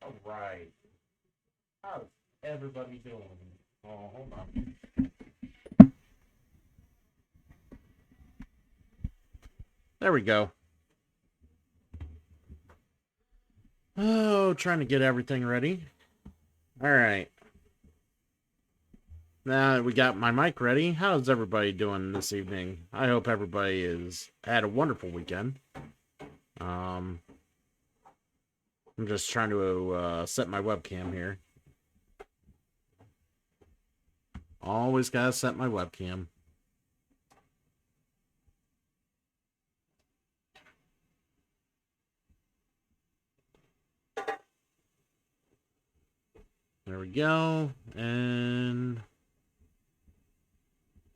All right. How's everybody doing? Oh, hold on. There we go. Oh, trying to get everything ready. All right. Now that we got my mic ready, how's everybody doing this evening? I hope everybody is had a wonderful weekend. I'm just trying to set my webcam here. Always gotta set my webcam. There we go. And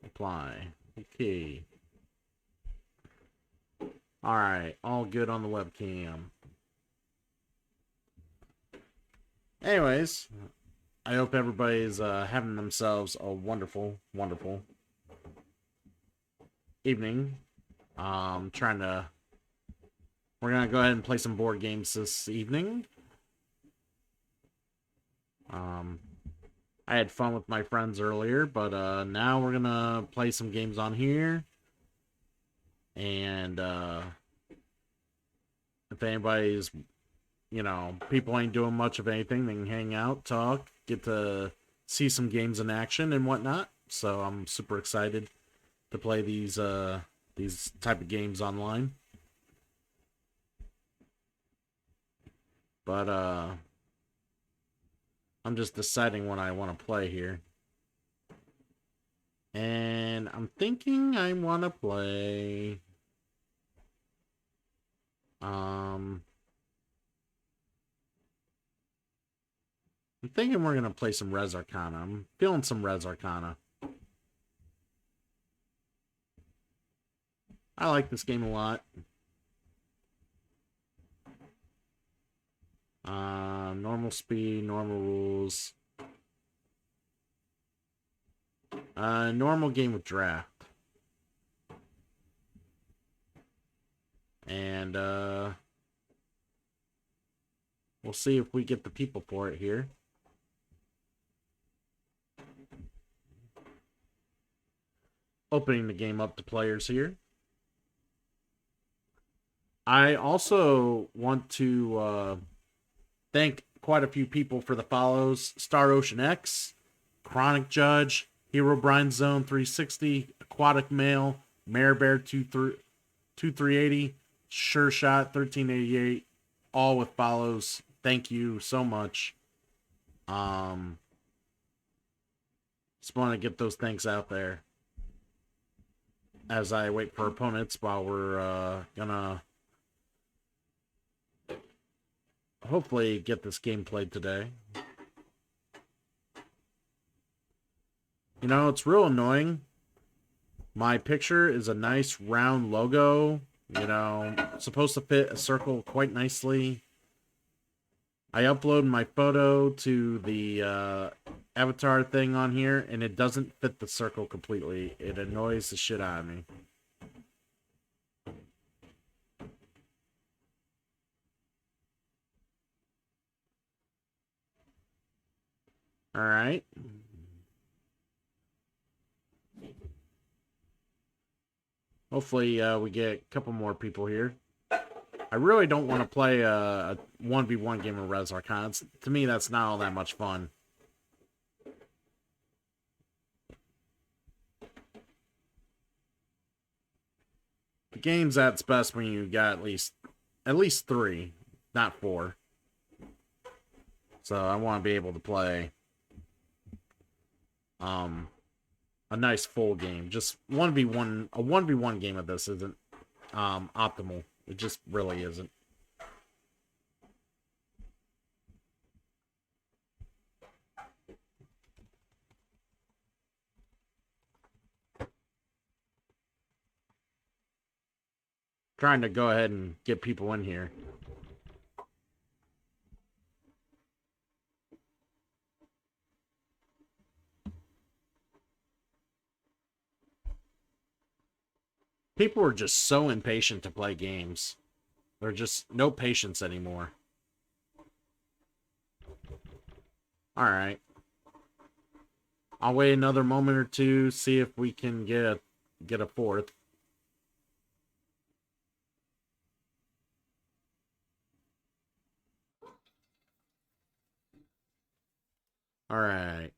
apply. Okay. Alright, all good on the webcam. Anyways, I hope everybody's having themselves a wonderful, wonderful evening. We're gonna go ahead and play some board games this evening. I had fun with my friends earlier, but now we're gonna play some games on here. And if anybody's, people ain't doing much of anything, they can hang out, talk, get to see some games in action and whatnot. So I'm super excited to play these type of games online. But I'm just deciding what I want to play here. And I'm thinking I want to play I'm thinking we're going to play some Res Arcana. I'm feeling some Res Arcana. I like this game a lot. Normal speed, normal rules. Normal game with draft. And we'll see if we get the people for it here. Opening the game up to players here. I also want to thank quite a few people for the follows. Star Ocean X, Chronic Judge, Hero Brian Zone 360, Aquatic Mail, Mare Bear 2380, Sure Shot 1388, all with follows. Thank you so much. Just want to get those things out there as I wait for opponents while we're gonna hopefully get this game played today. It's real annoying. My picture is a nice round logo, supposed to fit a circle quite nicely. I upload my photo to the avatar thing on here, and it doesn't fit the circle completely. It annoys the shit out of me. Alright. Hopefully we get a couple more people here. I really don't want to play a 1v1 game of Res Arcana. To me, that's not all that much fun. The game's at its best when you got at least 3, not 4. So I want to be able to play a nice full game. Just 1v1, a 1v1 game of this isn't optimal. It just really isn't. Trying to go ahead and get people in here. People are just so impatient to play games. There's just no patience anymore. Alright. I'll wait another moment or two, see if we can get a fourth. Alright.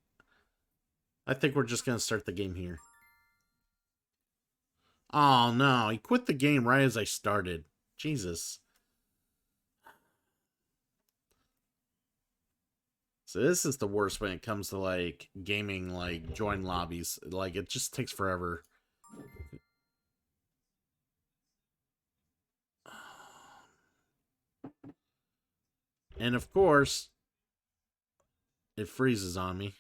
I think we're just gonna start the game here. Oh no, he quit the game right as I started. Jesus. So this is the worst when it comes to like gaming, like join lobbies. Like it just takes forever. And of course, it freezes on me.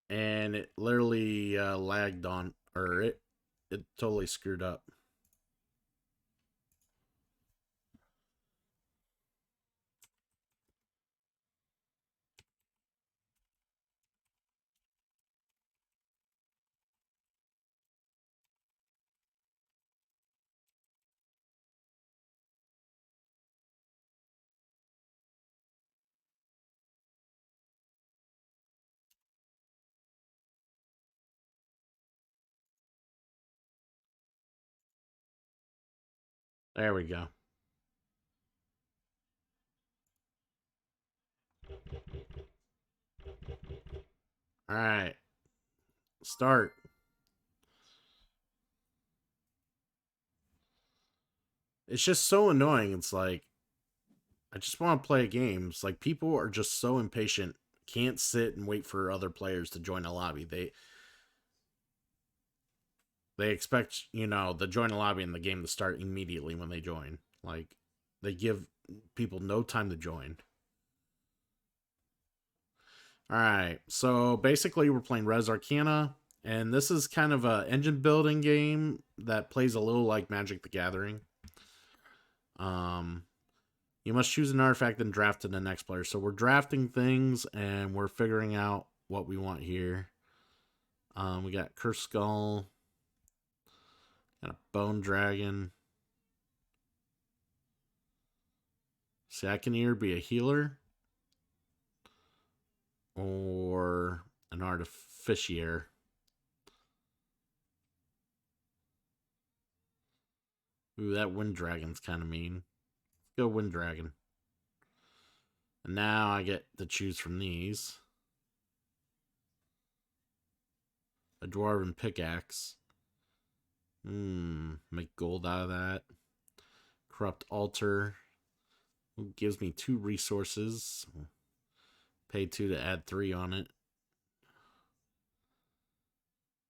And it literally lagged on, or it totally screwed up. There we go. All right, start. It's just so annoying. It's like I just want to play games. Like people are just so impatient, can't sit and wait for other players to join a lobby. They expect, the join a lobby in the game to start immediately when they join. Like they give people no time to join. All right. So basically we're playing Res Arcana, and this is kind of a engine building game that plays a little like Magic the Gathering. Um you must choose an artifact and draft to the next player. So we're drafting things and we're figuring out what we want here. We got Curse Skull, got a Bone Dragon. See, I can either be a healer or an artificier. Ooh, that Wind Dragon's kind of mean. Let's go Wind Dragon. And now I get to choose from these. A Dwarven Pickaxe. Make gold out of that. Corrupt Altar. Gives me 2 resources. Pay 2 to add 3 on it.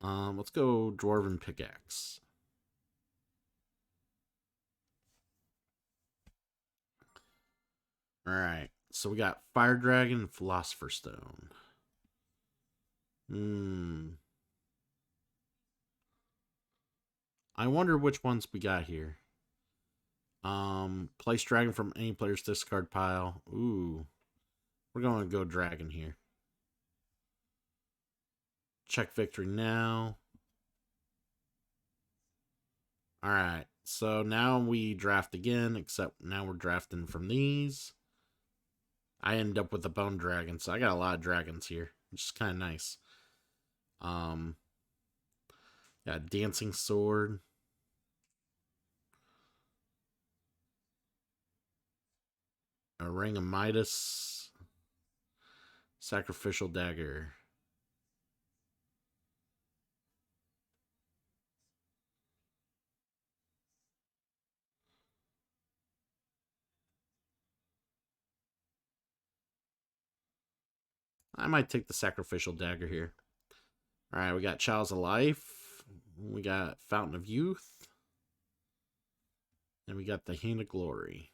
Let's go Dwarven Pickaxe. Alright. So we got Fire Dragon and Philosopher's Stone. I wonder which ones we got here. Place Dragon from any player's discard pile. Ooh. We're going to go Dragon here. Check victory now. Alright. So now we draft again, except now we're drafting from these. I end up with a Bone Dragon, so I got a lot of dragons here, which is kind of nice. Got Dancing Sword. A Ring of Midas. Sacrificial Dagger. I might take the Sacrificial Dagger here. Alright, we got Chalice of Life. We got Fountain of Youth. And we got the Hand of Glory.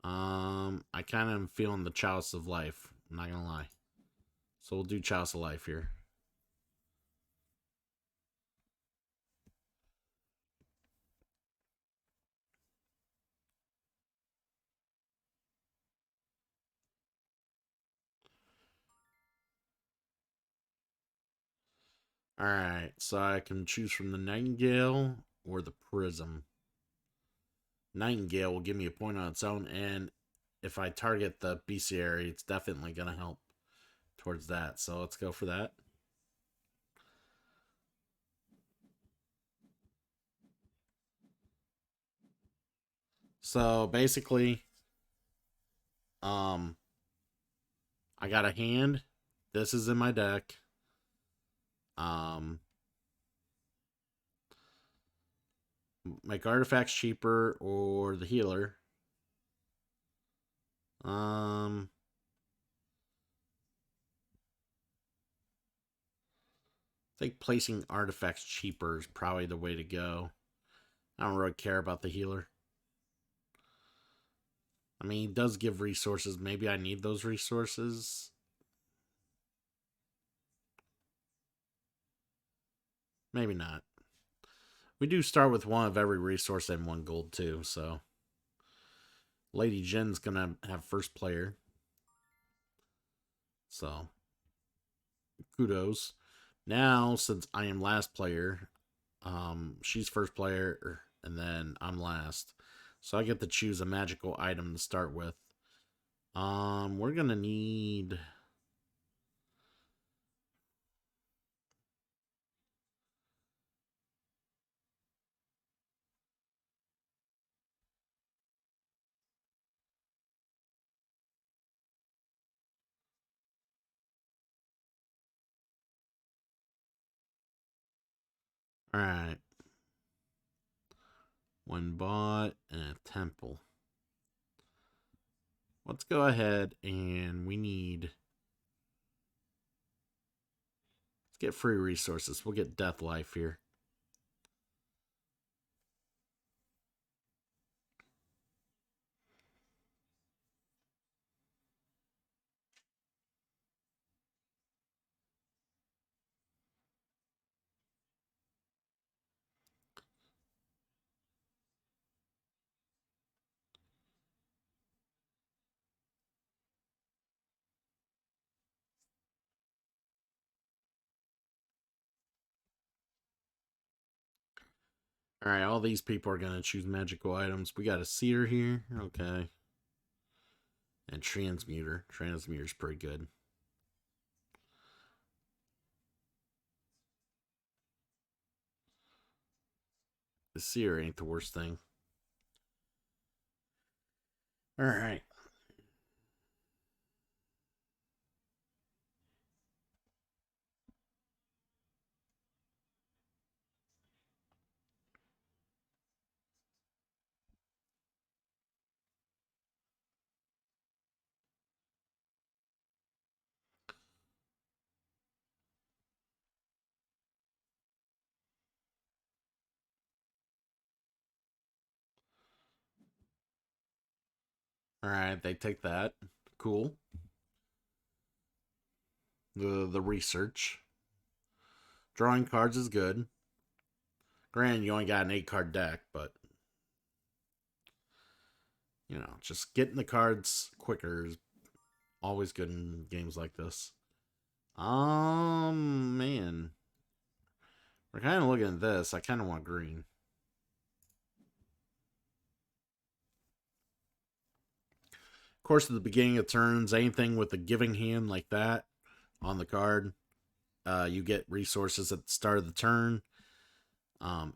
I kind of am feeling the Chalice of Life. I'm not gonna lie. So we'll do Chalice of Life here. Alright, so I can choose from the Nightingale or the Prism. Nightingale will give me a point on its own, and if I target the bestiary, it's definitely going to help towards that. So let's go for that. So basically, I got a hand. This is in my deck. Um, make artifacts cheaper or the healer. I think placing artifacts cheaper is probably the way to go. I don't really care about the healer. I mean, he does give resources. Maybe I need those resources. Maybe not. We do start with one of every resource and 1 gold too, so Lady Jen's gonna have first player. So kudos. Now, since I am last player, she's first player, and then I'm last. So I get to choose a magical item to start with. We're gonna need. All right. 1 bot and a temple. Let's go ahead and we need. Let's get free resources. We'll get Death Life here. All right, all these people are gonna choose magical items. We got a seer here, okay, and transmuter. Transmuter's pretty good. The seer ain't the worst thing. All right. All right, they take that. Cool. The research. Drawing cards is good. Granted, you only got an 8 card deck, but you know, just getting the cards quicker is always good in games like this. Man, we're kind of looking at this. I kind of want green. Of course, at the beginning of turns, anything with a giving hand like that on the card, you get resources at the start of the turn.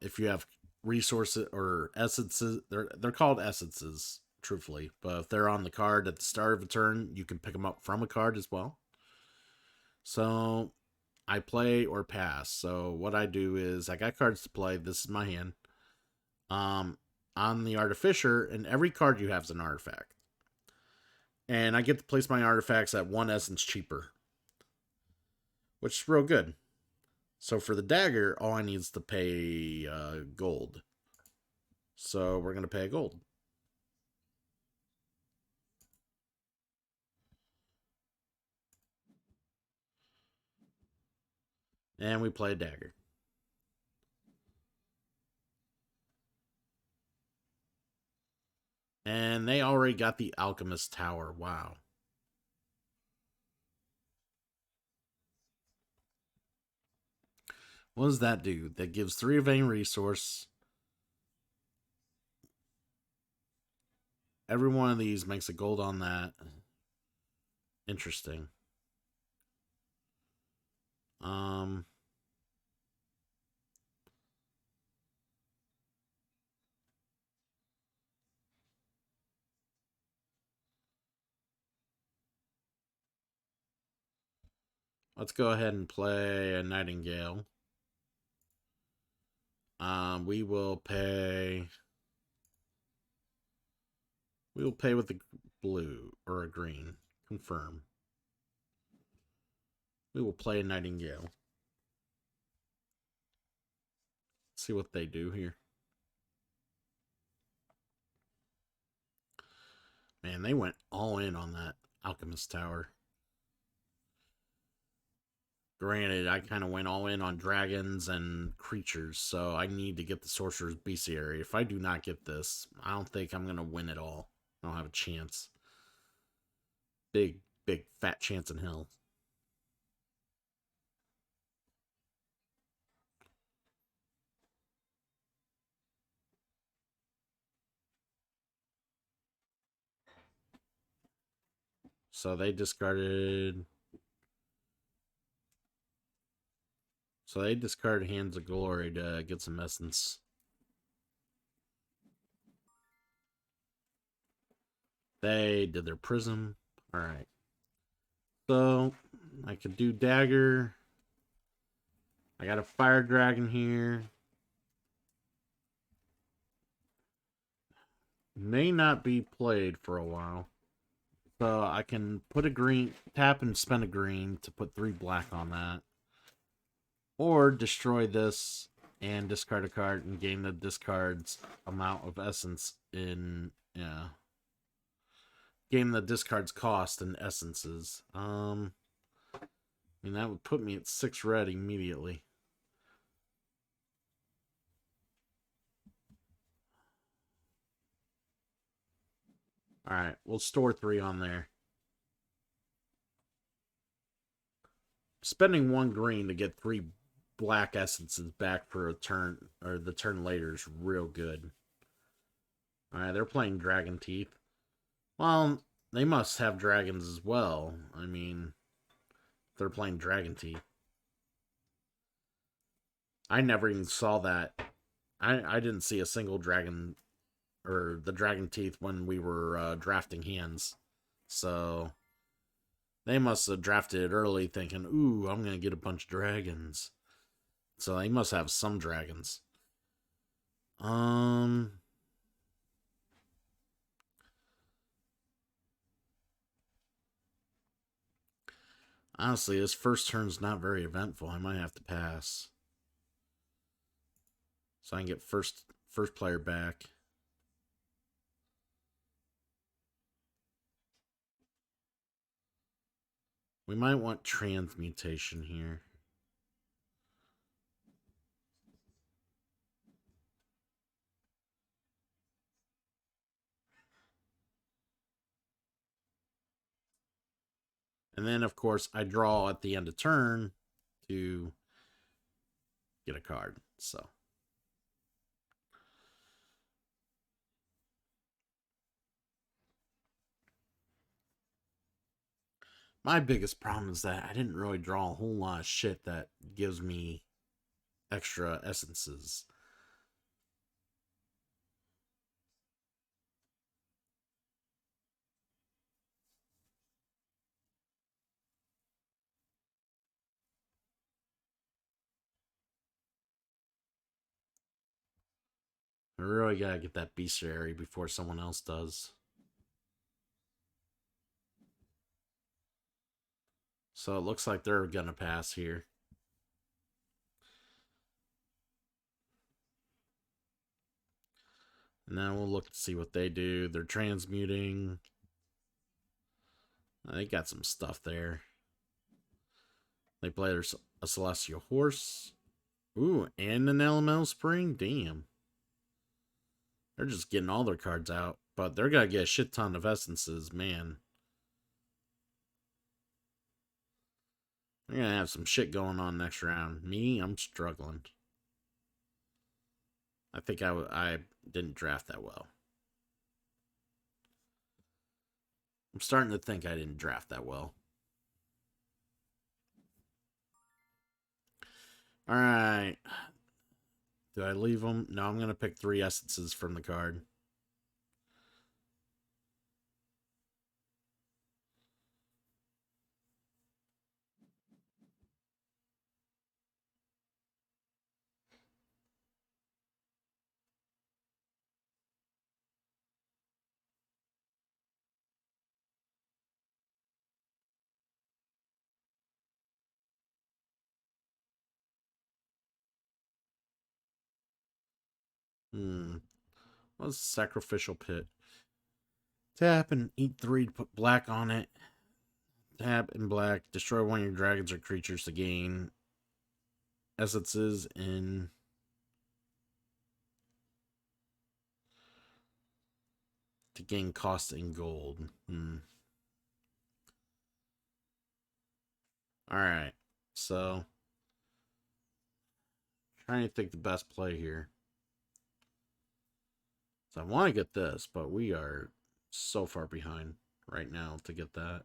If you have resources or essences, they're called essences, truthfully. But if they're on the card at the start of a turn, you can pick them up from a card as well. So I play or pass. So what I do is I got cards to play. This is my hand. On the artificer, and every card you have is an artifact. And I get to place my artifacts at 1 essence cheaper, which is real good. So for the dagger, all I need is to pay gold. So we're going to pay a gold. And we play a dagger. And they already got the Alchemist Tower. Wow. What does that do? That gives 3 of any resource. Every one of these makes a gold on that. Interesting. Um, let's go ahead and play a Nightingale. We will pay. We will pay with a blue or a green. Confirm. We will play a Nightingale. See what they do here. Man, they went all in on that Alchemist Tower. Granted, I kind of went all in on dragons and creatures, so I need to get the Sorcerer's Bestiary. If I do not get this, I don't think I'm going to win at all. I don't have a chance. Big, big, fat chance in hell. So they discarded. So they discarded Hands of Glory to get some essence. They did their prism. Alright. So I could do dagger. I got a fire dragon here. May not be played for a while. So I can put a green, tap and spend a green to put 3 black on that. Or destroy this and discard a card and gain the discard's amount of essence in, yeah. Gain the discard's cost in essences. I mean, that would put me at 6 red immediately. Alright, we'll store 3 on there. Spending 1 green to get 3 black essences back for a turn, or the turn later, is real good. Alright, they're playing Dragon Teeth. Well, they must have dragons as well. I mean, they're playing Dragon Teeth. I never even saw that. I didn't see a single dragon, or the Dragon Teeth, when we were drafting hands. So they must have drafted it early thinking, ooh, I'm going to get a bunch of dragons. So they must have some dragons. Honestly, this first turn's not very eventful. I might have to pass. So I can get first player back. We might want transmutation here. And then, of course, I draw at the end of turn to get a card. So my biggest problem is that I didn't really draw a whole lot of shit that gives me extra essences. I really gotta get that bestiary before someone else does. So it looks like they're gonna pass here. And then we'll look to see what they do. They're transmuting. They got some stuff there. They play a Celestial Horse. Ooh, and an Elemental Spring? Damn. They're just getting all their cards out. But they're going to get a shit ton of essences, man. We're gonna have some shit going on next round. Me, I'm struggling. I think I didn't draft that well. I'm starting to think I didn't draft that well. All right. Do I leave them? No, I'm going to pick 3 essences from the card. What's Sacrificial Pit? Tap and eat 3 to put black on it. Tap and black. Destroy one of your dragons or creatures to gain essences in... to gain cost in gold. Alright. So... trying to think the best play here. So I want to get this, but we are so far behind right now to get that.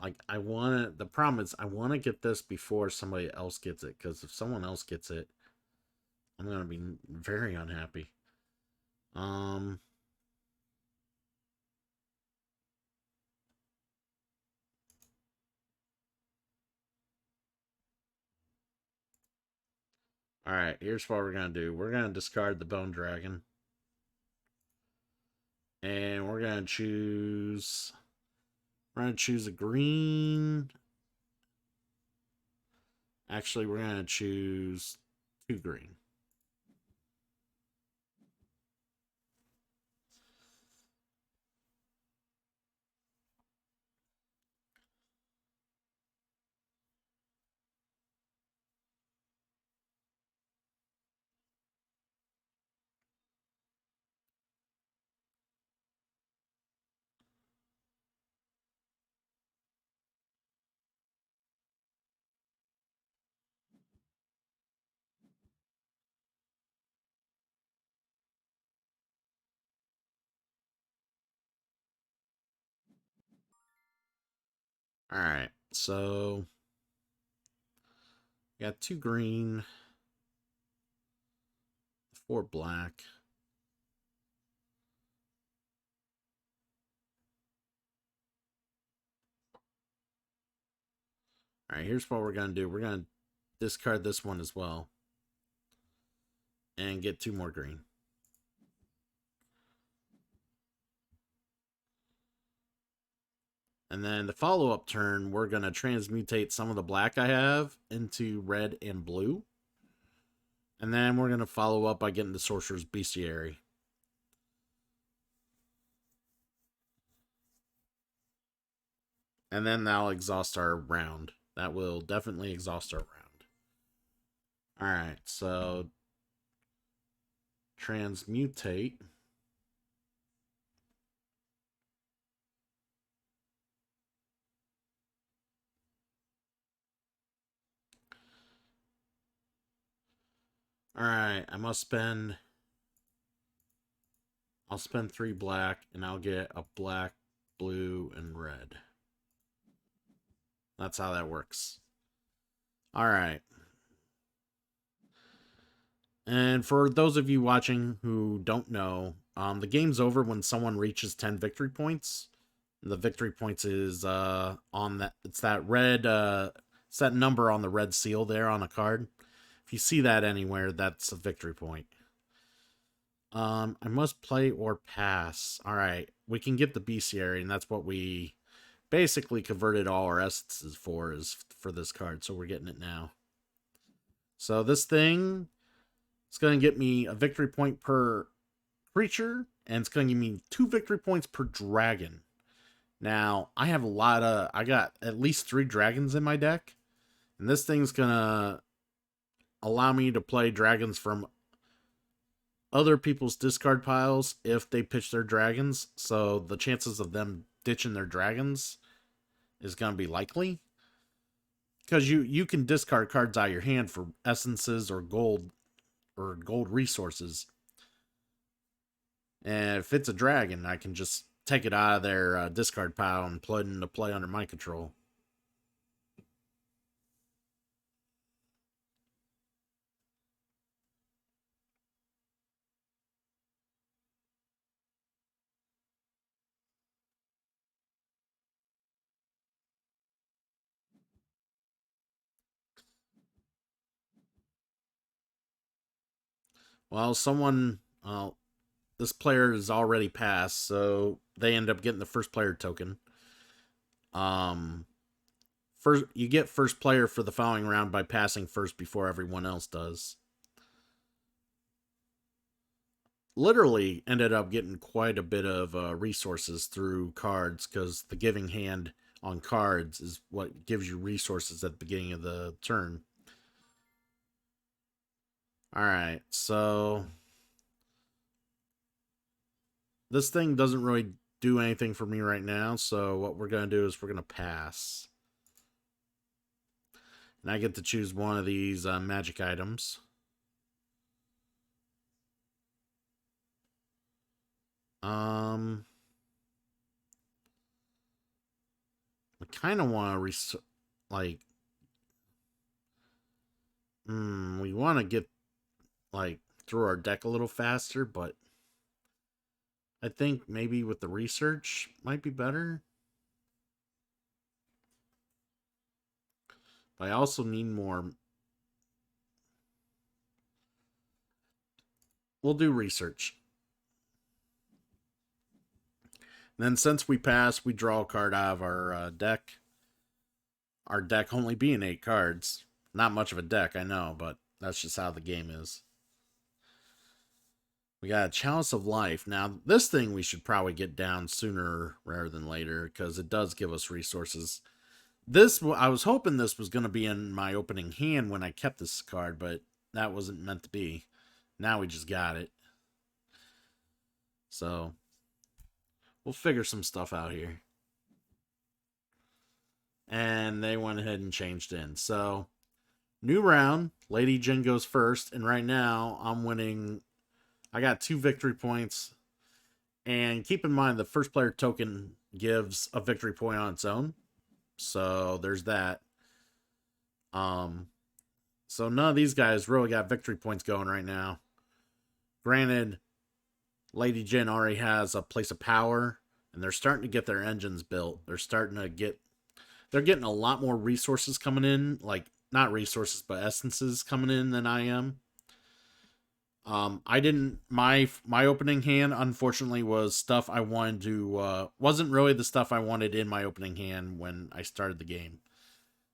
Like, the problem is, I want to get this before somebody else gets it, because if someone else gets it, I'm going to be very unhappy. Alright, here's what we're going to do. We're going to discard the Bone Dragon. And we're going to choose... we're going to choose a green... actually, we're going to choose 2 green. Alright, so... got 2 green... 4 black... Alright, here's what we're going to do. We're going to discard this one as well. And get 2 more green. And then the follow-up turn, we're going to transmutate some of the black I have into red and blue. And then we're going to follow up by getting the Sorcerer's Bestiary. And then that'll exhaust our round. That will definitely exhaust our round. Alright, so... transmutate. Alright, I must spend... I'll spend 3 black, and I'll get a black, blue, and red. That's how that works. Alright. And for those of you watching who don't know, the game's over when someone reaches 10 victory points. The victory points is on that. It's that red, it's that number on the red seal there on a card. If you see that anywhere, that's a victory point. I must play or pass. All right, we can get the bestiary, and that's what we basically converted all our essences for, is for this card. So we're getting it now. So this thing, it's going to get me a victory point per creature, and it's going to give me 2 victory points per dragon. Now, I got at least 3 dragons in my deck, and this thing's gonna allow me to play dragons from other people's discard piles if they pitch their dragons. So the chances of them ditching their dragons is gonna be likely. Because you can discard cards out of your hand for essences or gold resources. And if it's a dragon, I can just take it out of their discard pile and put it into play under my control. Well, this player is already passed, so they end up getting the first player token. Um, First, you get first player for the following round by passing first before everyone else does. Literally ended up getting quite a bit of resources through cards because the giving hand on cards is what gives you resources at the beginning of the turn. All right, so this thing doesn't really do anything for me right now, so what we're going to do is we're going to pass. And I get to choose one of these magic items. I kind of want to we want to get through our deck a little faster, but I think maybe with the research might be better. But I also need more. We'll do research. And then since we pass, we draw a card out of our deck. Our deck only being 8 cards. Not much of a deck, I know, but that's just how the game is. We got a Chalice of Life. Now, this thing we should probably get down sooner rather than later because it does give us resources. I was hoping this was going to be in my opening hand when I kept this card, but that wasn't meant to be. Now we just got it. So, we'll figure some stuff out here. And they went ahead and changed in. So, new round. Lady Jen goes first, and right now I'm winning. I got 2 victory points. And keep in mind, the first player token gives a victory point on its own. So there's that. So none of these guys really got victory points going right now. Granted, Lady Jen already has a place of power, and they're starting to get their engines built. They're getting a lot more resources coming in, like not resources, but essences coming in than I am. I didn't my opening hand unfortunately was stuff I wanted to wasn't really the stuff I wanted in my opening hand when I started the game.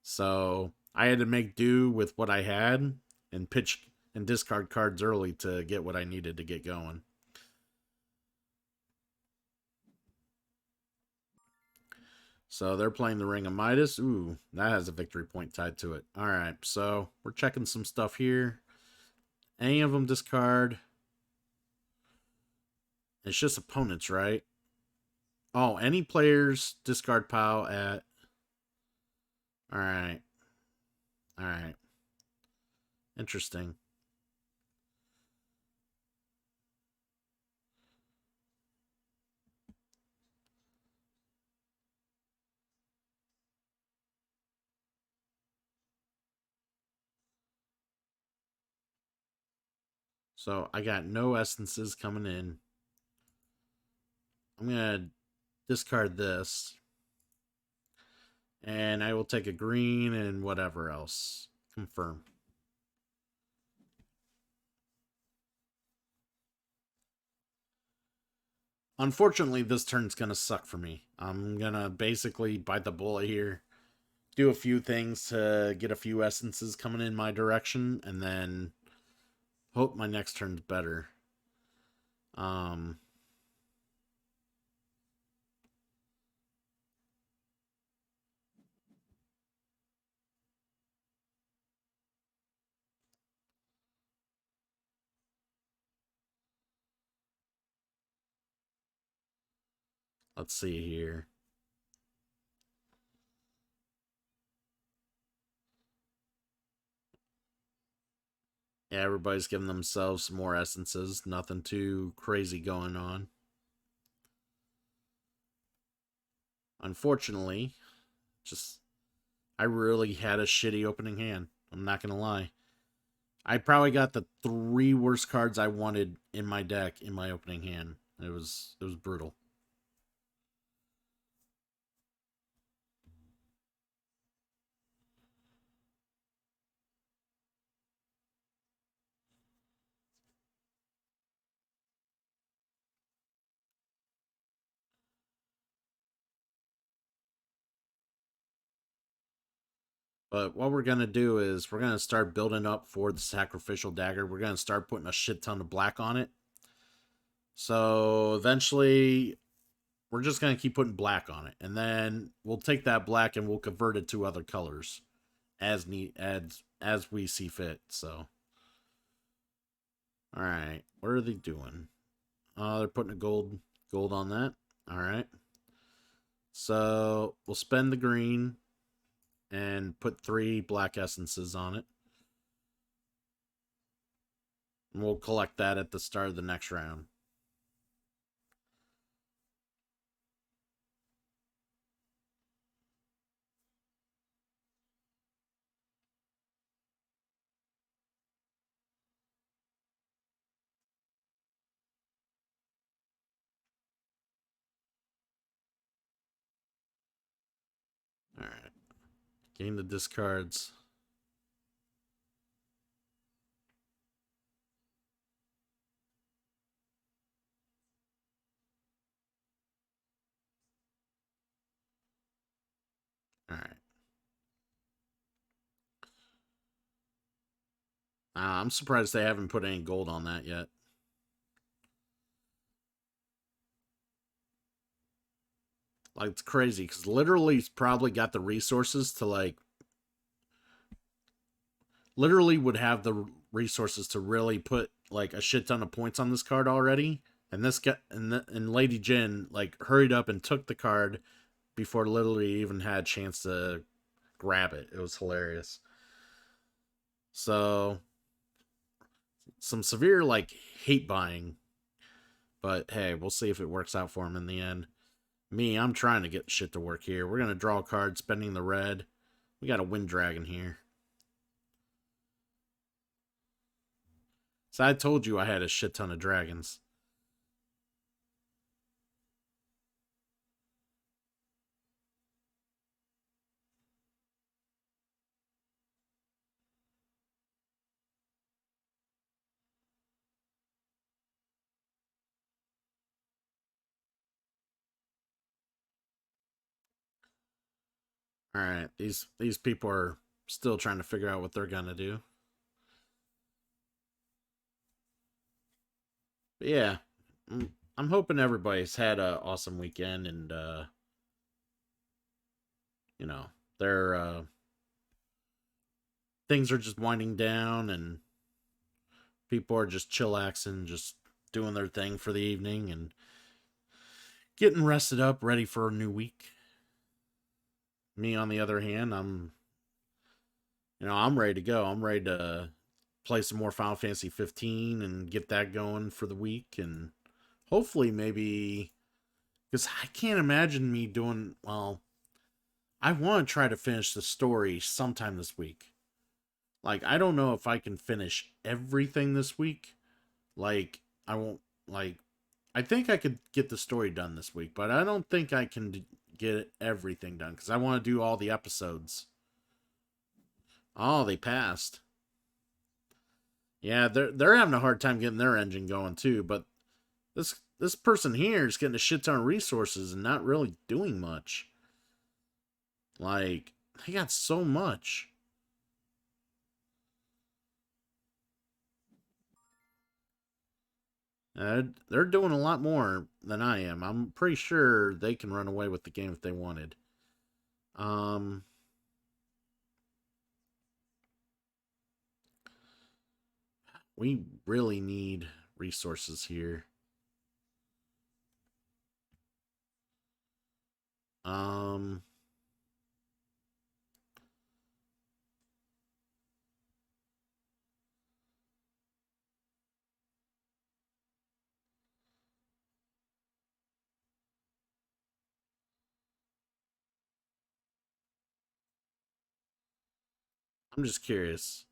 So I had to make do with what I had and pitch and discard cards early to get what I needed to get going. So they're playing the Ring of Midas. Ooh, that has a victory point tied to it. All right, so we're checking some stuff here. Any of them discard. It's just opponents, right? Oh, any players discard pile at. All right. All right. Interesting. So I got no essences coming in. I'm going to discard this. And I will take a green and whatever else. Confirm. Unfortunately, this turn's going to suck for me. I'm going to basically bite the bullet here. Do a few things to get a few essences coming in my direction. And then hope my next turn's better. Let's see here. Yeah, everybody's giving themselves some more essences. Nothing too crazy going on. Unfortunately, just I really had a shitty opening hand. I'm not gonna lie. I probably got the 3 worst cards I wanted in my deck in my opening hand. It was brutal. But what we're gonna do is we're gonna start building up for the sacrificial dagger. We're gonna start putting a shit ton of black on it. So eventually we're just gonna keep putting black on it. And then we'll take that black and we'll convert it to other colors as we see fit. So alright. What are they doing? Oh, they're putting a gold on that. Alright. So we'll spend the green and put 3 black essences on it. And we'll collect that at the start of the next round. Alright. Gain the discards. Alright. I'm surprised they haven't put any gold on that yet. Like, it's crazy because literally he's probably got the resources to, like, literally would have the resources to really put, like, a shit ton of points on this card already. And this guy and Lady Jin, like, hurried up and took the card before literally even had a chance to grab it. It was hilarious. So, some severe, like, hate buying. But hey, we'll see if it works out for him in the end. Me, I'm trying to get shit to work here. We're going to draw a card, spending the red. We got a Wind Dragon here. So I told you I had a shit ton of dragons. All right, these people are still trying to figure out what they're gonna do. But yeah, I'm hoping everybody's had a awesome weekend and you know their things are just winding down and people are just chillaxing, just doing their thing for the evening and getting rested up, ready for a new week. Me, on the other hand, I'm ready to go. I'm ready to play some more Final Fantasy 15 and get that going for the week, and hopefully maybe because I can't imagine me doing well. I want to try to finish the story sometime this week. Like, I don't know if I can finish everything this week. Like, I won't like. I think I could get the story done this week, but I don't think I can get everything done because I want to do all the episodes. Oh, they passed. Yeah, they're having a hard time getting their engine going too. But this person here is getting a shit ton of resources and not really doing much. Like, they got so much. They're doing a lot more than I am. I'm pretty sure they can run away with the game if they wanted. Um, we really need resources here. Um, I'm just curious.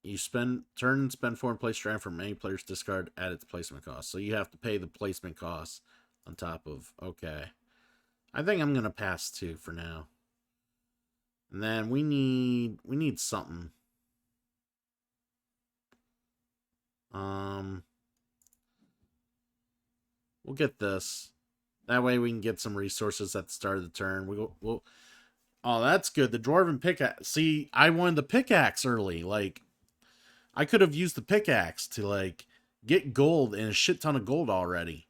You spend 4 and place strand from any player's discard at its placement cost. So you have to pay the placement cost on top of. Okay. I think I'm gonna pass 2 for now. And then we need something. Um, we'll get this. That way we can get some resources at the start of the turn. We'll. Oh, that's good. The dwarven pickaxe. See, I wanted the pickaxe early. Like, I could have used the pickaxe to like get gold and a shit ton of gold already,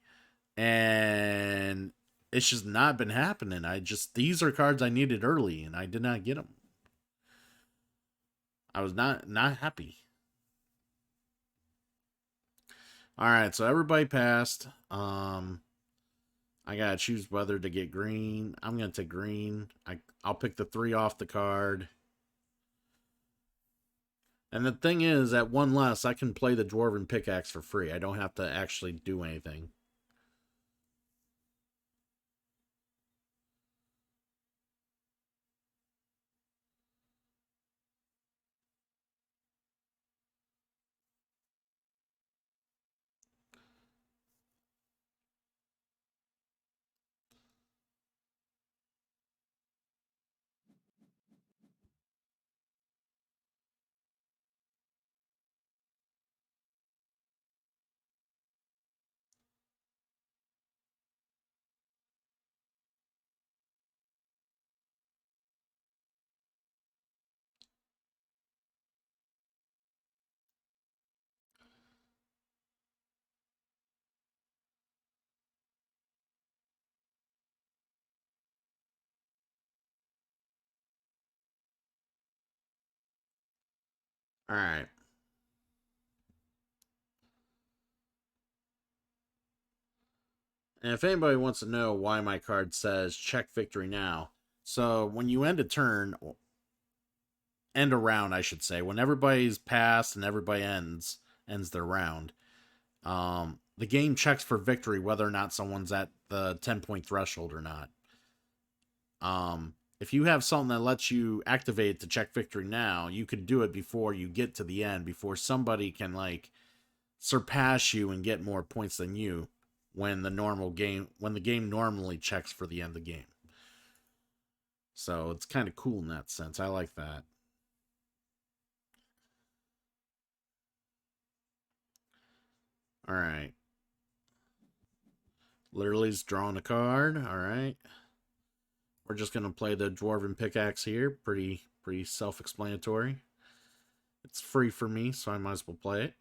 and it's just not been happening. These are cards I needed early, and I did not get them. I was not happy. All right, so everybody passed. I gotta choose whether to get green. I'm gonna take green. I'll pick the 3 off the card. And the thing is, at 1 less, I can play the dwarven pickaxe for free. I don't have to actually do anything. All right. And if anybody wants to know why my card says check victory now, so when you end a turn, end a round, I should say, when everybody's passed and everybody ends their round, the game checks for victory whether or not someone's at the 10-point threshold or not. If you have something that lets you activate to check victory now, you could do it before you get to the end, before somebody can like surpass you and get more points than you when the game normally checks for the end of the game. So it's kind of cool in that sense. I like that. All right. Literally's drawing a card. All right. We're just gonna play the dwarven pickaxe here. Pretty self-explanatory. It's free for me, so I might as well play it.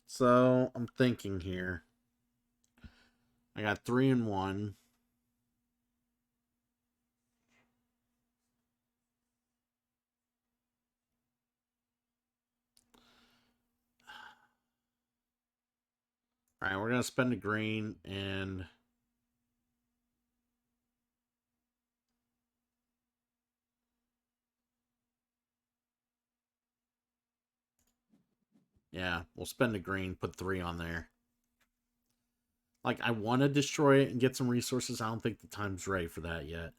So I'm thinking here. I got 3 and 1. All right, we're gonna spend a green and yeah, we'll spend a green, put 3 on there. Like, I want to destroy it and get some resources. I don't think the time's right for that yet.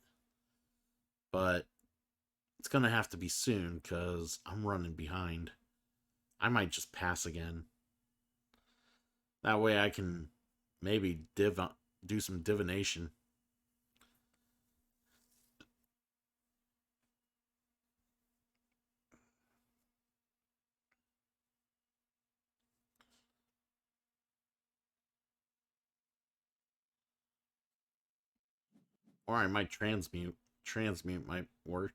But it's going to have to be soon because I'm running behind. I might just pass again. That way I can maybe do some divination. Or I might transmute. Transmute might work.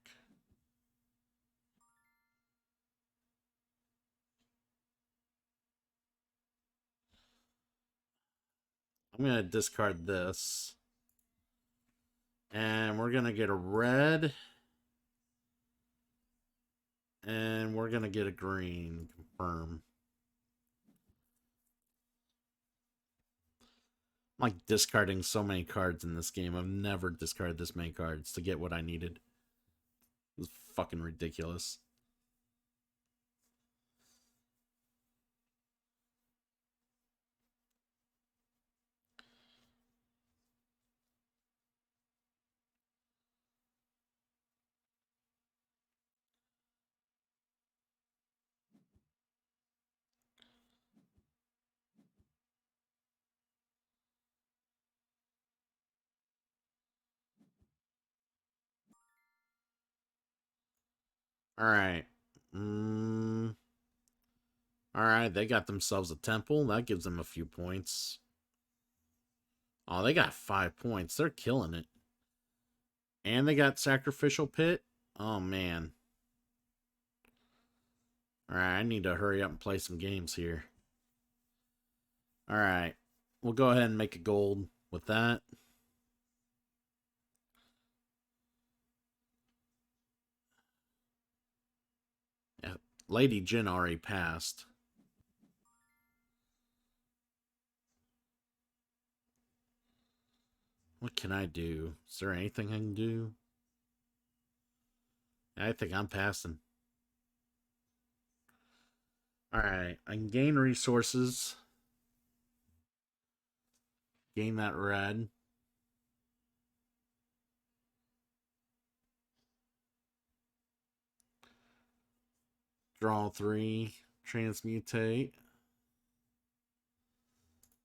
I'm going to discard this. And we're going to get a red. And we're going to get a green. Confirm. I'm like discarding so many cards in this game. I've never discarded this many cards to get what I needed. It's fucking ridiculous. Alright. Alright, they got themselves a temple. That gives them a few points. Oh, they got 5 points. They're killing it. And they got Sacrificial Pit. Oh, man. Alright, I need to hurry up and play some games here. Alright. We'll go ahead and make a gold with that. Yeah, Lady Jin already passed. What can I do? Is there anything I can do? I think I'm passing. Alright, I can gain resources. Gain that red. Draw 3. Transmutate.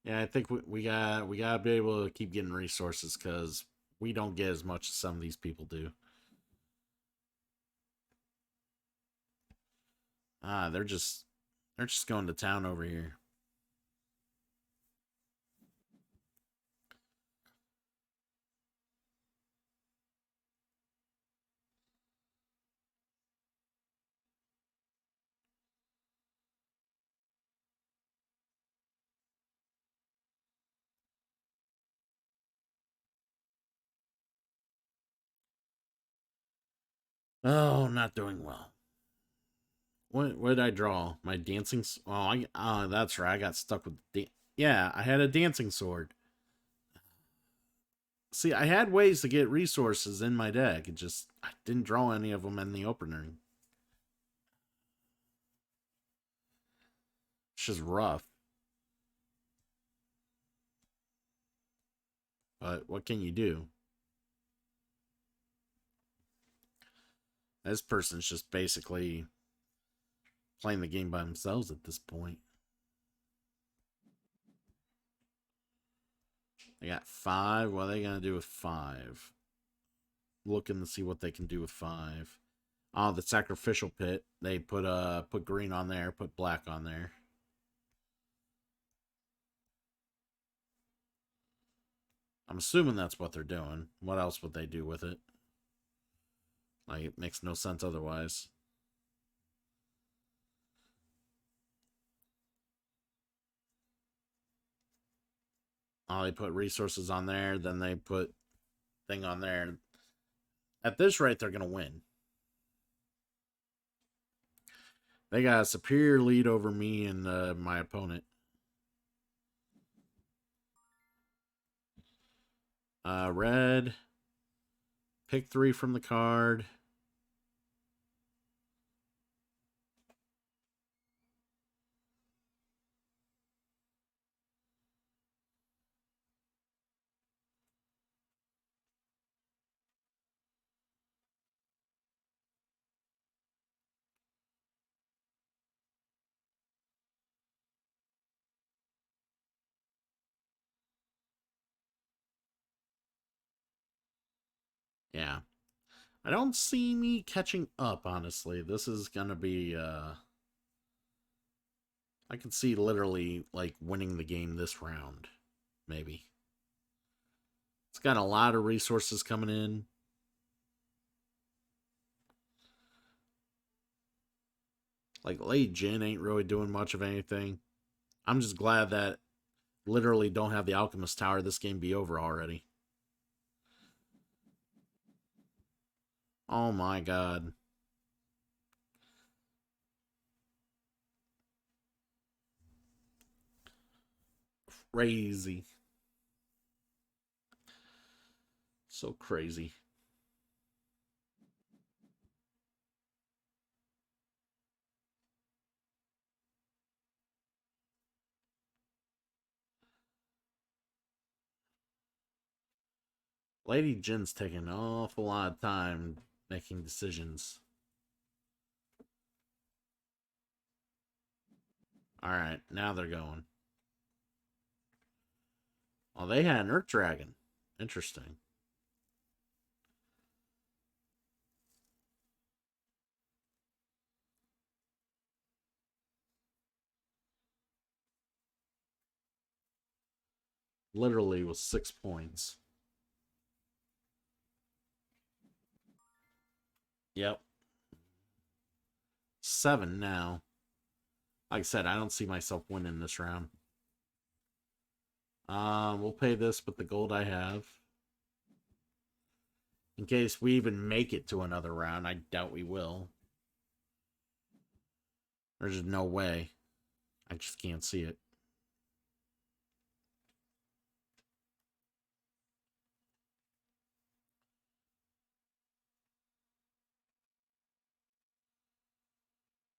Yeah, I think we gotta be able to keep getting resources because we don't get as much as some of these people do. Ah, they're just going to town over here. Oh, not doing well. What did I draw? My dancing. Oh, that's right. I got stuck with. Yeah, I had a dancing sword. See, I had ways to get resources in my deck. It just I didn't draw any of them in the opener. It's just rough. But what can you do? This person's just basically playing the game by themselves at this point. They got 5. What are they gonna do with 5? Looking to see what they can do with 5. Oh, the Sacrificial Pit. They put green on there, put black on there. I'm assuming that's what they're doing. What else would they do with it? Like, it makes no sense otherwise. Oh, they put resources on there, then they put thing on there. At this rate, they're going to win. They got a superior lead over me and my opponent. Red. Pick 3 from the card. Yeah. I don't see me catching up, honestly. This is going to be... I can see literally, like, winning the game this round. Maybe. It's got a lot of resources coming in. Like, Lady Jin ain't really doing much of anything. I'm just glad that literally don't have the Alchemist Tower, this game be over already. Oh my god. Crazy. So crazy. Lady Jin's taking an awful lot of time making decisions. Alright, now they're going. Oh, they had an Earth Dragon. Interesting. Literally was 6 points. Yep. 7 now. Like I said, I don't see myself winning this round. We'll pay this with the gold I have. In case we even make it to another round. I doubt we will. There's just no way. I just can't see it.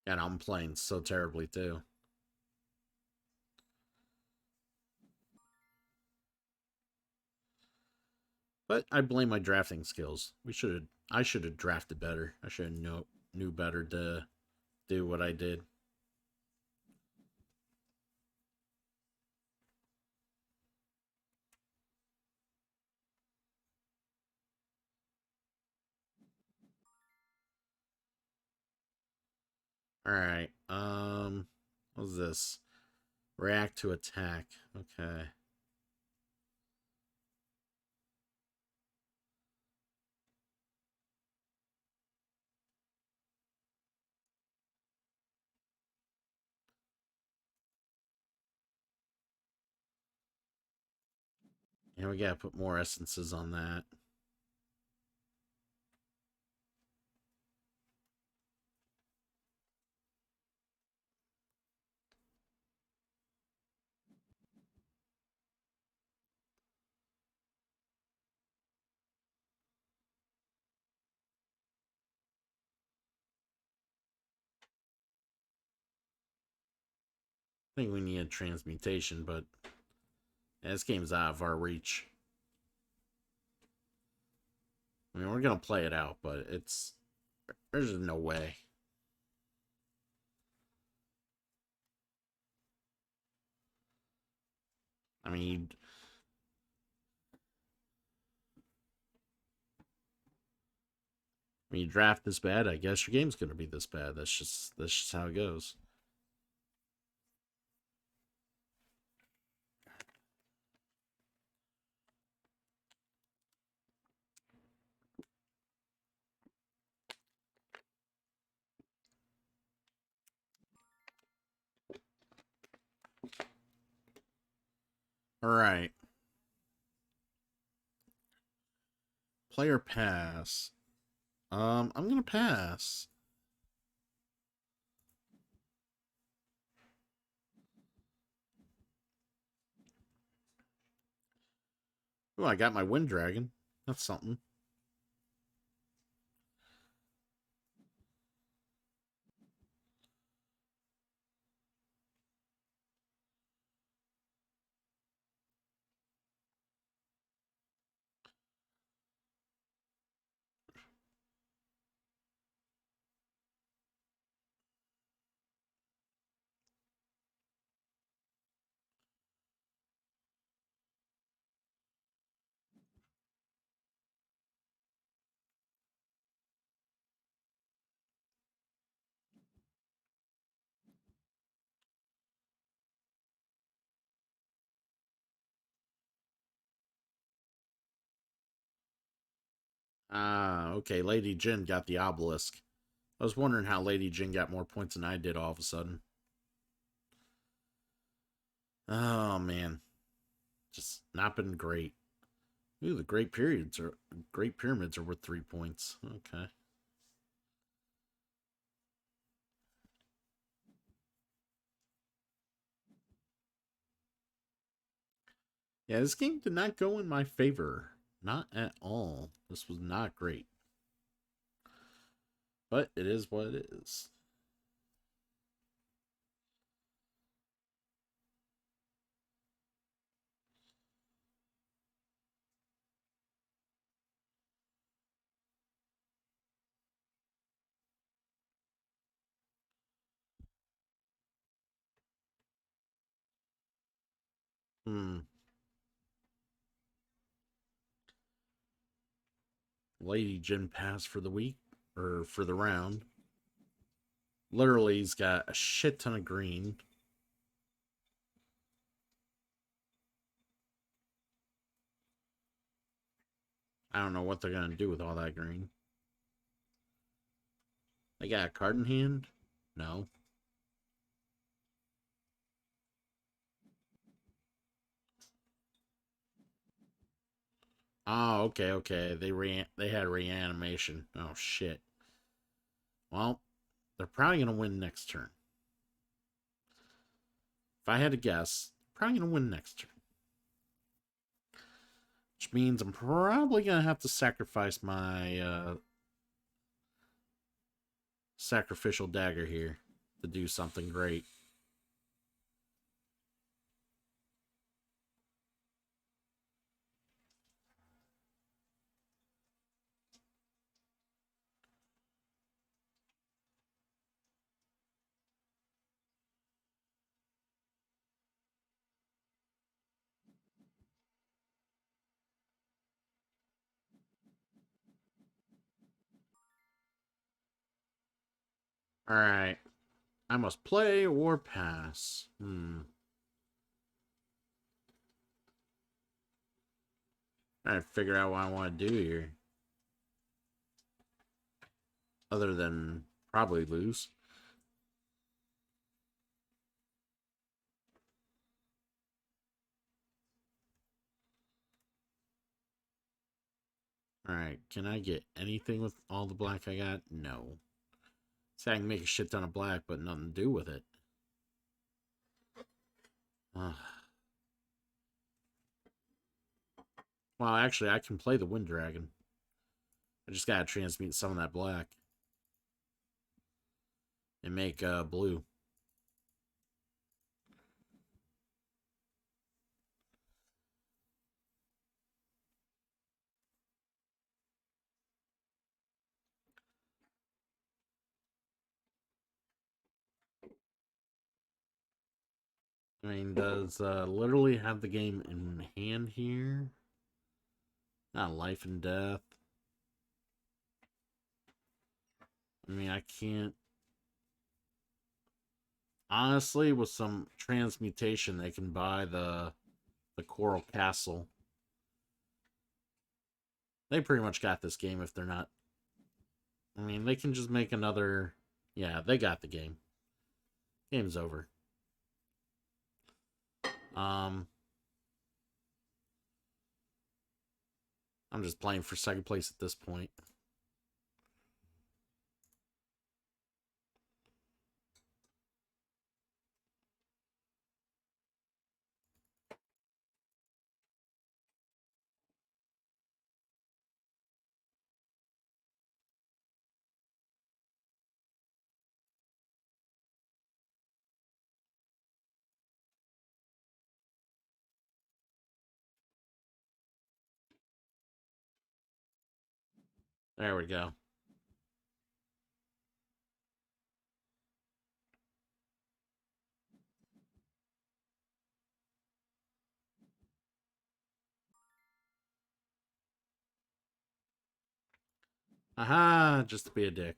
And I'm playing so terribly too. But I blame my drafting skills. I should have drafted better. I should have knew better to do what I did. Alright. What's this? React to attack. Okay. And we gotta put more essences on that. I think we need a transmutation, but this game's out of our reach. I mean, we're gonna play it out, but there's just no way. I mean, when you draft this bad, I guess your game's gonna be this bad. That's just how it goes. All right. Player pass. I'm gonna pass. Oh, I got my Wind Dragon. That's something. Ah, okay. Lady Jin got the obelisk. I was wondering how Lady Jin got more points than I did all of a sudden. Oh, man. Just not been great. Ooh, the Great Pyramids are worth 3 points. Okay. Yeah, this game did not go in my favor. Not at all. This was not great. But it is what it is. Hmm. Lady Gin Pass for the week or for the round. Literally, he's got a shit ton of green. I don't know what they're gonna do with all that green. They got a card in hand? No. Oh, okay, okay. They had reanimation. Oh shit. Well, they're probably gonna win next turn. If I had to guess, probably gonna win next turn. Which means I'm probably gonna have to sacrifice my sacrificial dagger here to do something great. Alright. I must play or pass. Trying to figure out what I want to do here. Other than probably lose. Alright, can I get anything with all the black I got? No. So I can make a shit ton of black, but nothing to do with it. Ugh. Well, actually, I can play the Wind Dragon. I just gotta transmute some of that black. And make blue. I mean, does literally have the game in hand here? Not life and death. I mean, I can't. Honestly, with some transmutation, they can buy the Coral Castle. They pretty much got this game if they're not. I mean, they can just make another. Yeah, they got the game. Game's over. Um, I'm just playing for second place at this point. There we go. Aha, just to be a dick.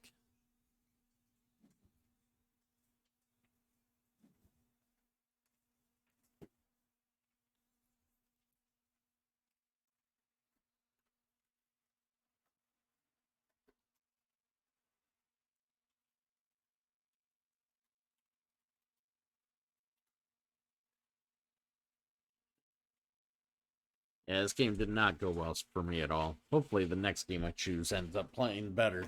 Yeah, this game did not go well for me at all. Hopefully the next game I choose ends up playing better.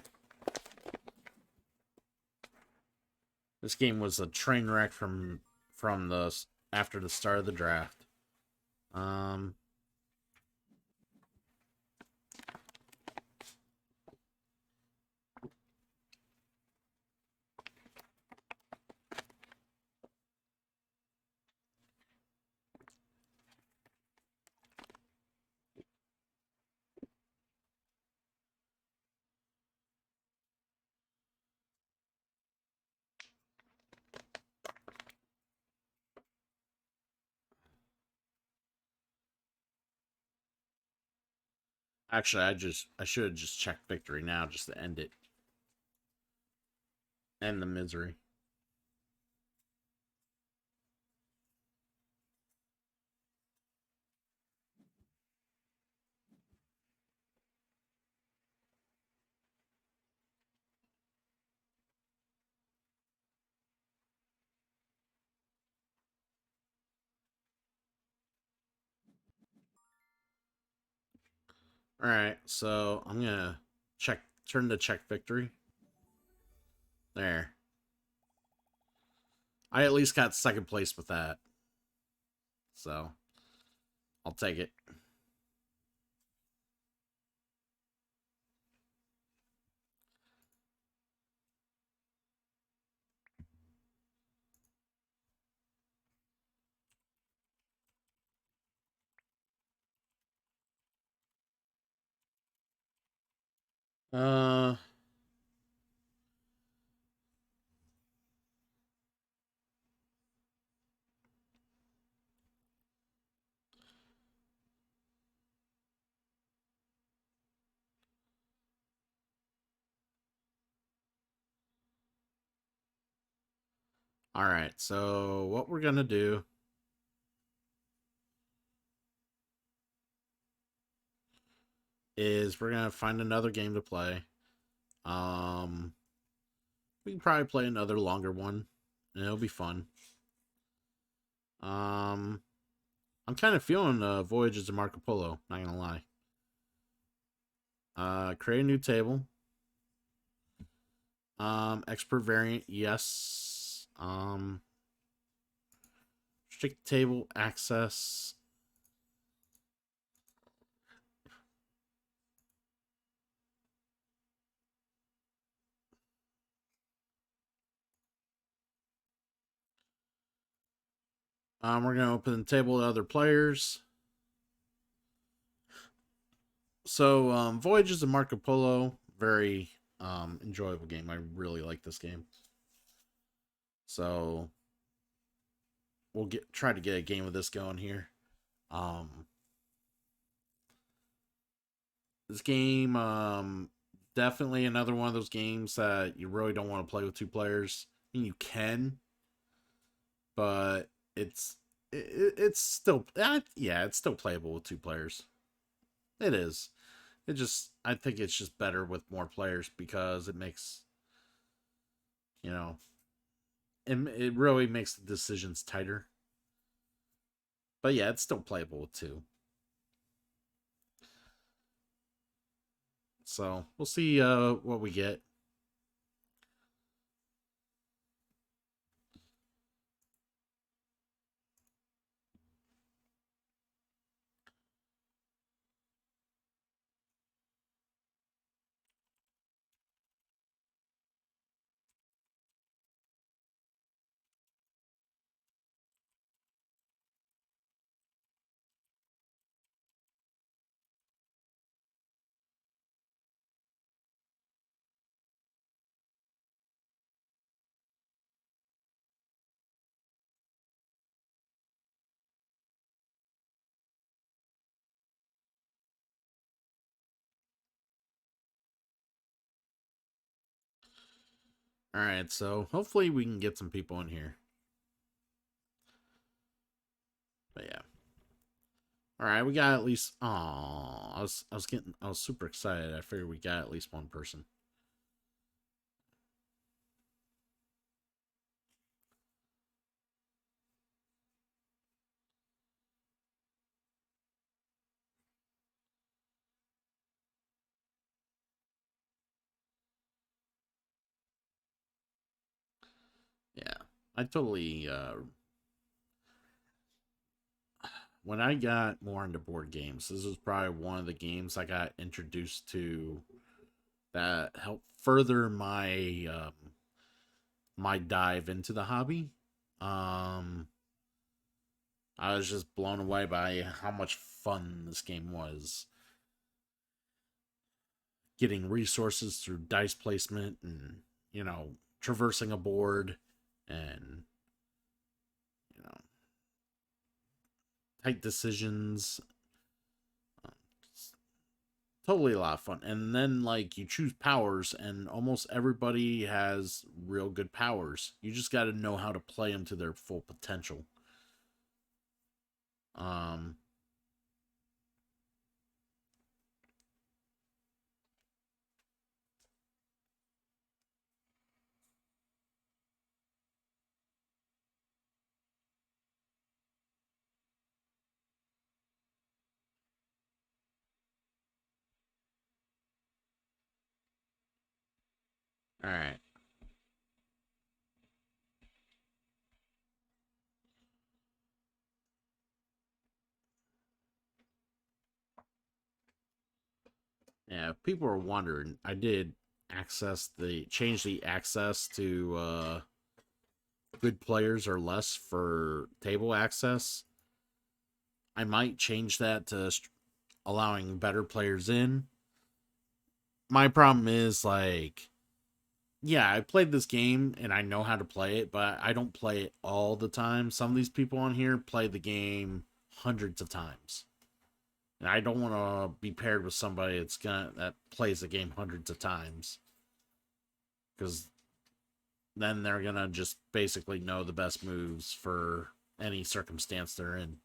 This game was a train wreck from the after the start of the draft. Um Actually, I should have just checked victory now just to end it. End the misery. All right, so I'm gonna turn to check victory. There, I at least got second place with that, so I'll take it. Uh, all right. So what we're gonna do is we're gonna find another game to play. Um, we can probably play another longer one, and it'll be fun. Um, I'm kind of feeling Voyages of Marco Polo. Not gonna lie. Create a new table. Expert variant, yes. Restrict table access. We're gonna open the table to other players. So, Voyages of Marco Polo, very enjoyable game. I really like this game. So we'll try to get a game of this going here. Um, this game, definitely another one of those games that you really don't want to play with two players. I mean, you can, but it's still yeah, it's still playable with two players. It is. It just I think it's just better with more players because it makes you know it really makes the decisions tighter. But yeah, it's still playable with two. So we'll see what we get. All right, so hopefully we can get some people in here. But yeah. All right, we got at least. Oh, I was super excited. I figured we got at least one person. I totally when I got more into board games, this was probably one of the games I got introduced to that helped further my dive into the hobby. Um, I was just blown away by how much fun this game was. Getting resources through dice placement and, traversing a board and, you know, tight decisions. It's totally a lot of fun. And then, like, you choose powers, and almost everybody has real good powers. You just got to know how to play them to their full potential. Um, all right. Yeah, if people are wondering, I did change the access to good players or less for table access. I might change that to allowing better players in. My problem is, like, yeah, I played this game and I know how to play it, but I don't play it all the time. Some of these people on here play the game hundreds of times. And I don't want to be paired with somebody that plays the game hundreds of times, because then they're gonna just basically know the best moves for any circumstance they're in.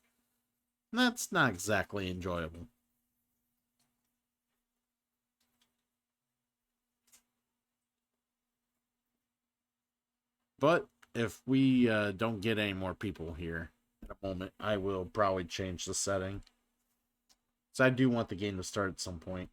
And that's not exactly enjoyable. But if we don't get any more people here in a moment, I will probably change the setting. So I do want the game to start at some point.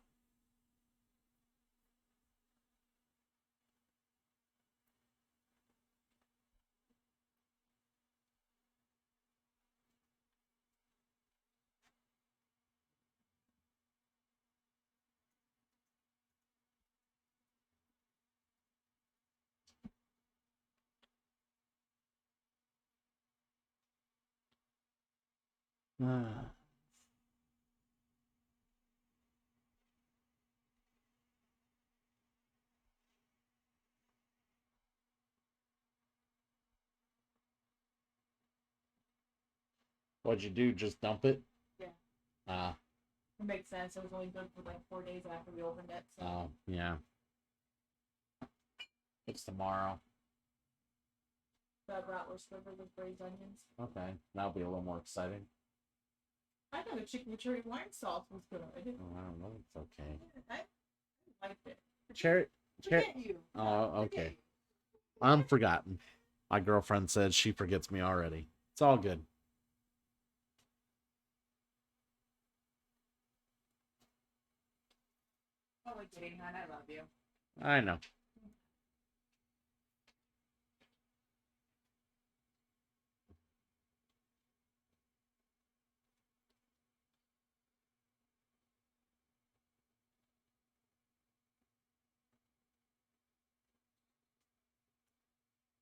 What'd you do? Just dump it? Yeah. Ah. It makes sense. It was only good for like 4 days after we opened it. So. Oh, yeah. It's tomorrow. The bratwurst liver with braised onions. Okay, that'll be a little more exciting. I thought the chicken with cherry wine sauce was good. I don't know. It's okay. I liked it. Cherry. Forget you. Oh, okay. I'm forgotten. My girlfriend said she forgets me already. It's all good. Oh, we're kidding, hon. I love you. I know.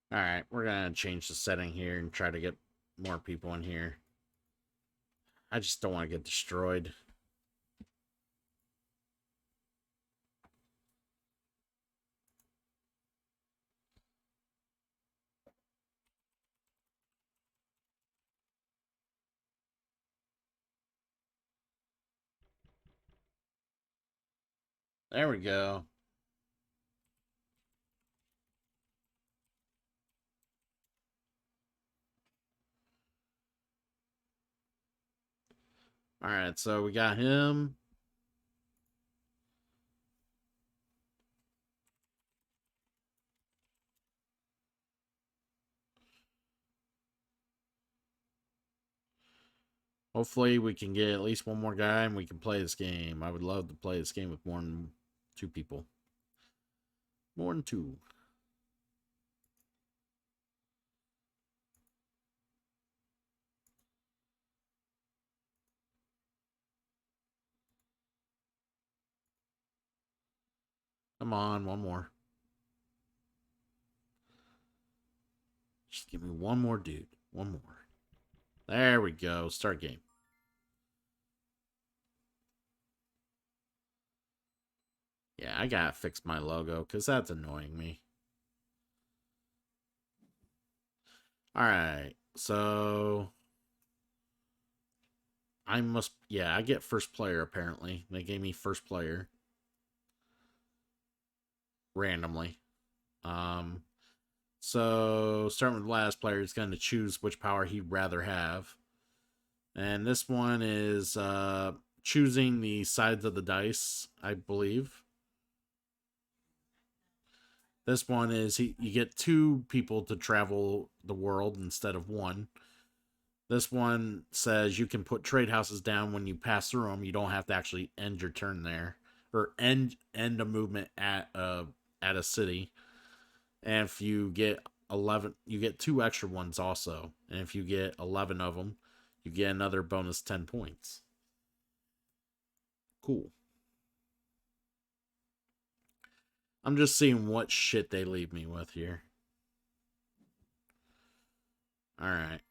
All right, we're gonna change the setting here and try to get more people in here. I just don't want to get destroyed. There we go. All right, so we got him. Hopefully, we can get at least one more guy and we can play this game. I would love to play this game with more than two people. More than two. Come on, one more. Just give me one more, dude. One more. There we go. Start game. Yeah, I gotta fix my logo because that's annoying me. Alright, so I must, yeah, I get first player apparently. They gave me first player randomly. So starting with the last player is going to choose which power he'd rather have. And this one is choosing the sides of the dice, I believe. This one is you get two people to travel the world instead of one. This one says you can put trade houses down when you pass through them. You don't have to actually end your turn there or end a movement at a city. And if you get 11, you get two extra ones also. And if you get 11 of them, you get another bonus 10 points. Cool. I'm just seeing what shit they leave me with here. All right.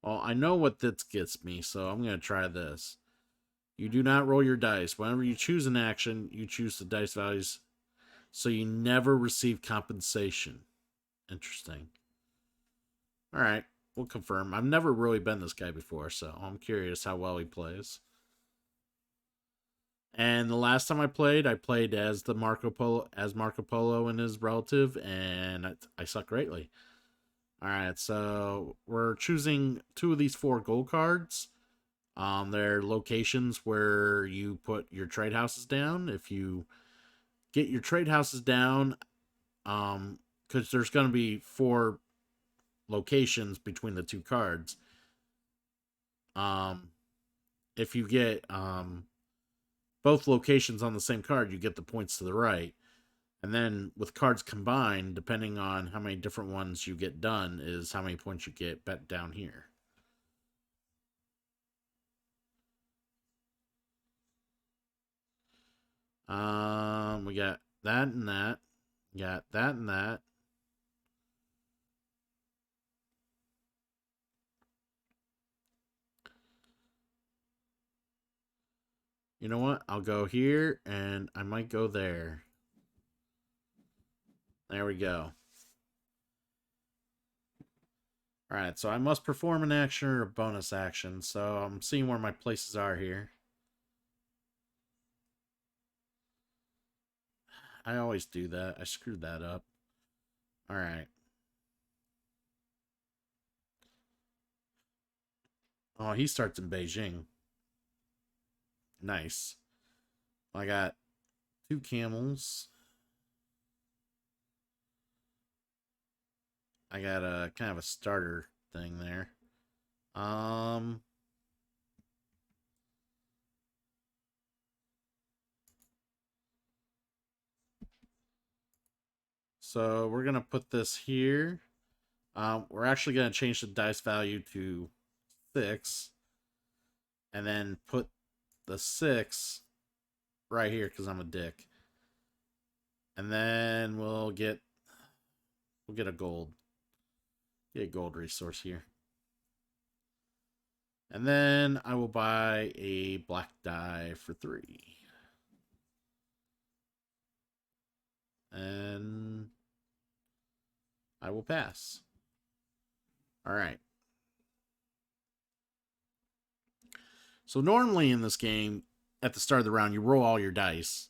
Well, I know what this gets me, so I'm going to try this. You do not roll your dice. Whenever you choose an action, you choose the dice values, so you never receive compensation. Interesting. All right, we'll confirm. I've never really been this guy before, so I'm curious how well he plays. And the last time I played as Marco Polo and his relative, and I suck greatly. All right, so we're choosing two of these 4 gold cards. They're locations where you put your trade houses down. If you get your trade houses down, because there's going to be 4 locations between the 2 cards. If you get both locations on the same card, you get the points to the right. And then with cards combined, depending on how many different ones you get done, is how many points you get bet down here. We got that and that. Got that and that. You know what? I'll go here and I might go there. There we go. Alright, so I must perform an action or a bonus action. So I'm seeing where my places are here. I always do that. I screwed that up. Alright. Oh, he starts in Beijing. Nice. I got 2 camels. I got a kind of a starter thing there. So we're gonna put this here. We're actually gonna change the dice value to 6, and then put the 6 right here because I'm a dick. And then we'll get a gold. Get a gold resource here. And then I will buy a black die for 3. And I will pass. All right. So normally in this game, at the start of the round, you roll all your dice.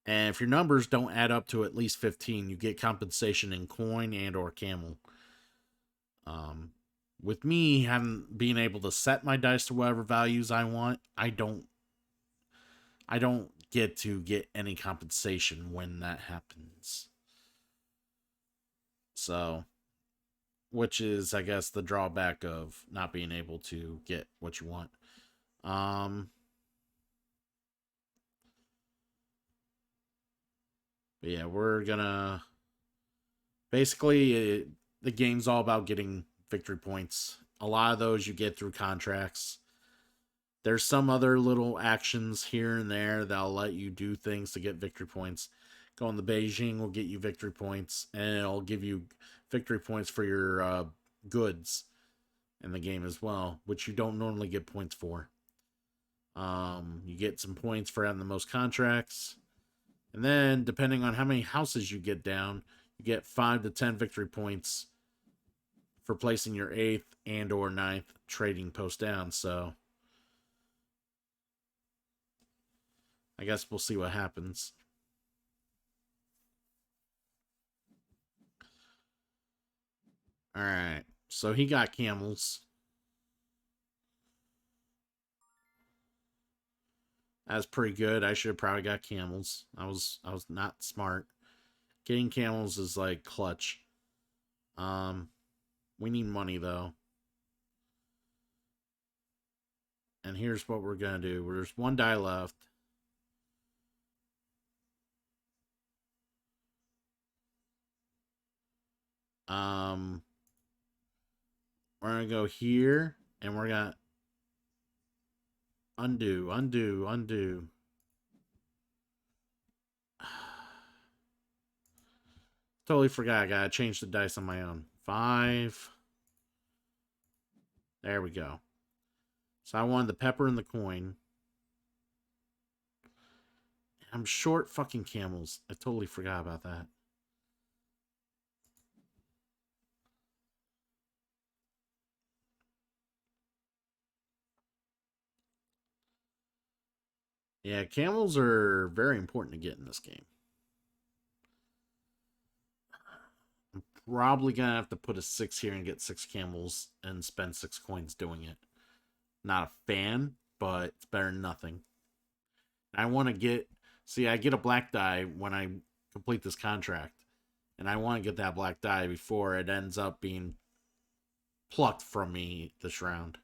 And if your numbers don't add up to at least 15, you get compensation in coin and or camel. With me having being able to set my dice to whatever values I want, I don't get to get any compensation when that happens. So, which is, I guess, the drawback of not being able to get what you want. But yeah, we're gonna basically the game's all about getting victory points. A lot of those you get through contracts. There's some other little actions here and there that'll let you do things to get victory points. Going to Beijing will get you victory points, and it'll give you victory points for your goods in the game as well, which you don't normally get points for. You get some points for having the most contracts, and then depending on how many houses you get down, you get 5 to 10 victory points for placing your 8th and or 9th trading post down. So I guess we'll see what happens. All right. So he got camels. That's pretty good. I should have probably got camels. I was not smart. Getting camels is like clutch. We need money though. And here's what we're gonna do. There's 1 die left. We're gonna go here, and we're gonna undo. Totally forgot. I gotta change the dice on my own. 5. There we go. So I wanted the pepper and the coin. I'm short fucking camels. I totally forgot about that. Yeah, camels are very important to get in this game. I'm probably gonna have to put a 6 here and get 6 camels and spend 6 coins doing it. Not a fan, but it's better than nothing. I want to get... See, I get a black die when I complete this contract. And I want to get that black die before it ends up being plucked from me this round.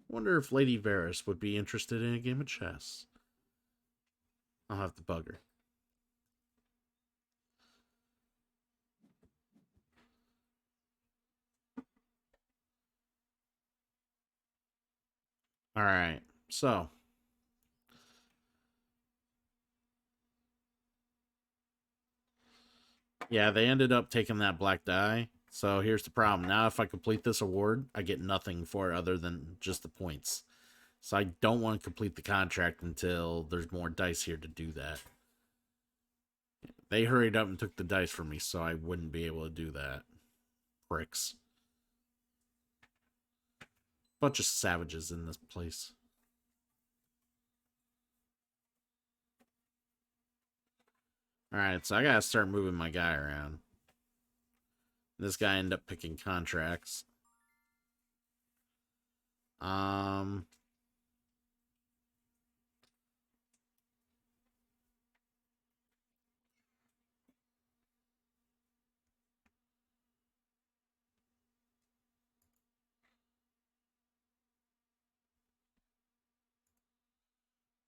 Wonder if Lady Varys would be interested in a game of chess. I'll have to bug her. Alright, so. Yeah, they ended up taking that black die. So here's the problem. Now if I complete this award, I get nothing for it other than just the points. So I don't want to complete the contract until there's more dice here to do that. They hurried up and took the dice from me, so I wouldn't be able to do that. Pricks. Bunch of savages in this place. Alright, so I gotta start moving my guy around. This guy ended up picking contracts. I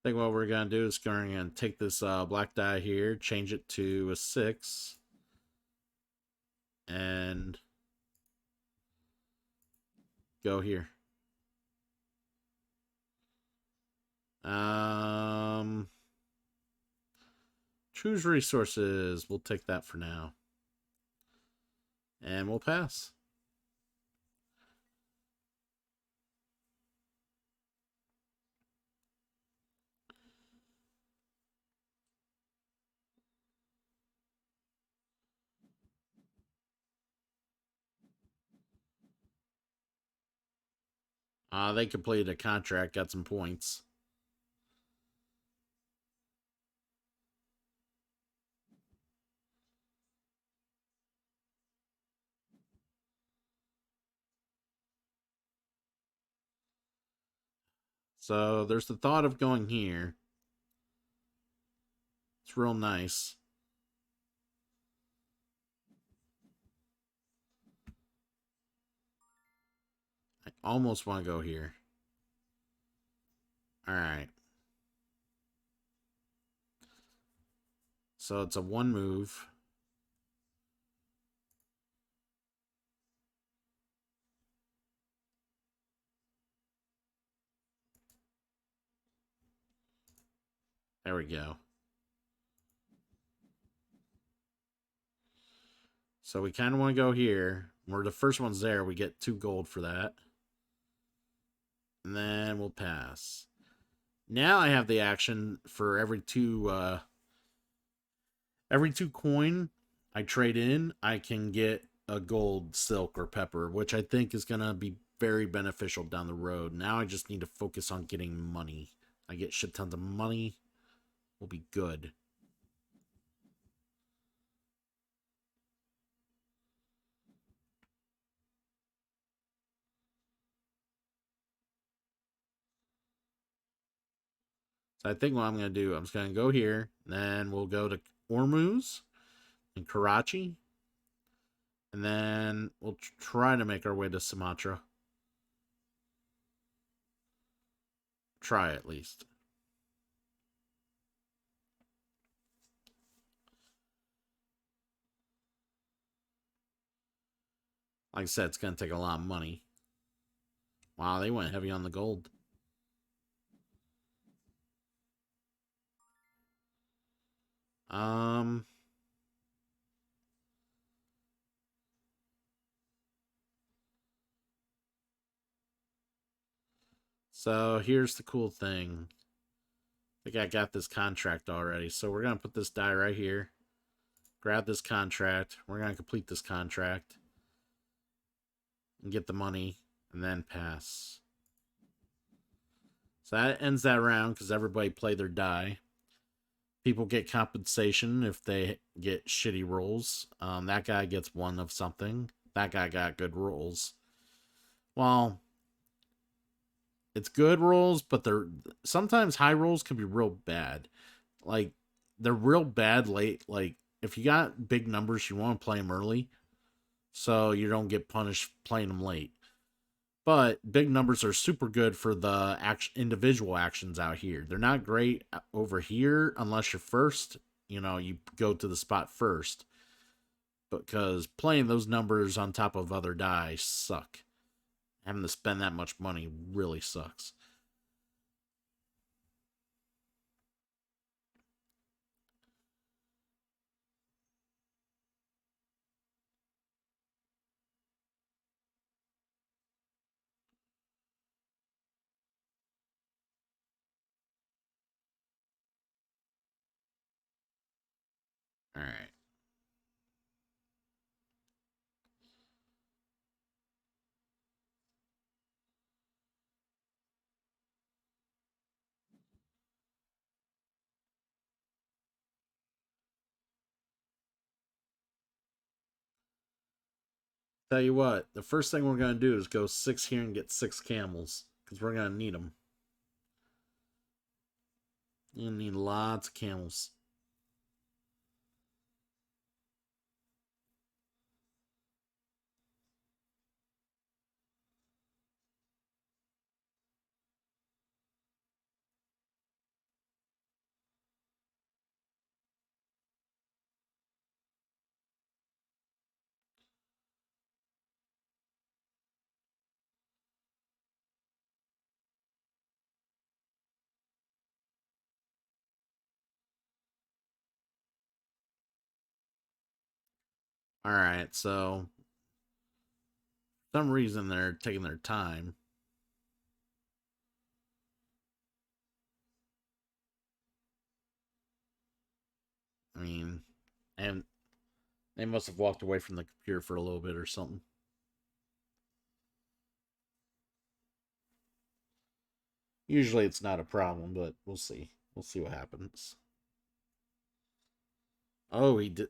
think what we're going to do is going to take this black die here, change it to a 6, and go here. Choose resources. We'll take that for now. And we'll pass. They completed a contract, got some points. So there's the thought of going here. It's real nice. almost want to go here. Alright. So it's a 1 move. There we go. So we kind of want to go here. Where the first one's there, we get 2 gold for that. And then we'll pass. Now I have the action for every 2 coin I trade in, I can get a gold, silk, or pepper, which I think is going to be very beneficial down the road. Now I just need to focus on getting money. I get shit tons of money. We'll be good. So I think what I'm going to do, I'm just going to go here. Then we'll go to Ormuz and Karachi. And then we'll try to make our way to Sumatra. Try at least. Like I said, it's going to take a lot of money. Wow, they went heavy on the gold. So here's the cool thing. I think I got this contract already. So we're going to put this die right here. Grab this contract. We're going to complete this contract. And get the money. And then pass. So that ends that round because everybody played their die. People get compensation if they get shitty rolls. That guy gets 1 of something. That guy got good rolls. Well, it's good rolls, but they're sometimes high rolls can be real bad. Like, they're real bad late. Like, if you got big numbers, you want to play them early so you don't get punished playing them late. But big numbers are super good for the individual actions out here. They're not great over here unless you're first. You know, you go to the spot first. Because playing those numbers on top of other die suck. Having to spend that much money really sucks. Alright. Tell you what, the first thing we're going to do is go 6 here and get 6 camels. Because we're going to need them. You're going to need lots of camels. Alright, so for some reason they're taking their time. I mean, and they must have walked away from the computer for a little bit or something. Usually it's not a problem, but we'll see. We'll see what happens. Oh, he did.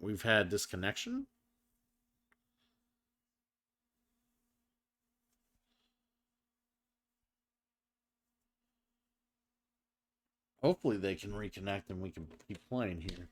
We've had disconnection? Hopefully they can reconnect and we can keep playing here.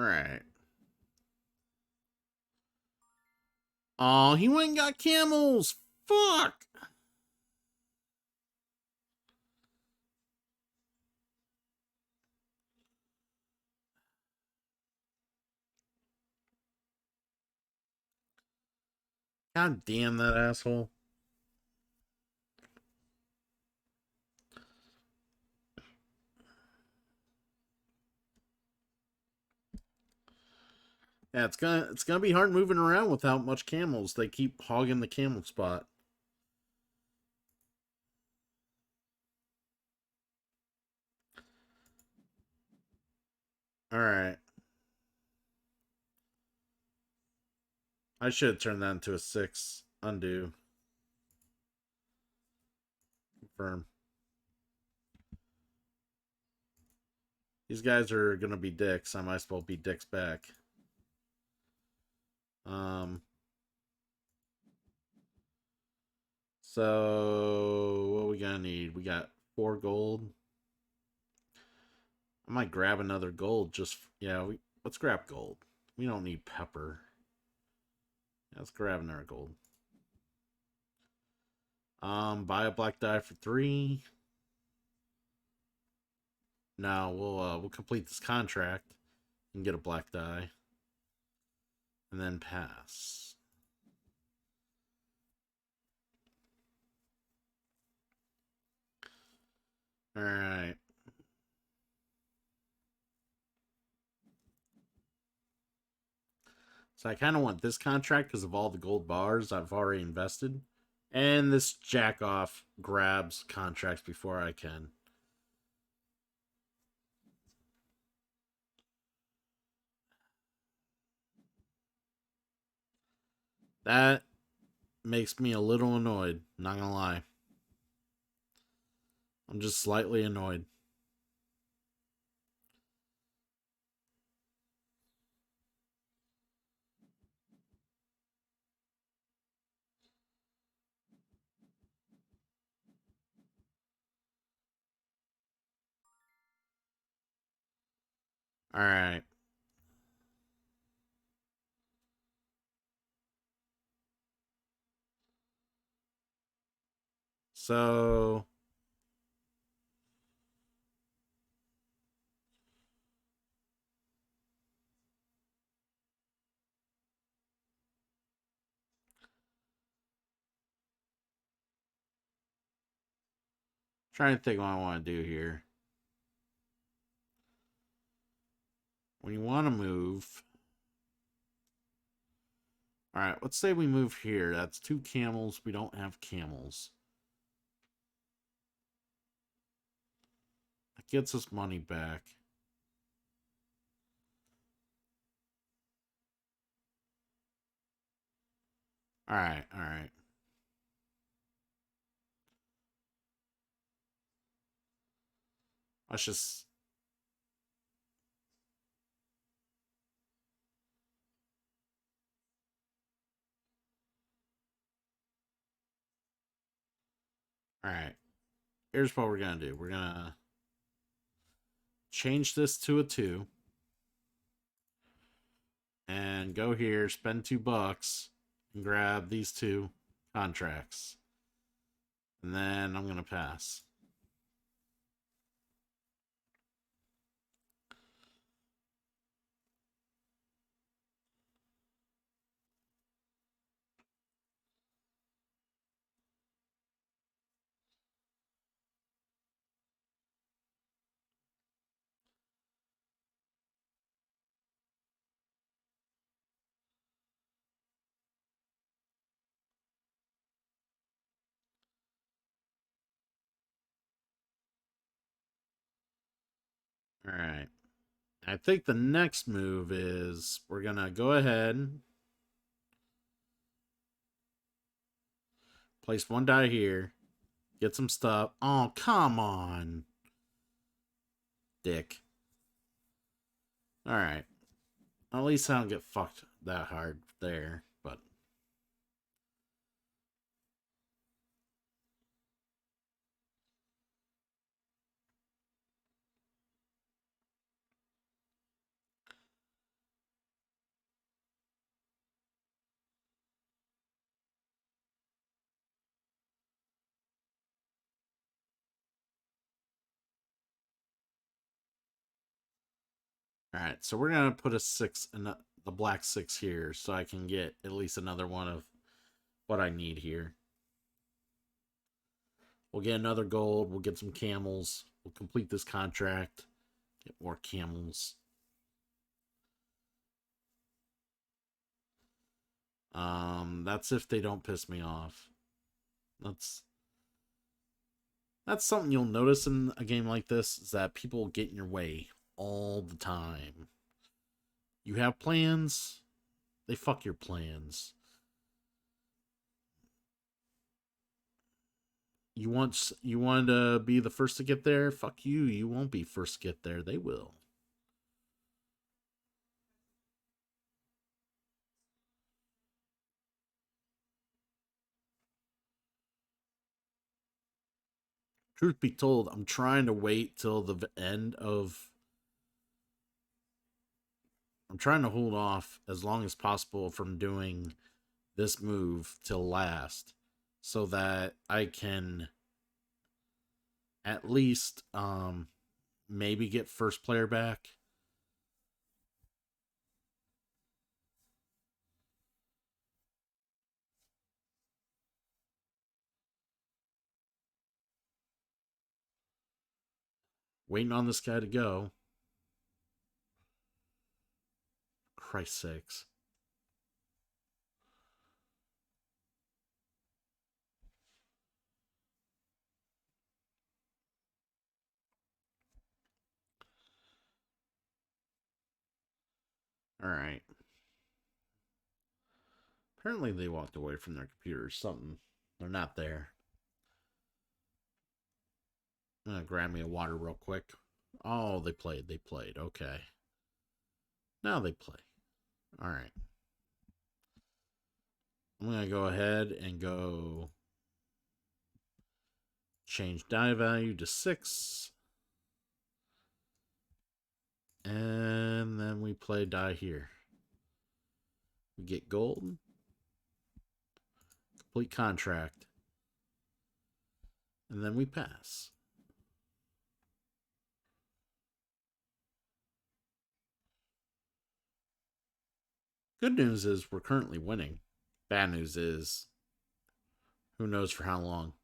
Alright. Oh, he went and got camels! Fuck! God damn that asshole. Yeah, it's gonna be hard moving around without much camels. They keep hogging the camel spot. Alright. I should have turned that into a 6. Undo. Confirm. These guys are gonna be dicks. I might as well be dicks back. So what we gonna need? We got 4 gold. I might grab another gold. Let's grab gold. We don't need pepper. Let's grab another gold. Buy a black dye for 3. Now we'll complete this contract and get a black dye, and then pass. All right. So I kind of want this contract because of all the gold bars I've already invested, and this jack off grabs contracts before I can. That makes me a little annoyed, not gonna lie. I'm just slightly annoyed. All right. So trying to think what I want to do here. When you want to move, all right, let's say we move here. That's 2 camels. We don't have camels. That gets us money back. All right, all right. Let's just. All right. Here's what we're going to do. We're going to change this to a 2. And go here, spend $2, and grab these 2 contracts. And then I'm going to pass. All right. I think the next move is we're going to go ahead, place 1 die here, get some stuff. Oh, come on. Dick. All right. At least I don't get fucked that hard there, but. Alright, so we're going to put a 6 in the black 6 here so I can get at least another one of what I need here. We'll get another gold. We'll get some camels. We'll complete this contract. Get more camels. That's if they don't piss me off. That's something you'll notice in a game like this, is that people get in your way all the time. You have plans, they fuck your plans. You want to be the first to get there? Fuck you. You won't be first to get there. They will. Truth be told, I'm trying to wait till the end of. I'm trying to hold off as long as possible from doing this move till last, so that I can at least maybe get first player back. Waiting on this guy to go. Christ sakes. Alright. Apparently they walked away from their computers. Something. They're not there. I'm gonna grab me a water real quick. Oh, they played. They played. Okay. Now they play. Alright. I'm gonna go ahead and go change die value to 6. And then we play die here. We get gold. Complete contract. And then we pass. Good news is we're currently winning. Bad news is who knows for how long.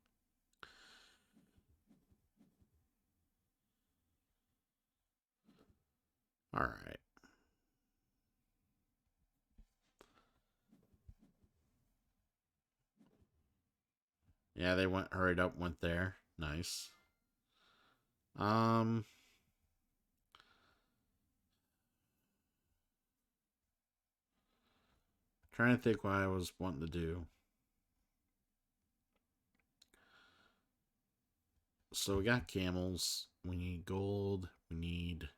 Alright. Yeah, they hurried up, went there. Nice. Trying to think what I was wanting to do. So we got camels. We need gold. We need.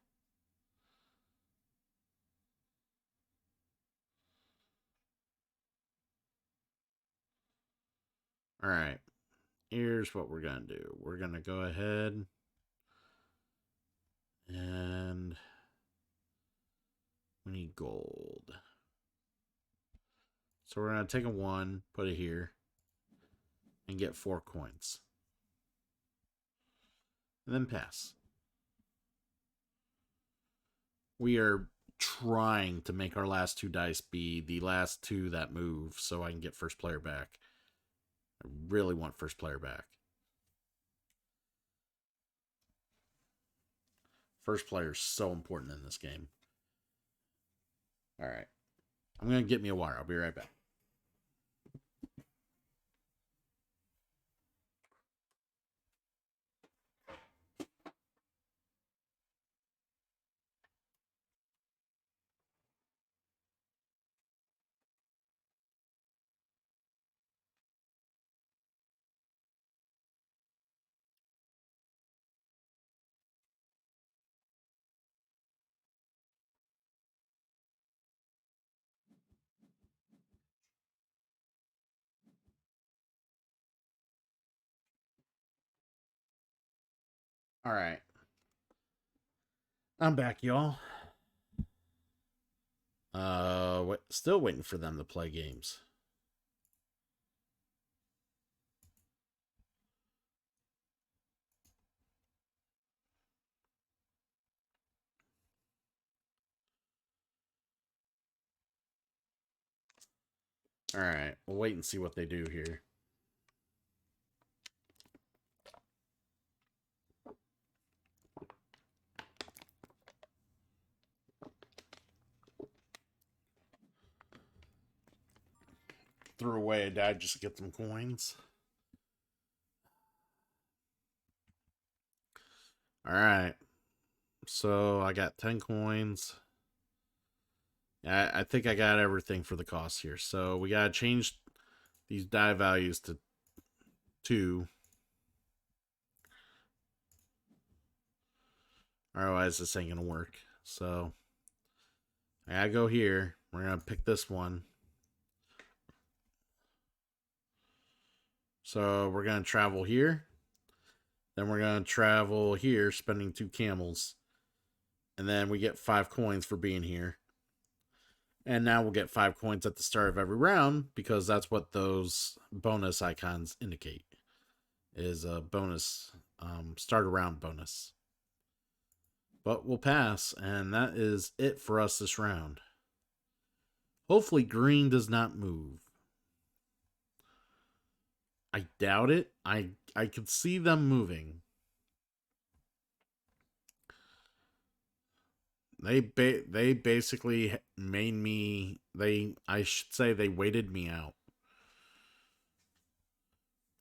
Alright. Here's what we're going to do. We're going to go ahead and we need gold. So we're going to take a 1, put it here, and get 4 coins. And then pass. We are trying to make our last 2 dice be the last 2 that move so I can get first player back. I really want first player back. First player is so important in this game. Alright. I'm going to get me a water. I'll be right back. Alright. I'm back, y'all. Still waiting for them to play games. Alright, we'll wait and see what they do here. Threw away a die just to get some coins. Alright. So I got 10 coins. I think I got everything for the cost here. So we gotta change these die values to 2. Otherwise this ain't gonna work. So I gotta go here. We're gonna pick this one. So we're gonna travel here. Then we're gonna travel here, spending 2 camels. And then we get 5 coins for being here. And now we'll get 5 coins at the start of every round because that's what those bonus icons indicate. Is a bonus, start a round bonus. But we'll pass, and that is it for us this round. Hopefully green does not move. I doubt it. I could see them moving. They basically made me, I should say they waited me out.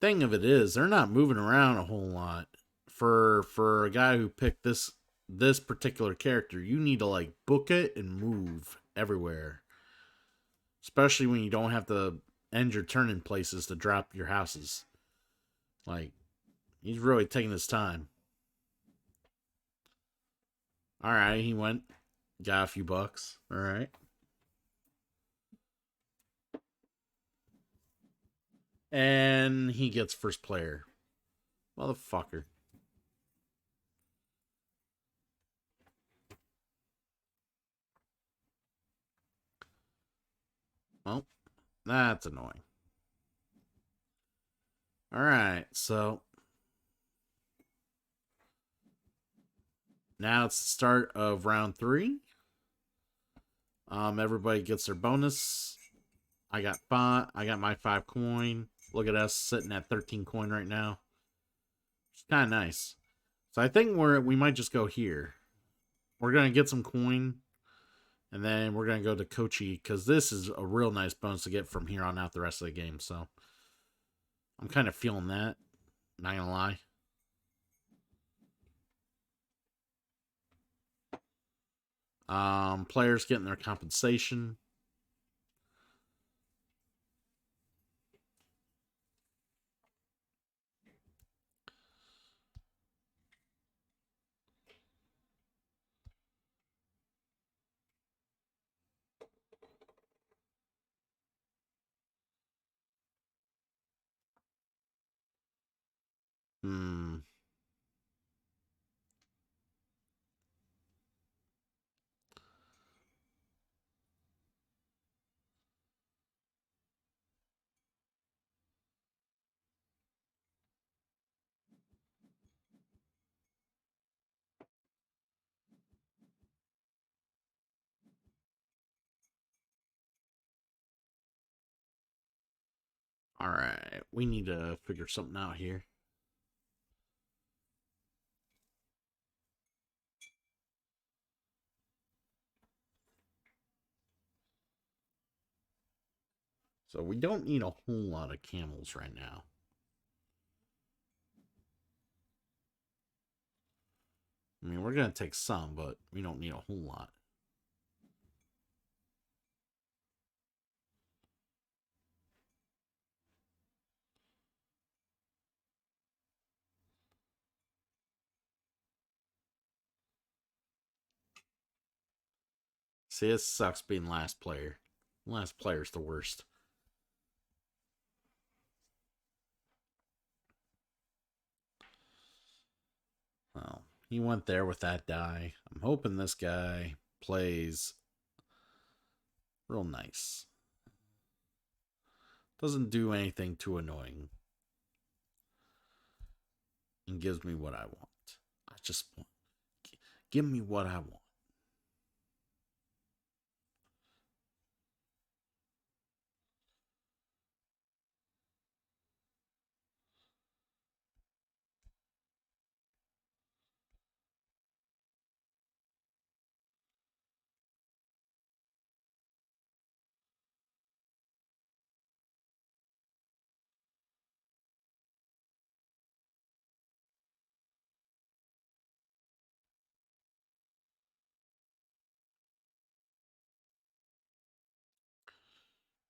Thing of it is, they're not moving around a whole lot. For a guy who picked this particular character, you need to like book it and move everywhere. Especially when you don't have to end your turn in places to drop your houses. Like, he's really taking his time. Alright, he went, got a few bucks. Alright. And he gets first player. Motherfucker. Well, that's annoying. Alright, so now it's the start of round 3. Everybody gets their bonus. I got my 5 coin. Look at us sitting at 13 coin right now. It's kind of nice. So I think we might just go here. We're gonna get some coin, and then we're gonna go to Kochi because this is a real nice bonus to get from here on out the rest of the game. So I'm kind of feeling that. Not gonna lie. Players getting their compensation. Hmm. All right, we need to figure something out here. So we don't need a whole lot of camels right now. I mean, we're going to take some, but we don't need a whole lot. See, it sucks being last player. Last player's the worst. Well, he went there with that die. I'm hoping this guy plays real nice. Doesn't do anything too annoying. And gives me what I want. I just want. Give me what I want.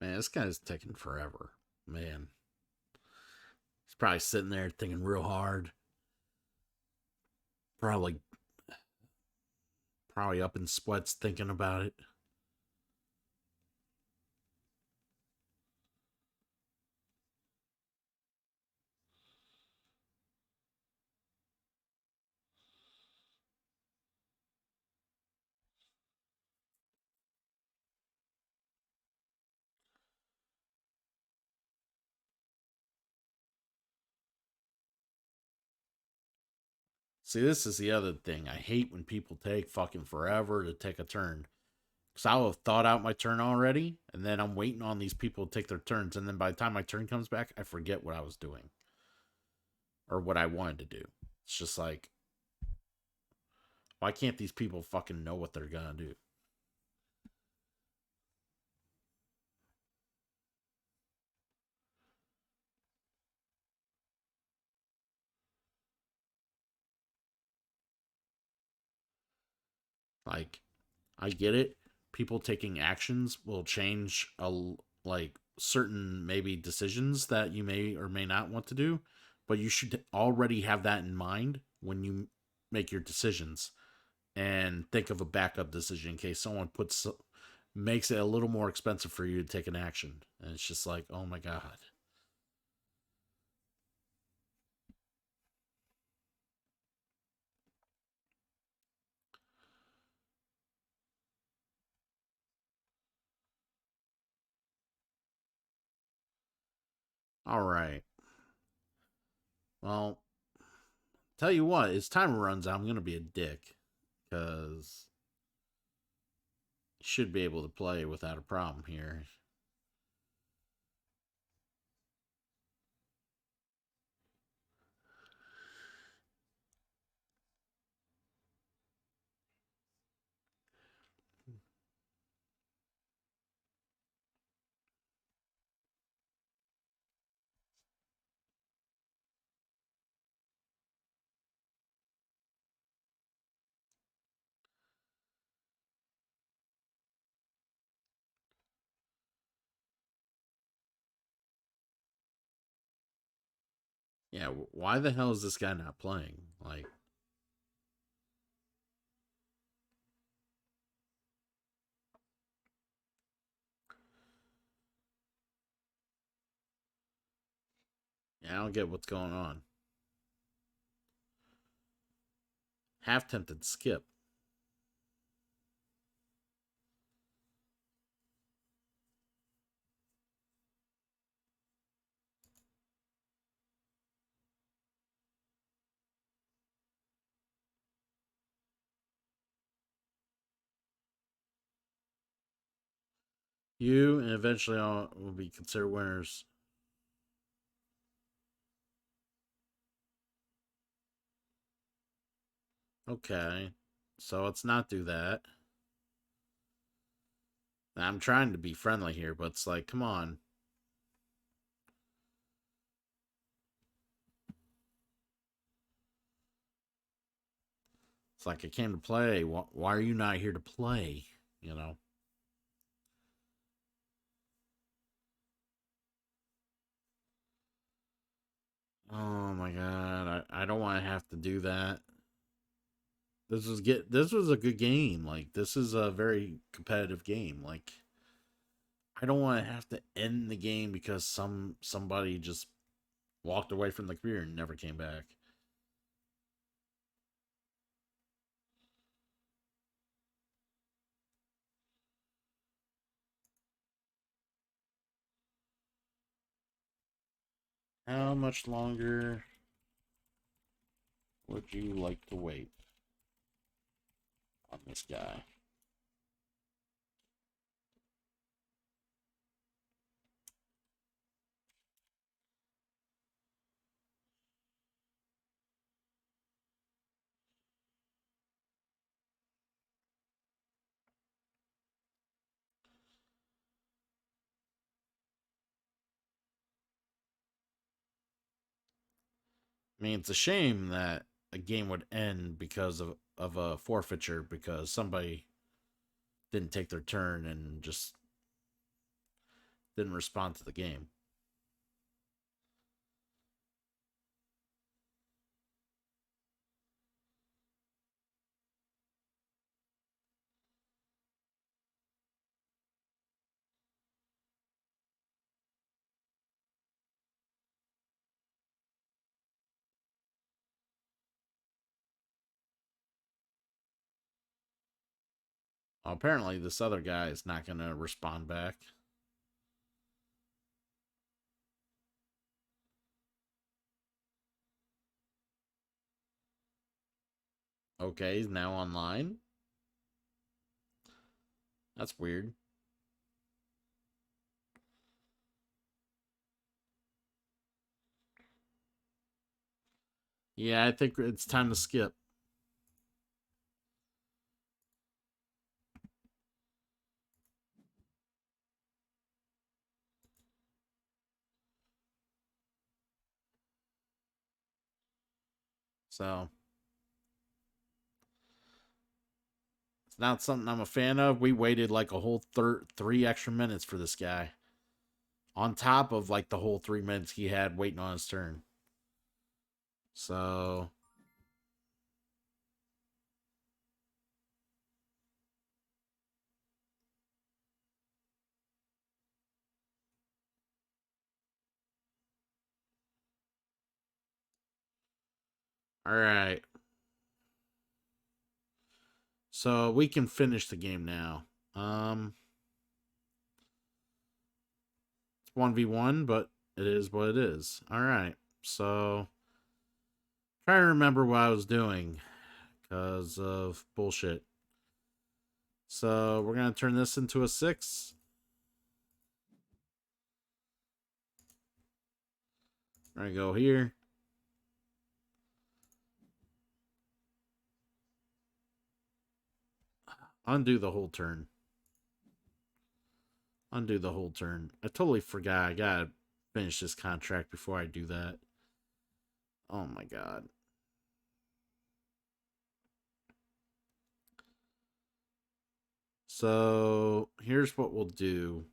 Man, this guy's taking forever. Man. He's probably sitting there thinking real hard. Probably up in sweats thinking about it. See, this is the other thing. I hate when people take fucking forever to take a turn. Because I'll have thought out my turn already, and then I'm waiting on these people to take their turns, and then by the time my turn comes back, I forget what I was doing. Or what I wanted to do. It's just like, why can't these people fucking know what they're gonna do? Like, I get it. People taking actions will change like certain maybe decisions that you may or may not want to do, but you should already have that in mind when you make your decisions and think of a backup decision in case someone makes it a little more expensive for you to take an action. And it's just like, oh my god. All right. Well, tell you what, as time runs out, I'm gonna be a dick because you should be able to play without a problem here. Yeah, why the hell is this guy not playing? Like, yeah, I don't get what's going on. Half tempted skip. You and eventually all will be considered winners. Okay, so let's not do that. I'm trying to be friendly here, but it's like, come on. It's like I came to play. Why are you not here to play? You know? Oh my god, I don't want to have to do that. This was a good game. Like this is a very competitive game. Like I don't want to have to end the game because somebody just walked away from the computer and never came back. How much longer would you like to wait on this guy? I mean, it's a shame that a game would end because of a forfeiture because somebody didn't take their turn and just didn't respond to the game. Apparently, this other guy is not going to respond back. Okay, he's now online. That's weird. Yeah, I think it's time to skip. So, it's not something I'm a fan of. We waited like a whole 3 extra minutes for this guy. On top of like the whole 3 minutes he had waiting on his turn. So, all right. So we can finish the game now. It's 1v1, but it is what it is. All right. So, trying to remember what I was doing because of bullshit. So, we're going to turn this into a 6. We're going to go here. Undo the whole turn. Undo the whole turn. I totally forgot. I gotta finish this contract before I do that. Oh my god. So, here's what we'll do.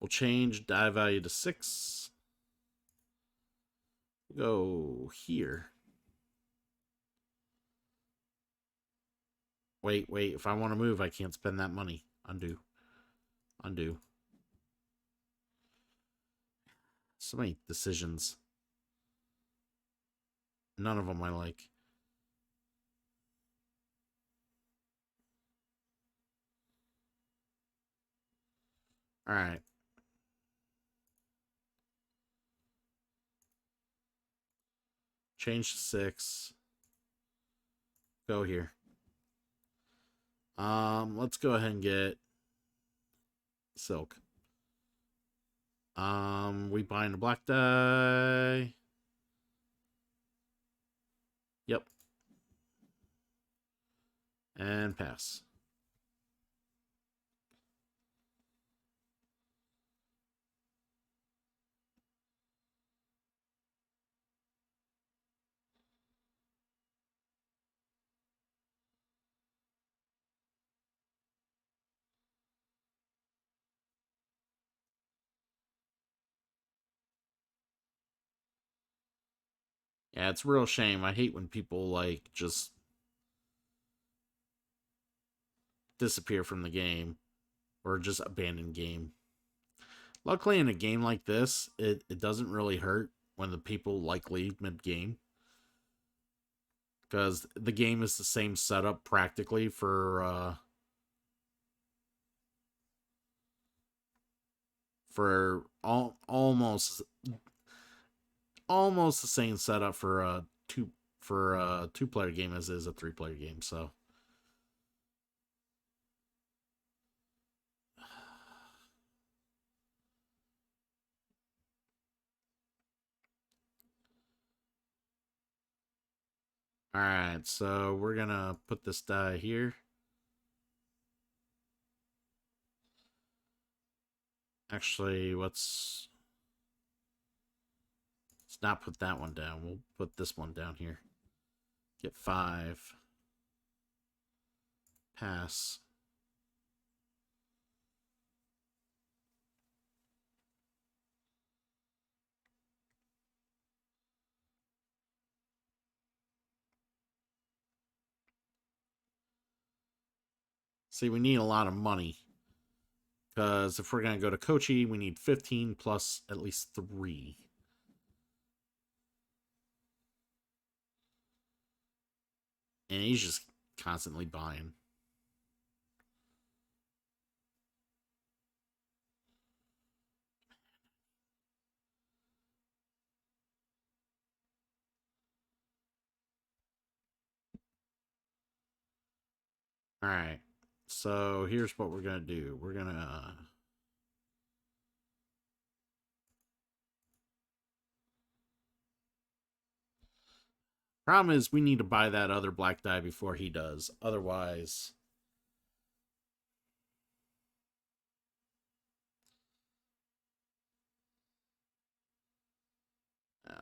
We'll change die value to 6. Go here. Wait. If I want to move, I can't spend that money. Undo. Undo. So many decisions. None of them I like. Alright. Change to 6. Go here. Let's go ahead and get silk. We bind a black die. Yep. And pass. Yeah, it's a real shame. I hate when people like just disappear from the game or just abandon game. Luckily, in a game like this, it doesn't really hurt when the people like leave mid game because the game is the same setup practically for almost the same setup for a two player game as is a 3-player game. So. Alright, so we're gonna put this die here. Actually, let's not put that one down. We'll put this one down here. Get 5. Pass. See, we need a lot of money. Because if we're going to go to Kochi, we need 15 plus at least 3. And he's just constantly buying. Alright. So here's what we're going to do. We're going to... Problem is, we need to buy that other black die before he does. Otherwise...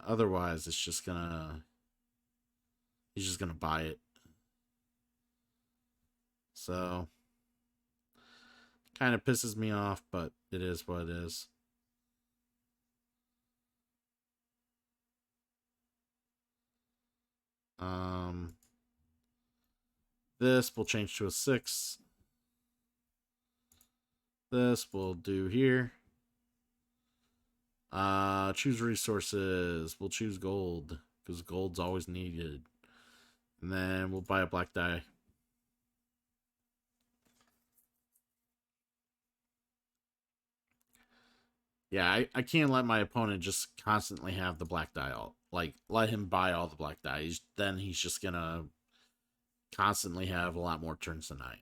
Otherwise, it's just gonna... He's just gonna buy it. So... Kind of pisses me off, but it is what it is. This will change to a 6. This will do here. Choose resources. We'll choose gold, because gold's always needed. And then we'll buy a black die. Yeah, I can't let my opponent just constantly have the black die. Like, let him buy all the black die. Then he's just gonna constantly have a lot more turns than I am.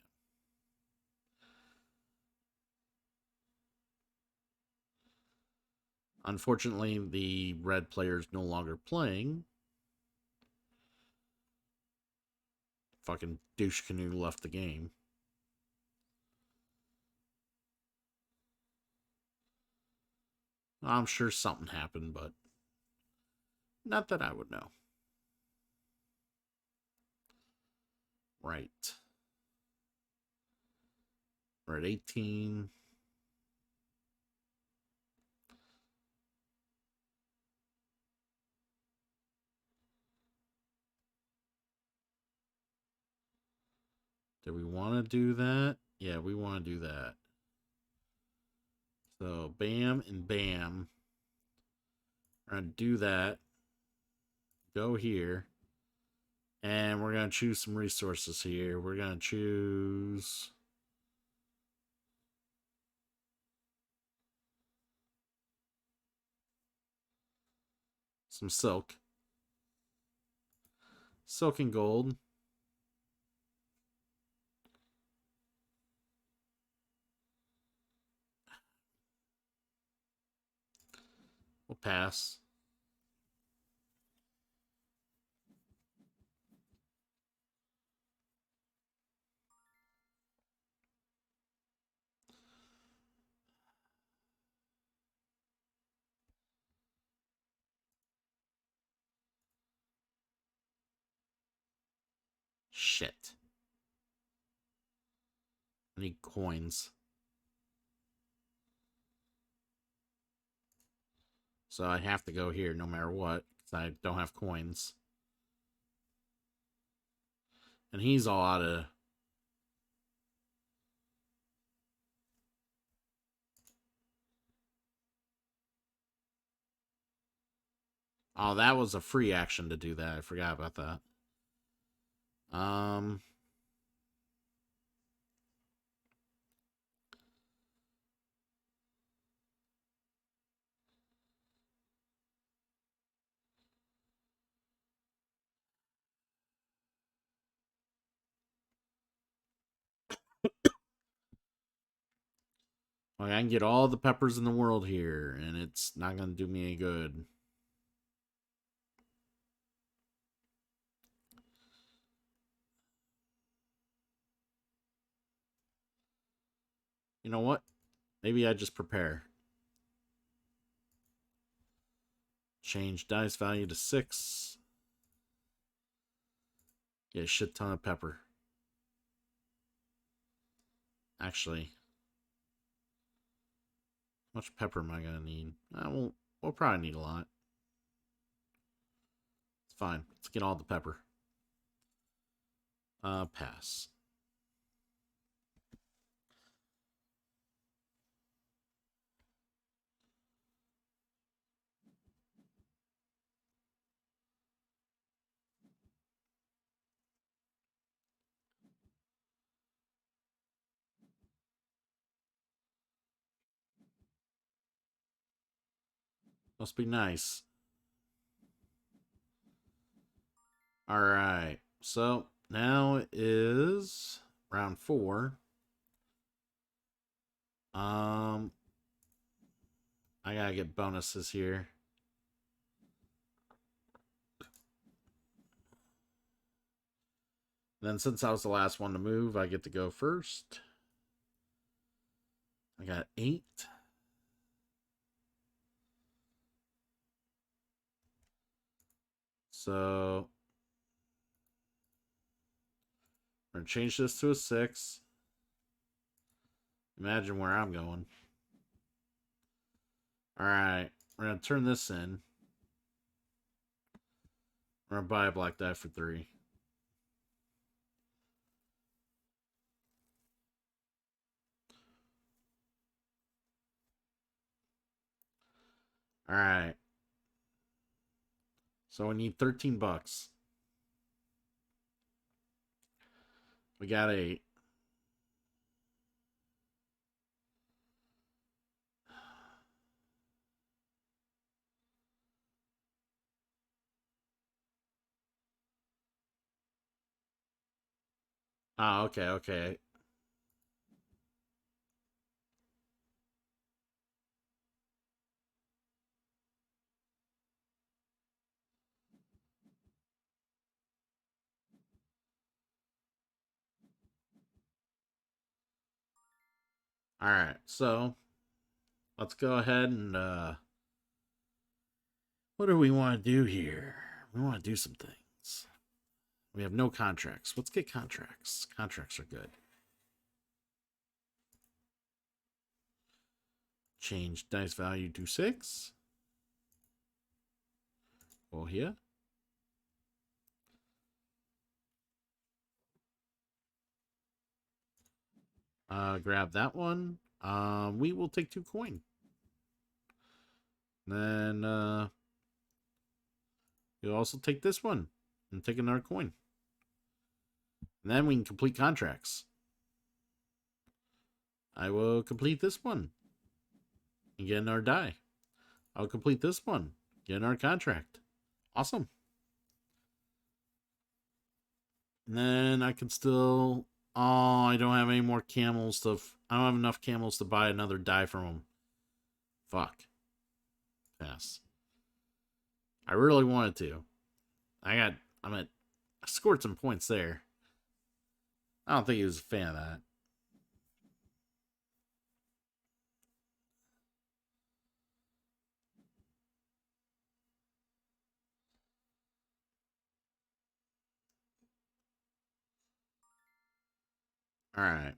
Unfortunately, the red player is no longer playing. Fucking douche canoe left the game. I'm sure something happened, but not that I would know. Right. We're at 18. Do we want to do that? Yeah, we want to do that. So, bam and bam. We're going to do that. Go here. And we're going to choose some resources here. We're going to choose... some silk. Silk and gold. We'll pass. Shit. I need coins. So I have to go here no matter what, because I don't have coins. And he's all out of... Oh, that was a free action to do that. I forgot about that. Like, I can get all the peppers in the world here, and it's not going to do me any good. You know what? Maybe I just prepare. Change dice value to 6. Get a shit ton of pepper. Actually, how much pepper am I gonna need? We'll probably need a lot. It's fine. Let's get all the pepper. Pass. Must be nice. Alright. So, now is round 4. I gotta get bonuses here. Then since I was the last one to move, I get to go first. I got 8. So we're gonna change this to a 6. Imagine where I'm going. Alright, we're gonna turn this in. We're gonna buy a black die for 3. Alright. So we need 13 bucks. We got 8. Ah, okay, okay. Alright, so let's go ahead and what do we want to do here? We want to do some things. We have no contracts. Let's get contracts. Contracts are good. Change dice value to 6. Go here. Grab that one. We will take 2 coin. Then you'll also take this one and take another coin. And then we can complete contracts. I will complete this one and get another die. I'll complete this one, get another contract. Awesome. And then I can still. Oh, I don't have any more camels to. I don't have enough camels to buy another die from them. Fuck. Pass. I really wanted to. I scored some points there. I don't think he was a fan of that. Alright.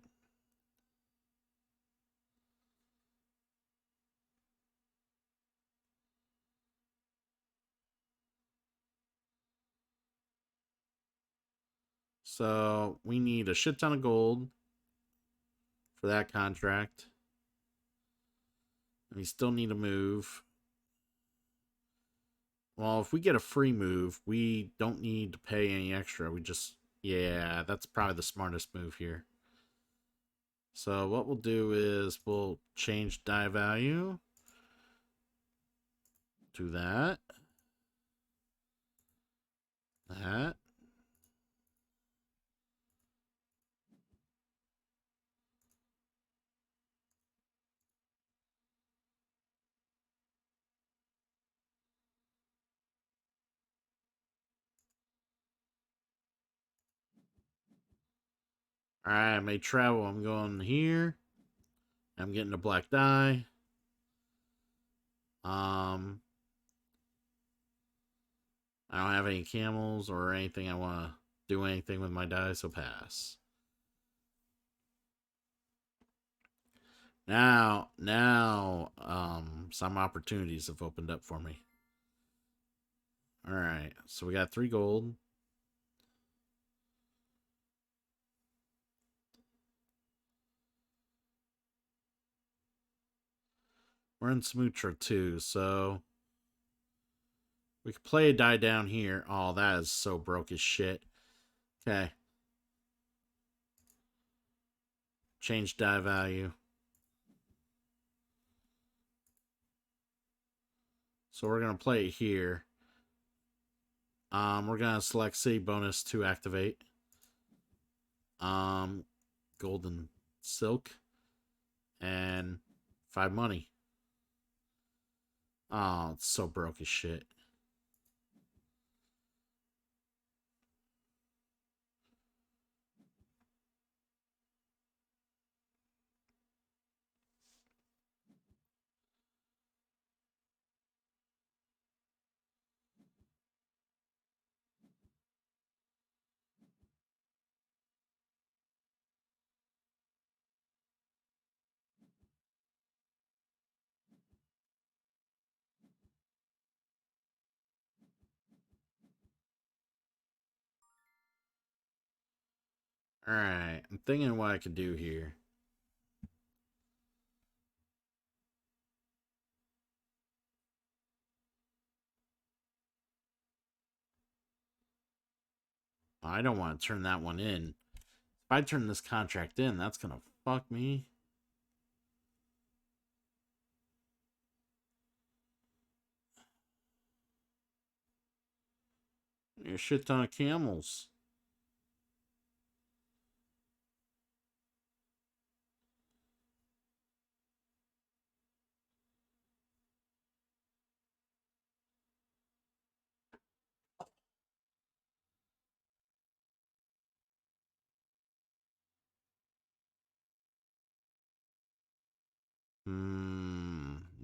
So we need a shit ton of gold for that contract. And we still need a move. Well, if we get a free move, we don't need to pay any extra. We just, yeah, that's probably the smartest move here. So what we'll do is we'll change die value to that. That. Alright, I may travel. I'm going here. I'm getting a black die. I don't have any camels or anything I want to do anything with my die, so pass. Now, some opportunities have opened up for me. All right, so we got 3 gold. We're in Smutra too, so we could play a die down here. Oh, that is so broke as shit. Okay. Change die value. So we're gonna play it here. We're gonna select city bonus to activate. Golden silk and 5 money. Oh, it's so broke as shit. Alright, I'm thinking what I could do here. I don't want to turn that one in. If I turn this contract in, that's gonna fuck me. A shit ton of camels.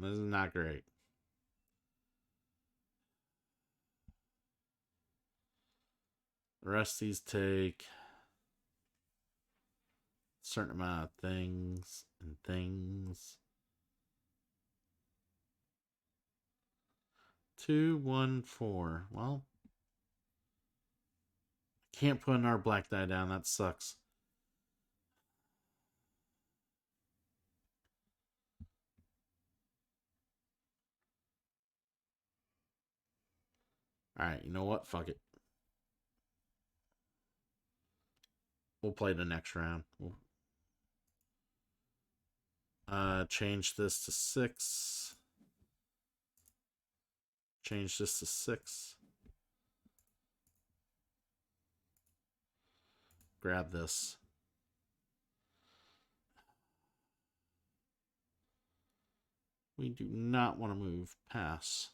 This is not great. The rest of these take a certain amount of things and things. 2, 1, 4. Well, can't put another black die down. That sucks. Alright, you know what? Fuck it. We'll play the next round. Change this to 6. Change this to 6. Grab this. We do not want to move. Pass.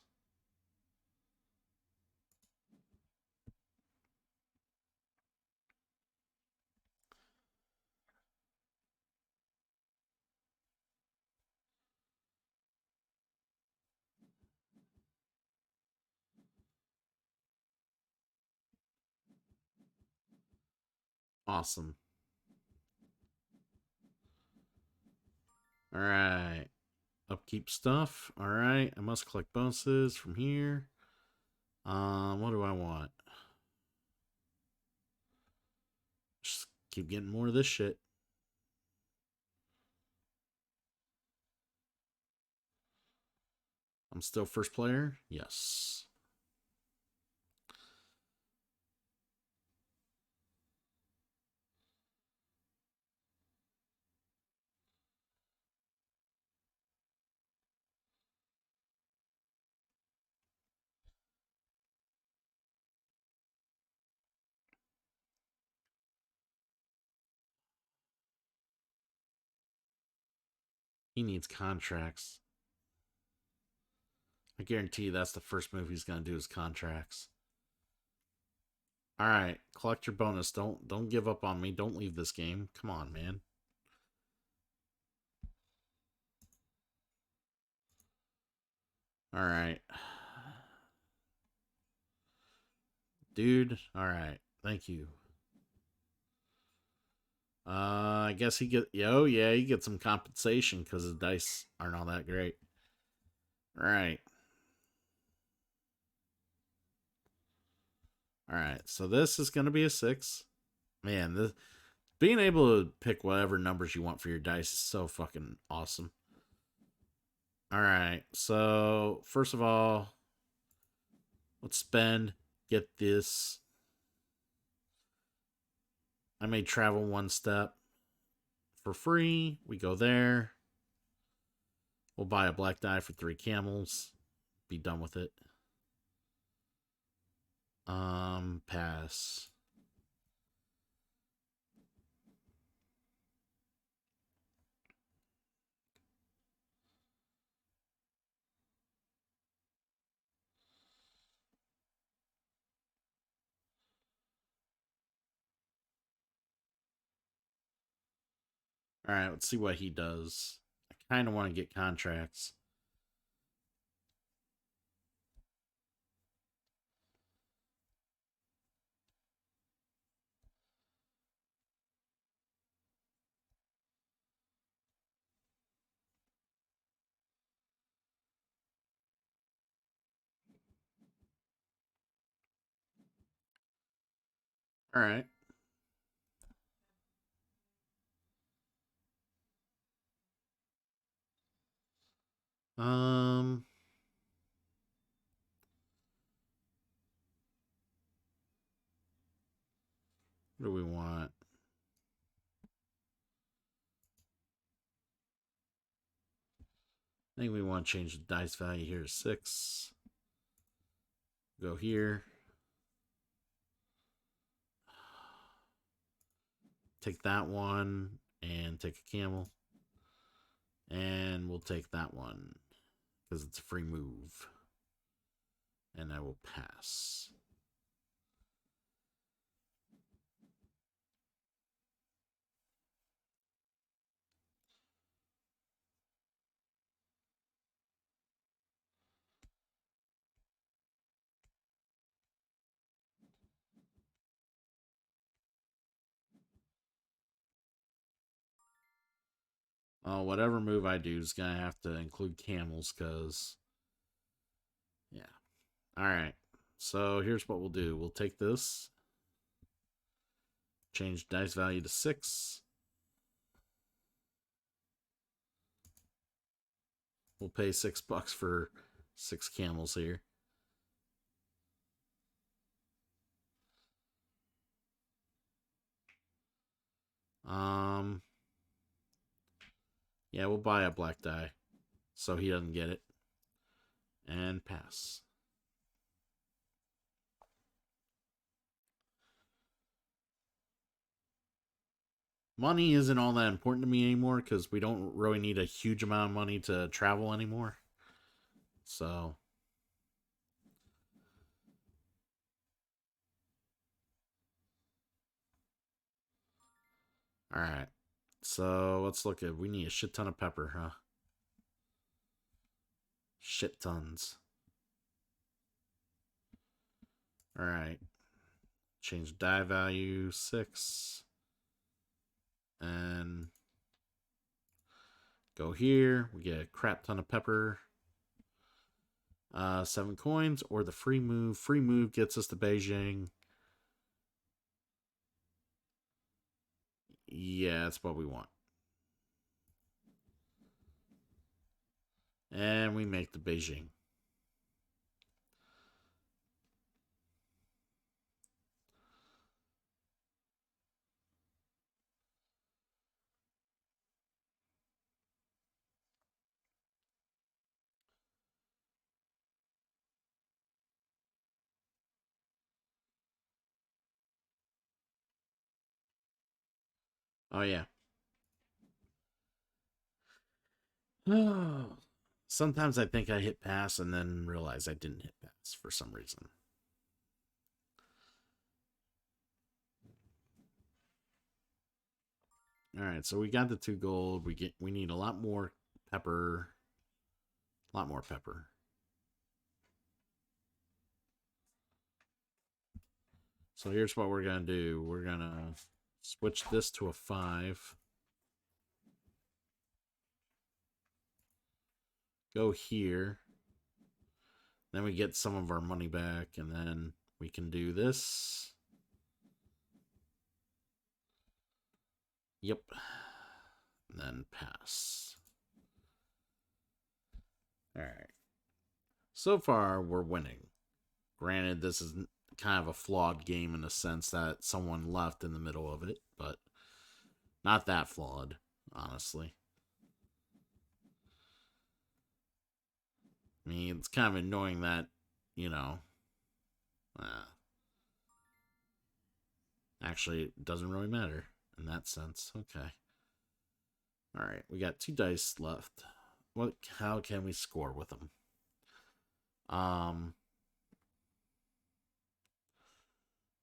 Awesome. Alright. Upkeep stuff. Alright. I must collect bonuses from here. What do I want? Just keep getting more of this shit. I'm still first player? Yes. He needs contracts. I guarantee you that's the first move he's gonna do is contracts. Alright, collect your bonus. Don't give up on me. Don't leave this game. Come on, man. Alright. Dude, alright. Thank you. I guess he get. Oh yeah, he gets some compensation because his dice aren't all that great. All right. All right. So this is gonna be a 6. Man, this being able to pick whatever numbers you want for your dice is so fucking awesome. All right. So first of all, let's spend. Get this. I may travel one step for free. We go there. We'll buy a black die for 3 camels. Be done with it. Pass. All right, let's see what he does. I kind of want to get contracts. All right. Um, what do we want? I think we want to change the dice value here to 6. Go here. Take that one and take a camel. And we'll take that one because it's a free move. And I will pass. Whatever move I do is going to have to include camels because, yeah. All right. So here's what we'll do. We'll take this, change dice value to 6. We'll pay $6 for 6 camels here. Yeah, we'll buy a black die so he doesn't get it. And pass. Money isn't all that important to me anymore because we don't really need a huge amount of money to travel anymore. So, all right. So let's look at. We need a shit ton of pepper, huh? Shit tons. All right. Change die value 6. And go here. We get a crap ton of pepper. 7 coins or the free move. Free move gets us to Beijing. Yeah, that's what we want. And we make the Beijing. Oh, yeah. Sometimes I think I hit pass and then realize I didn't hit pass for some reason. All right, so we got the 2 gold. We need a lot more pepper. A lot more pepper. So here's what we're gonna do. We're gonna Switch this to a 5. Go here. Then we get some of our money back, and then we can do this. Yep. And then pass. Alright. So far, we're winning. Granted, this is kind of a flawed game in the sense that someone left in the middle of it, but not that flawed, honestly. I mean, it's kind of annoying that, you know, actually, it doesn't really matter in that sense. Okay. Alright, we got 2 dice left. How can we score with them?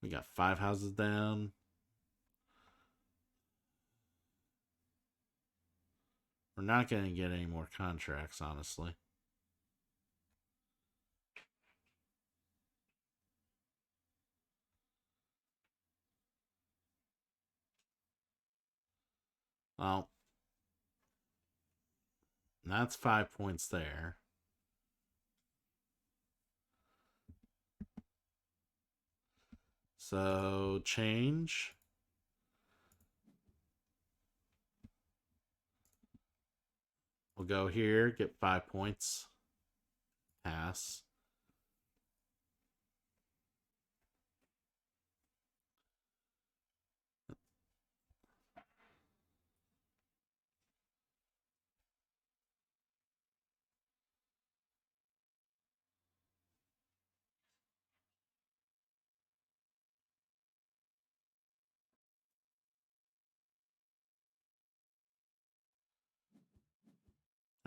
We got 5 houses down. We're not going to get any more contracts, honestly. Well, that's 5 points there. So, change. We'll go here, get 5 points. Pass.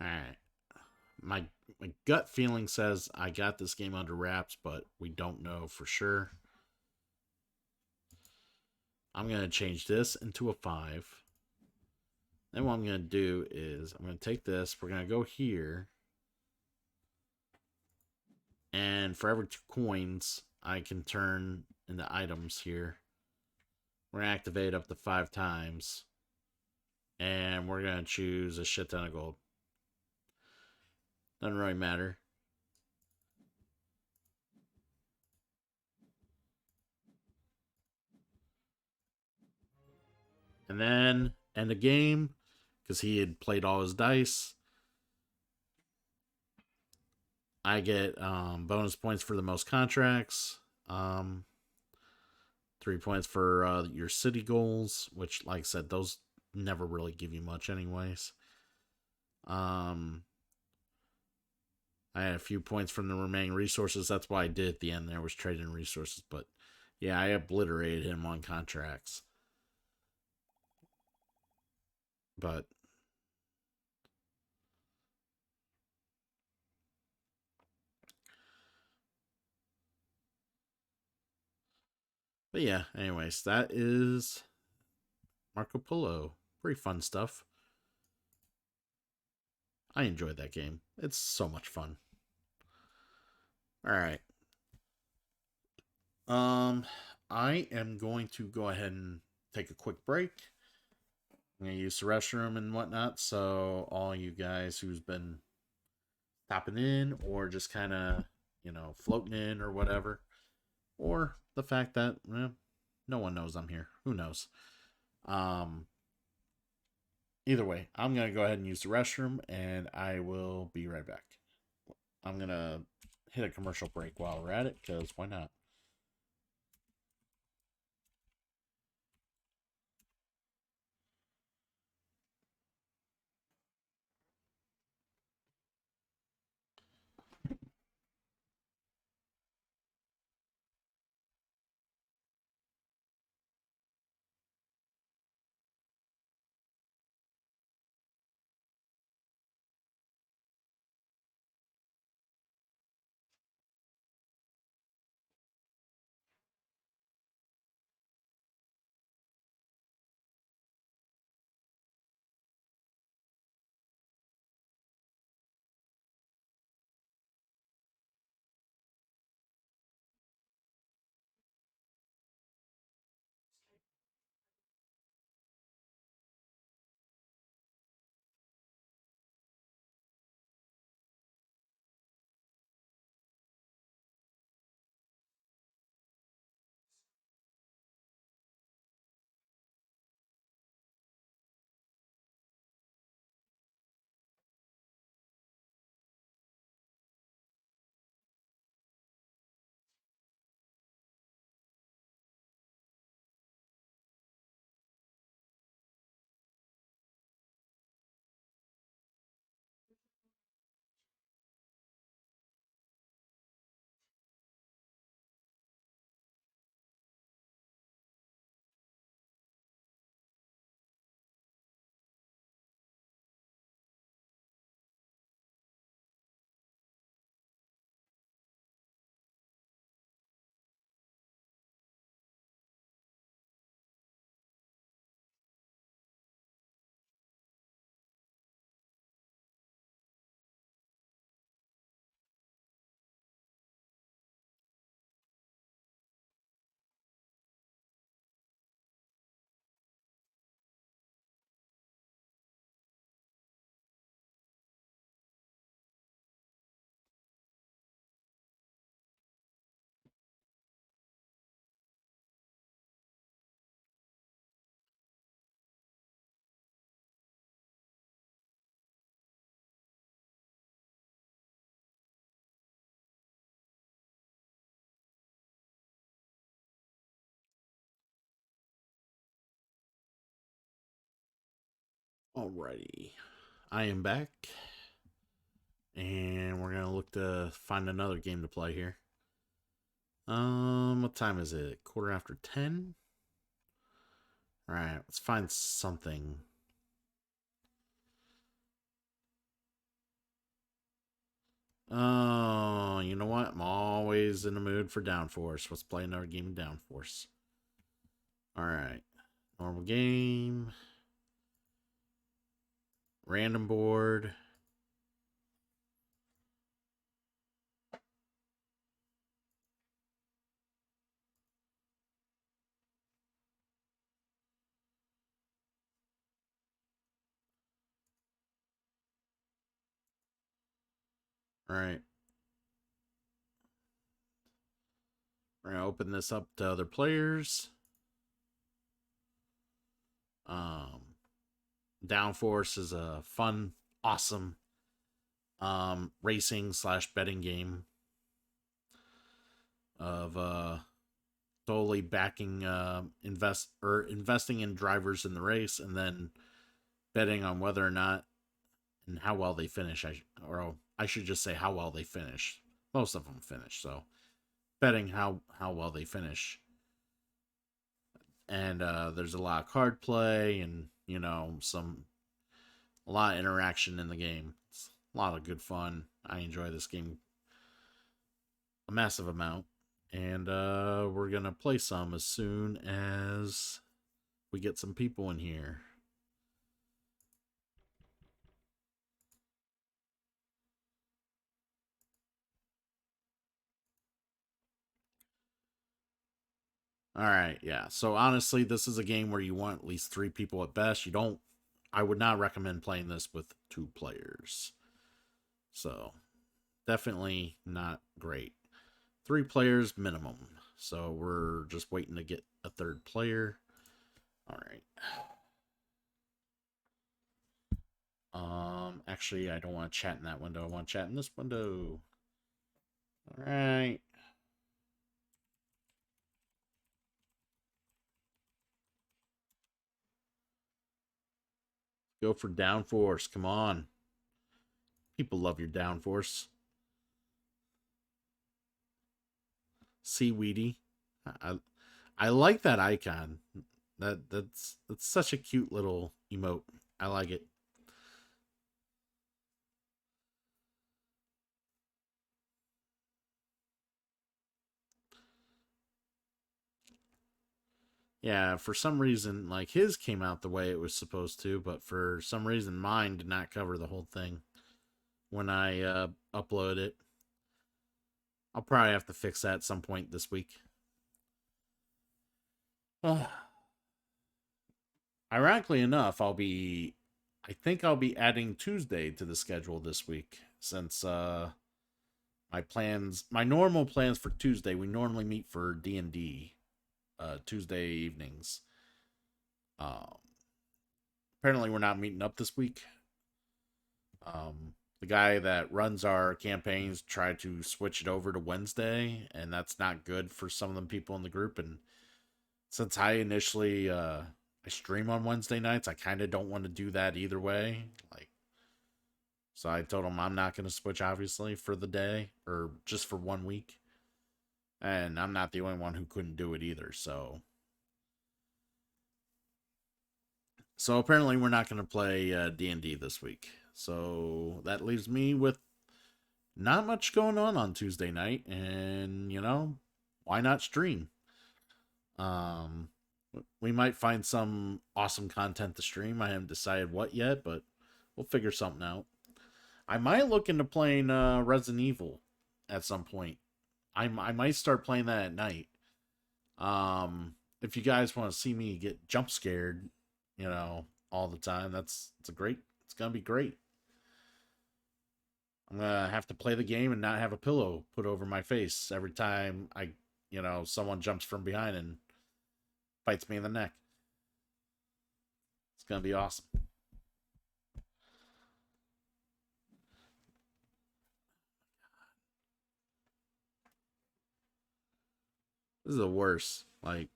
Alright. My gut feeling says I got this game under wraps, but we don't know for sure. I'm going to change this into a 5. Then what I'm going to do is I'm going to take this. We're going to go here. And for every 2 coins, I can turn into items here. We're going to activate up to 5 times. And we're going to choose a shit ton of gold. Doesn't really matter. And then end the game, because he had played all his dice. I get bonus points for the most contracts. 3 points for your city goals, which, like I said, those never really give you much anyways. I had a few points from the remaining resources. That's why I did at the end there, was trading resources. But yeah, I obliterated him on contracts. But yeah, anyways, that is Marco Polo. Pretty fun stuff. I enjoyed that game. It's so much fun. Alright. I am going to go ahead and take a quick break. I'm going to use the restroom and whatnot, so all you guys who's been stopping in or just kind of, floating in or whatever, or the fact that no one knows I'm here. Who knows? Either way, I'm going to go ahead and use the restroom, and I will be right back. I'm going to hit a commercial break while we're at it, because why not? Alrighty, I am back, and we're gonna look to find another game to play here. What time is it? 10:15. All right, let's find something. Oh, you know what? I'm always in the mood for Downforce. Let's play another game of Downforce. All right, normal game, random board. All right, we're gonna open this up to other players. Um, Downforce is a fun, awesome racing slash betting game of totally backing investing in drivers in the race and then betting on whether or not and how well they finish. I should just say how well they finish. Most of them finish, so betting how well they finish. And there's a lot of card play and a lot of interaction in the game. It's a lot of good fun. I enjoy this game a massive amount. And we're going to play some as soon as we get some people in here. All right, yeah. So honestly, this is a game where you want at least 3 people at best. I would not recommend playing this with 2 players. So, definitely not great. 3 players minimum. So, we're just waiting to get a 3rd player. All right. Actually, I don't want to chat in that window. I want to chat in this window. All right. Go for Downforce. Come on. People love your Downforce. Seaweedy. I I like that icon. That's such a cute little emote. I like it. Yeah, for some reason, like his came out the way it was supposed to, but for some reason, mine did not cover the whole thing when I upload it. I'll probably have to fix that at some point this week. Uh, Ironically enough, I think I'll be adding Tuesday to the schedule this week since my normal plans for Tuesday, we normally meet for D&D Tuesday evenings. Um, Apparently we're not meeting up this week. The guy that runs our campaigns tried to switch it over to Wednesday, and that's not good for some of the people in the group. And since I stream on Wednesday nights, I kind of don't want to do that either way. Like, so I told him I'm not going to switch, obviously, for the day or just for 1 week. And I'm not the only one who couldn't do it either. So apparently we're not going to play D&D this week. So that leaves me with not much going on Tuesday night, and why not stream? Um, we might find some awesome content to stream. I haven't decided what yet, but we'll figure something out. I might look into playing Resident Evil at some point. I might start playing that at night. If you guys want to see me get jump scared, all the time, it's gonna be great. I'm gonna have to play the game and not have a pillow put over my face every time someone jumps from behind and bites me in the neck. It's gonna be awesome. This is the worst. Like,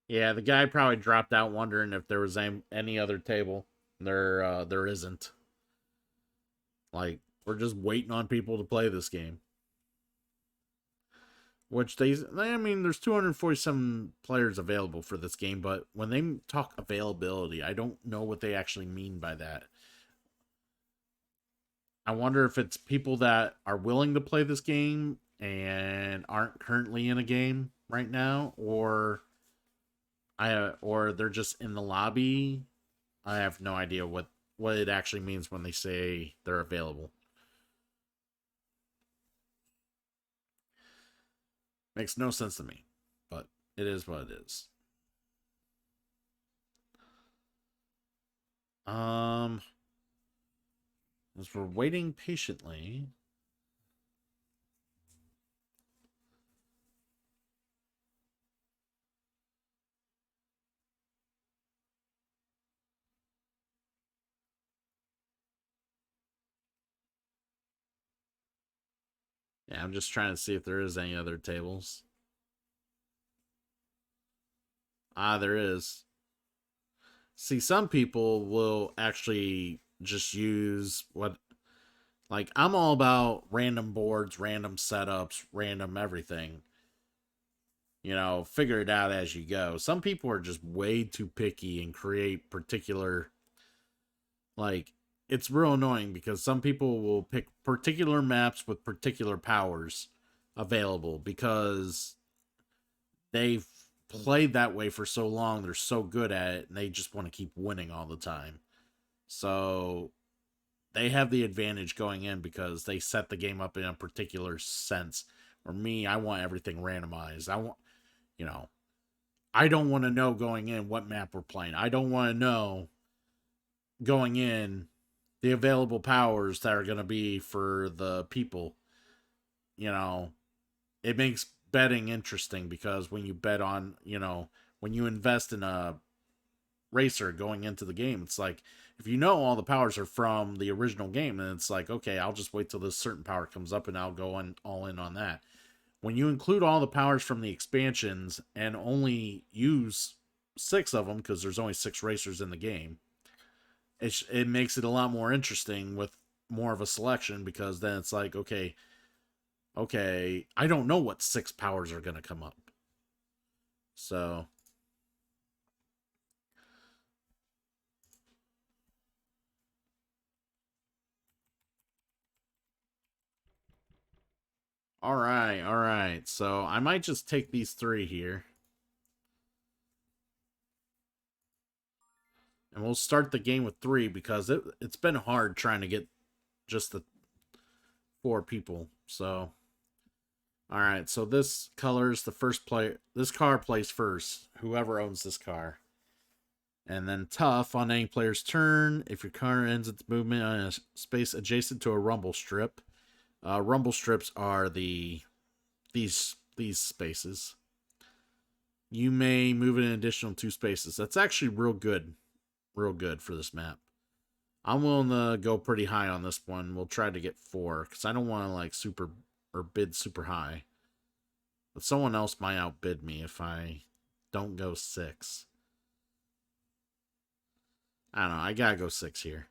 Yeah, the guy probably dropped out wondering if there was any other table. There isn't. Like, we're just waiting on people to play this game. Which I mean, there's 247 players available for this game, but when they talk availability, I don't know what they actually mean by that. I wonder if it's people that are willing to play this game and aren't currently in a game right now, or they're just in the lobby. I have no idea what it actually means when they say they're available. Makes no sense to me, but it is what it is. Um, as we're waiting patiently. Yeah, I'm just trying to see if there is any other tables. Ah, there is. See, some people will actually just use what, like, I'm all about random boards, random setups, random everything. Figure it out as you go. Some people are just way too picky and create particular, like, it's real annoying because some people will pick particular maps with particular powers available because they've played that way for so long, they're so good at it, and they just want to keep winning all the time. So they have the advantage going in because they set the game up in a particular sense. For me, I want everything randomized. You know, I don't want to know going in what map we're playing. I don't want to know going in the available powers that are going to be for the people. You know, it makes betting interesting because when you bet on, when you invest in a racer going into the game, it's like if you know all the powers are from the original game, then it's like, okay, I'll just wait till this certain power comes up and I'll go all in on that. When you include all the powers from the expansions and only use 6 of them because there's only 6 racers in the game, it makes it a lot more interesting with more of a selection because then it's like, okay, I don't know what 6 powers are going to come up. So, all right, all right. So, I might just take these 3 here. And we'll start the game with 3 because it's been hard trying to get just the 4 people. So, all right. So this color's the first player. This car plays first. Whoever owns this car. And then tough on any player's turn. If your car ends its movement on a space adjacent to a rumble strip, rumble strips are these spaces. You may move it an additional 2 spaces. That's actually real good for this map. I'm willing to go pretty high on this one. We'll try to get 4 because I don't want to like super or bid super high. But someone else might outbid me if I don't go 6. I don't know. I gotta go 6 here.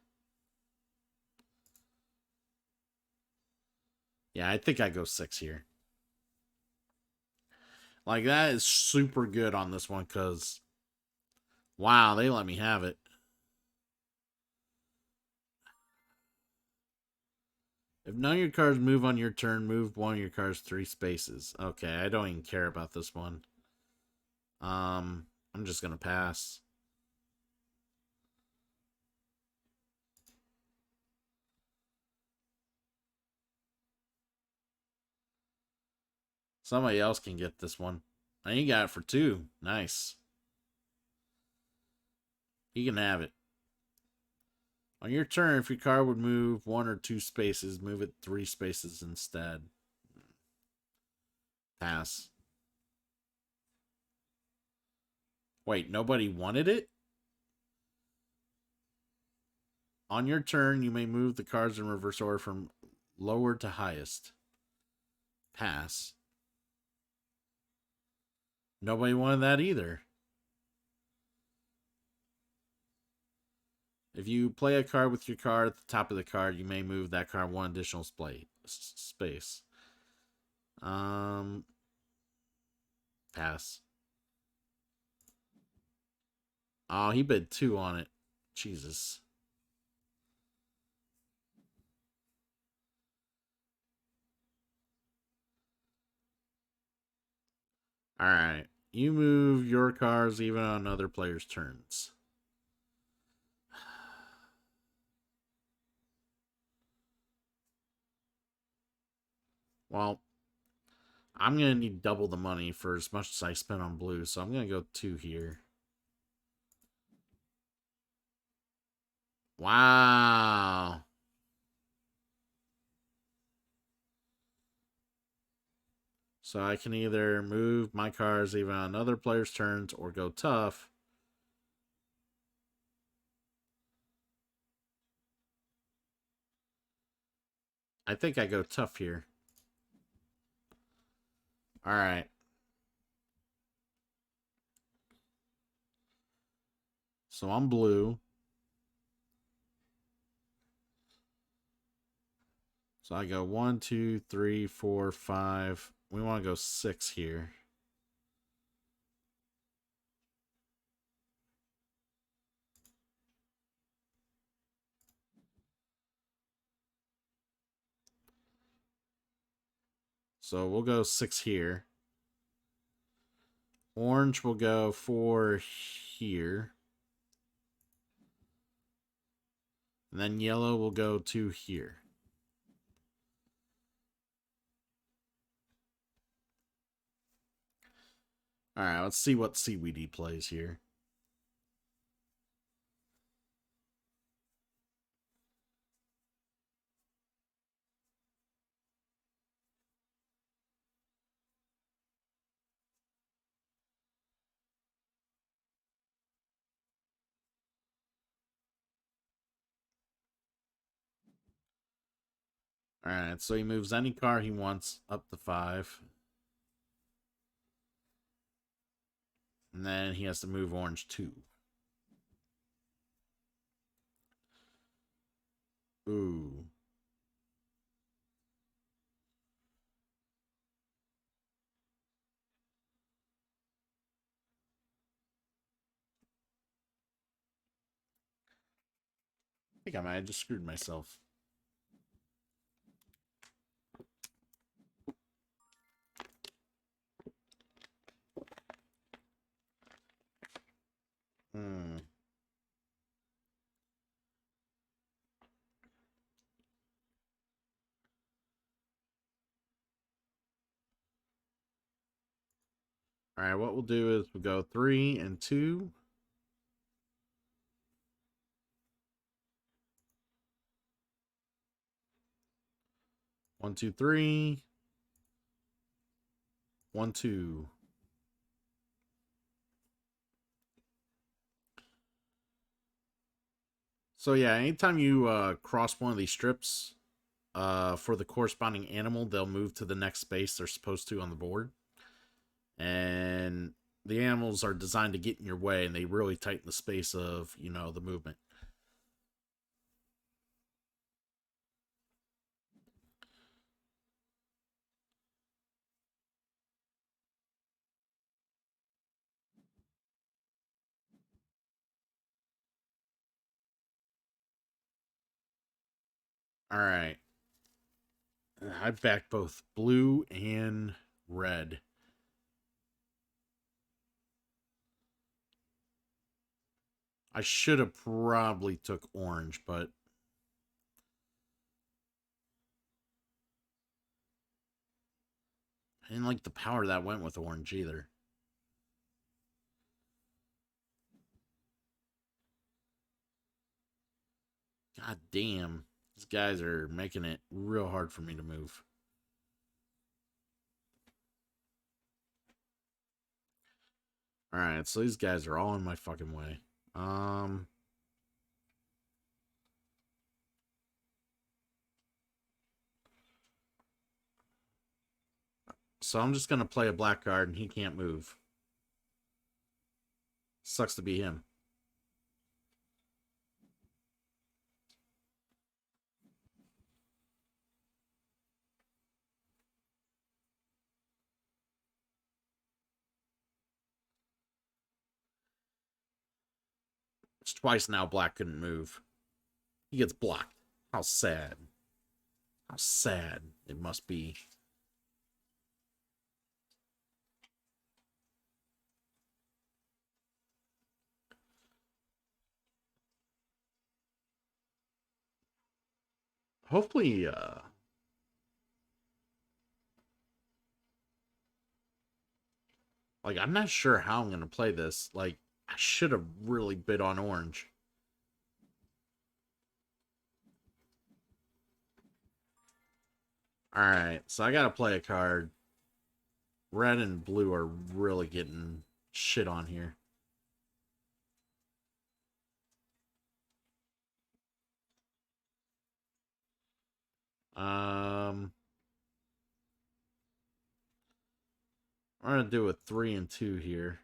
Yeah, I think I go 6 here. Like, that is super good on this one because, wow, they let me have it. If none of your cards move on your turn, move one of your cards 3 spaces. Okay, I don't even care about this one. I'm just gonna pass. Somebody else can get this one. And you got it for 2. Nice. You can have it. On your turn, if your card would move 1 or 2 spaces, move it 3 spaces instead. Pass. Wait, nobody wanted it? On your turn, you may move the cards in reverse order from lower to highest. Pass. Nobody wanted that either. If you play a card with your card at the top of the card, you may move that card one additional space. Pass. Oh, he bid 2 on it. Jesus. Alright. You move your cards even on other players' turns. Well, I'm going to need double the money for as much as I spent on blue, so I'm going to go 2 here. Wow. So I can either move my cards even on other players' turns or go tough. I think I go tough here. Alright. So I'm blue. So I go 1, 2, 3, 4, 5. We want to go 6 here. So we'll go 6 here. Orange will go 4 here. And then yellow will go 2 here. Alright, let's see what CWD plays here. Alright, so he moves any card he wants up to 5. And then he has to move orange 2. Ooh. I think I might have just screwed myself. Alright, what we'll do is we'll go 3 and 2. One, two, 3. 1, 2. So yeah, anytime you cross one of these strips for the corresponding animal, they'll move to the next space they're supposed to on the board. And the animals are designed to get in your way, and they really tighten the space of, you know, the movement. All right. I backed both blue and red. I should have probably took orange, but I didn't like the power that went with orange either. God damn. These guys are making it real hard for me to move. Alright, so these guys are all in my fucking way. So I'm just going to play a black card and he can't move. Sucks to be him. It's twice now black couldn't move. He gets blocked. How sad. How sad it must be. Hopefully, like, I'm not sure how I'm going to play this. Like, I should have really bid on orange. Alright, so I got to play a card. Red and blue are really getting shit on here. I'm going to do a 3 and 2 here.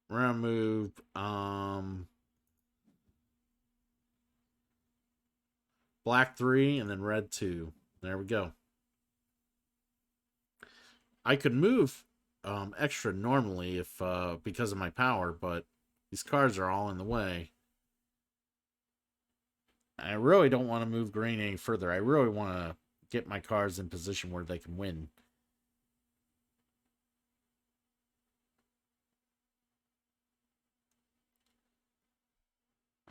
We're gonna move black 3 and then red 2. There we go. I could move extra normally if because of my power, but these cards are all in the way. I really don't want to move green any further. I really want to get my cards in position where they can win.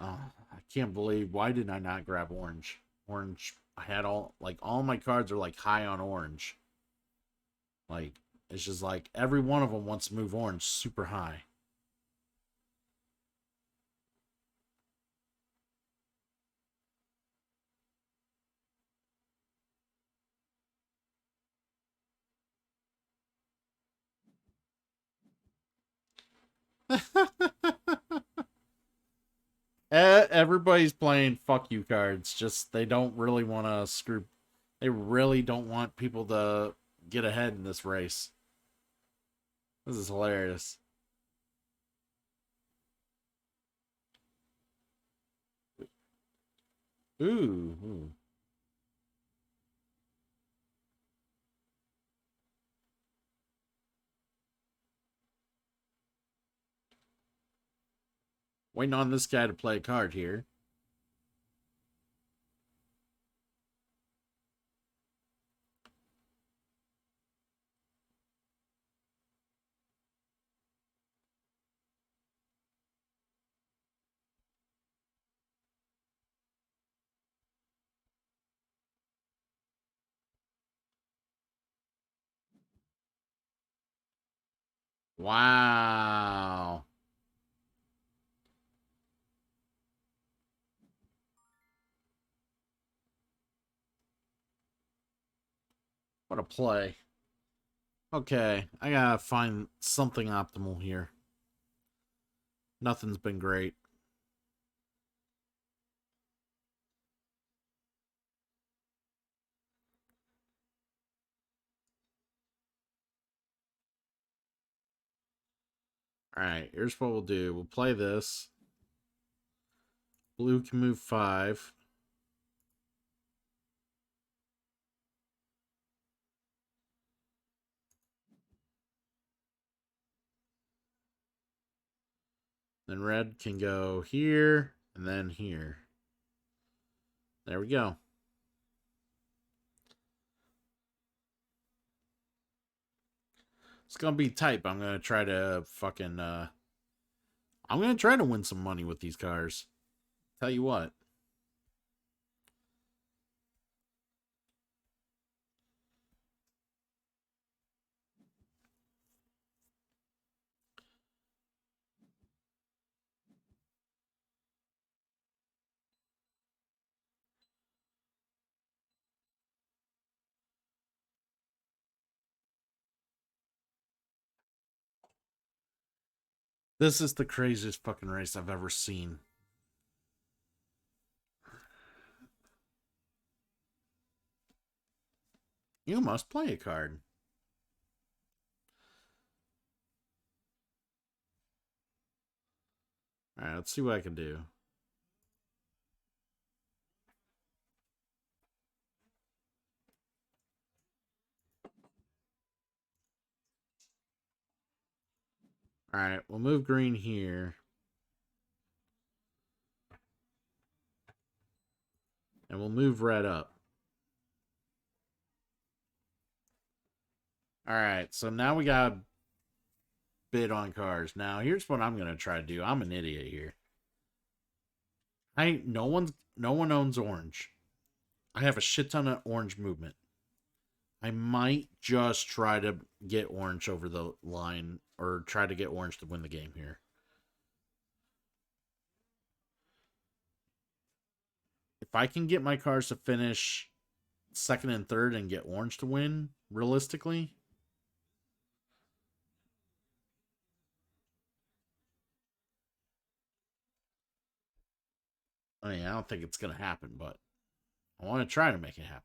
I can't believe, why did I not grab orange? Orange, I had all my cards are like high on orange. Like, it's just like every one of them wants to move orange super high. Everybody's playing fuck you cards. Just they don't really want to screw. They really don't want people to get ahead in this race. This is hilarious. Ooh. Waiting on this guy to play a card here. Wow. What a play. Okay, I gotta find something optimal here. Nothing's been great. Alright, here's what we'll do. We'll play this. Blue can move 5. Then red can go here and then here. There we go. It's gonna be tight, but I'm gonna try to fucking I'm gonna try to win some money with these cars. Tell you what. This is the craziest fucking race I've ever seen. You must play a card. Alright, let's see what I can do. Alright, we'll move green here. And we'll move red up. Alright, so now we got a bid on cars. Now, here's what I'm going to try to do. I'm an idiot here. No one owns orange. I have a shit ton of orange movement. I might just try to get orange over the line, or try to get orange to win the game here. If I can get my cars to finish second and third and get orange to win, realistically, I mean, I don't think it's going to happen, but I want to try to make it happen.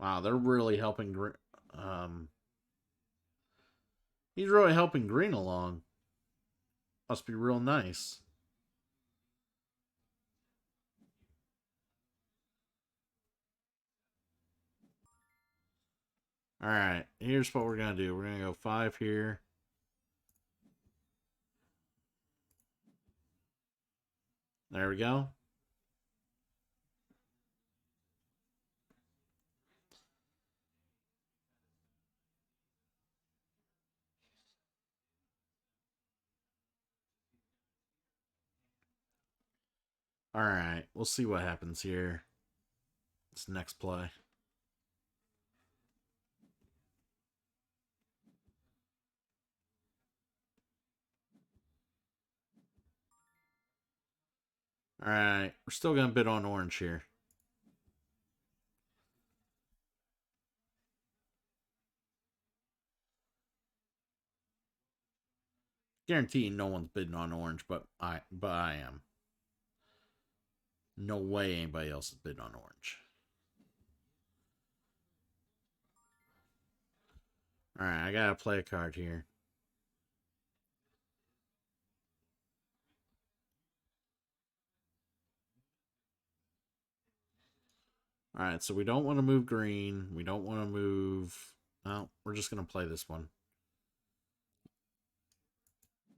Wow, they're really helping. He's really helping green along. Must be real nice. All right, here's what we're gonna do. We're gonna go 5 here. There we go. All right, we'll see what happens here. This next play. All right, we're still gonna bid on orange here. Guarantee no one's bidding on orange, but I am. No way anybody else is bidding on orange. All right, I gotta play a card here. All right, so we don't want to move green. We don't want to move. No, we're just gonna play this one.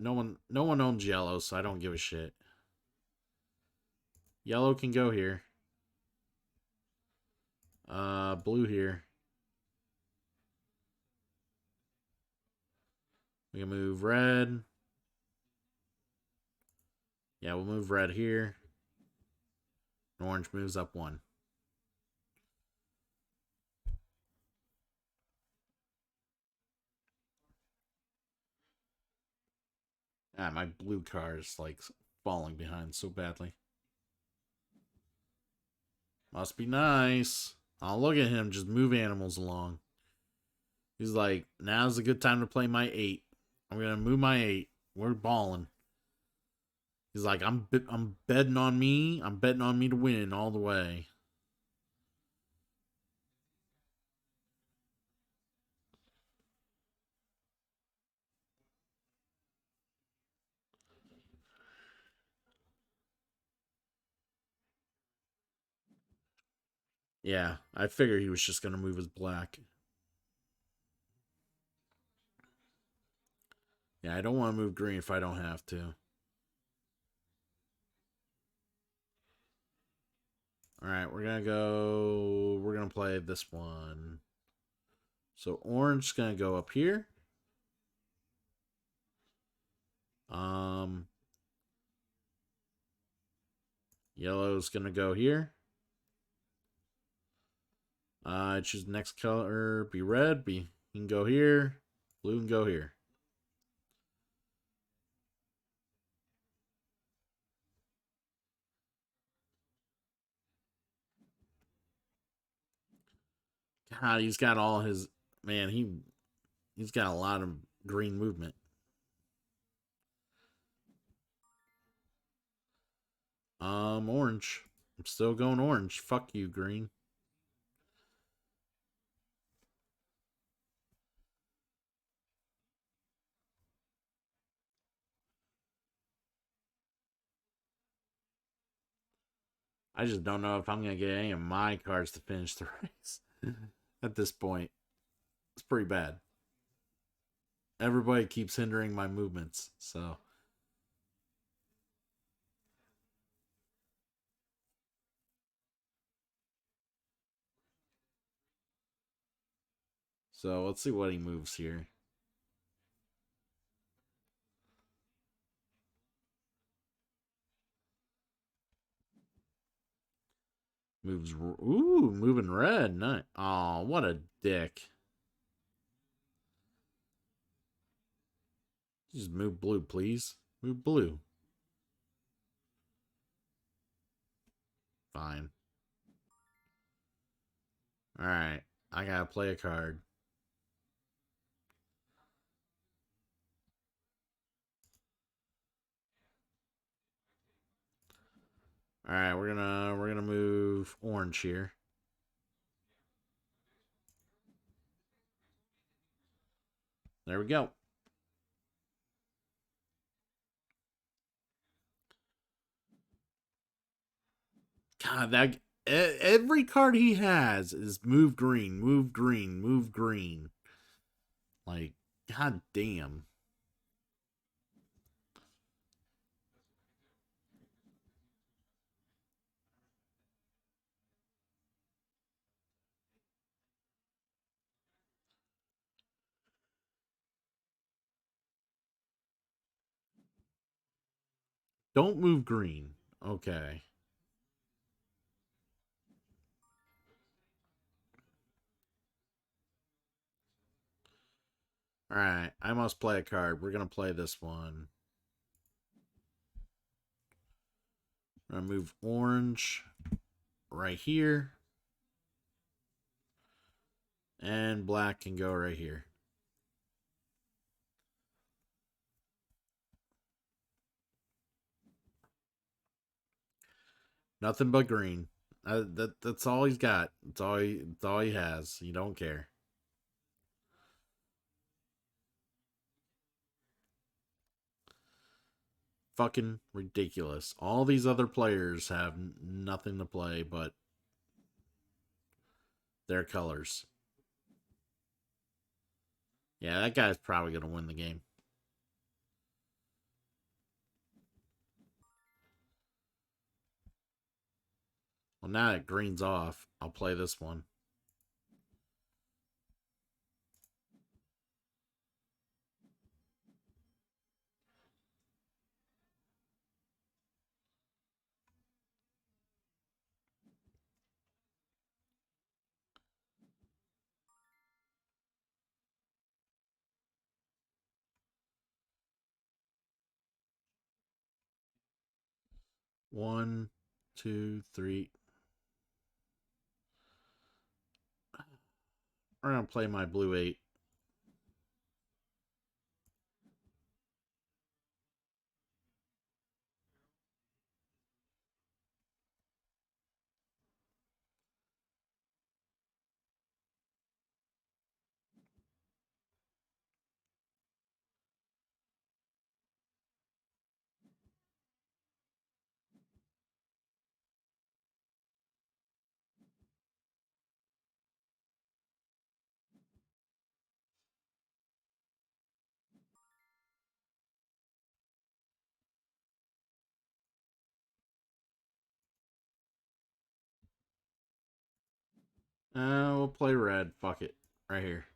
No one owns yellow, so I don't give a shit. Yellow can go here. Blue here. We can move red. Yeah, we'll move red here. Orange moves up 1. Ah, my blue car is like falling behind so badly. Must be nice. Oh, look at him just move animals along. He's like, now's a good time to play my 8. I'm gonna move my 8. We're balling. He's like, I'm betting on me. I'm betting on me to win all the way. Yeah, I figured he was just gonna move his black. Yeah, I don't want to move green if I don't have to. Alright, we're gonna play this one. So orange is gonna go up here. Yellow's gonna go here. Choose next color. Be red. You can go here. Blue can go here. God, he's got all his man. He's got a lot of green movement. Orange. I'm still going orange. Fuck you, green. I just don't know if I'm going to get any of my cards to finish the race at this point. It's pretty bad. Everybody keeps hindering my movements, so. So let's see what he moves here. Moves. Ooh, moving red. Nice. Oh, what a dick. Just move blue, please. Move blue. Fine. Alright. I gotta play a card. Alright, we're gonna move orange here. There we go. God, that every card he has is move green, move green, move green. Like, god damn. Don't move green. Okay. Alright, I must play a card. We're gonna play this one. I'm gonna move orange right here. And black can go right here. Nothing but green. That's all he's got. It's all he has. You don't care. Fucking ridiculous. All these other players have nothing to play but their colors. Yeah, that guy's probably gonna win the game. Well, now that green's off, I'll play this one. One, two, three. I'm gonna play my blue 8. We'll play red. Fuck it. Right here.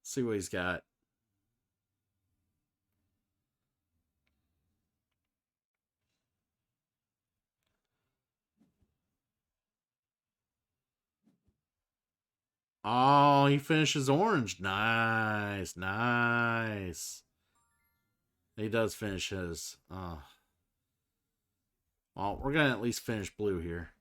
See what he's got. Oh, he finishes orange. Nice. Nice. He does finish his. Oh. Well, we're going to at least finish blue here.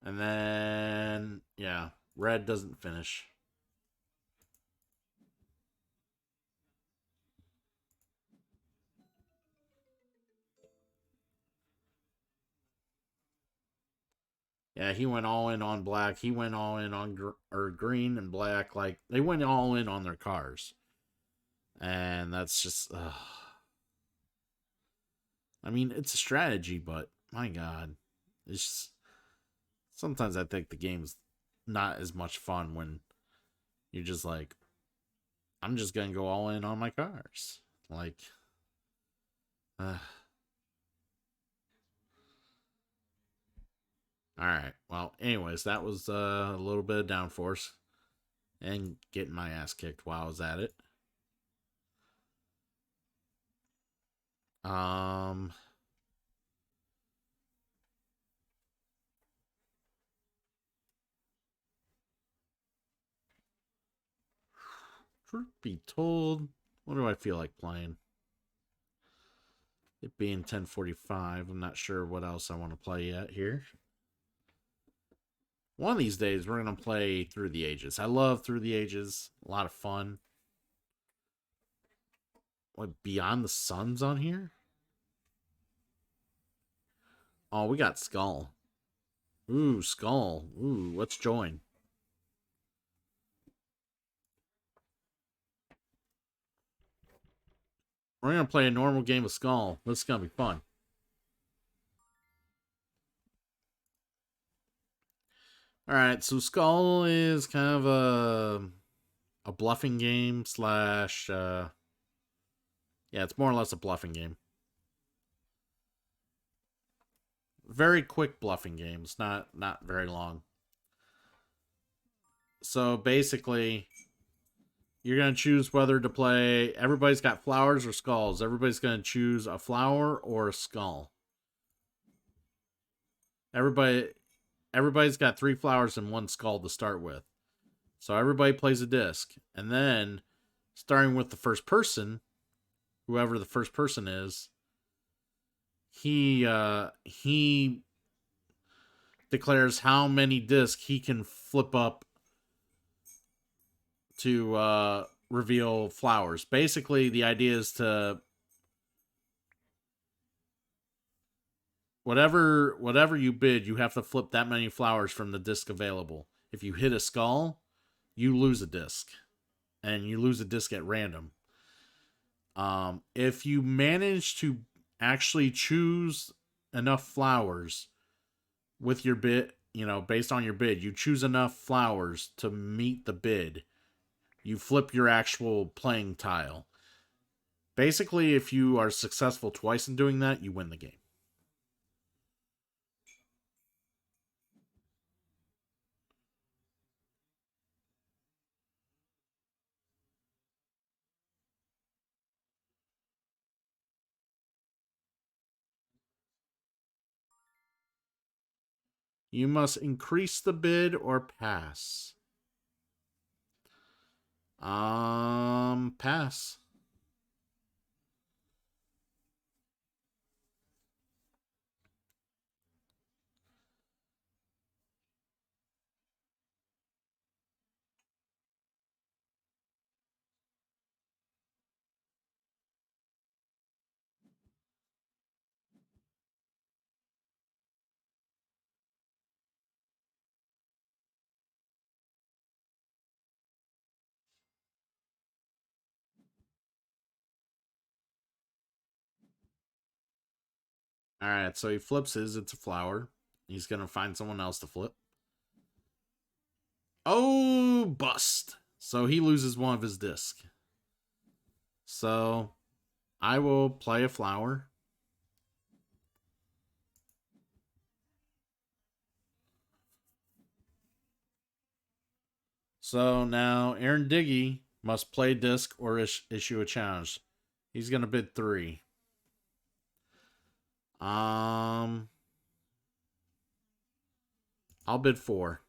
And then, yeah, red doesn't finish. Yeah, he went all in on black. He went all in on green and black. Like, they went all in on their cars. And that's just... I mean, it's a strategy, but my God. It's just... Sometimes I think the game's not as much fun when you're just like, I'm just going to go all in on my cars. Like... Alright, well, anyways, that was a little bit of Downforce. And getting my ass kicked while I was at it. Truth be told, what do I feel like playing? It being 10:45, I'm not sure what else I want to play yet here. One of these days, we're going to play Through the Ages. I love Through the Ages. A lot of fun. What, Beyond the Suns on here? Oh, we got Skull. Ooh, Skull. Ooh, let's join. We're going to play a normal game of Skull. This is going to be fun. Alright, so Skull is kind of a bluffing game slash... yeah, it's more or less a bluffing game. Very quick bluffing games, not very long. So basically, you're going to choose whether to play... Everybody's got flowers or skulls. Everybody's going to choose a flower or a skull. Everybody's got 3 flowers and 1 skull to start with. So everybody plays a disc. And then, starting with the first person, whoever the first person is, he declares how many discs he can flip up to reveal flowers. Basically, the idea is to... Whatever you bid, you have to flip that many flowers from the disc available. If you hit a skull, you lose a disc. And you lose a disc at random. If you manage to actually choose enough flowers with your bid, based on your bid, you choose enough flowers to meet the bid, you flip your actual playing tile. Basically, if you are successful twice in doing that, you win the game. You must increase the bid or pass. Pass. Alright, so he flips his, it's a flower. He's gonna find someone else to flip. Oh, bust. So he loses one of his discs. So I will play a flower. So now Aaron Diggy must play disc or issue a challenge. He's gonna bid 3. I'll bid 4.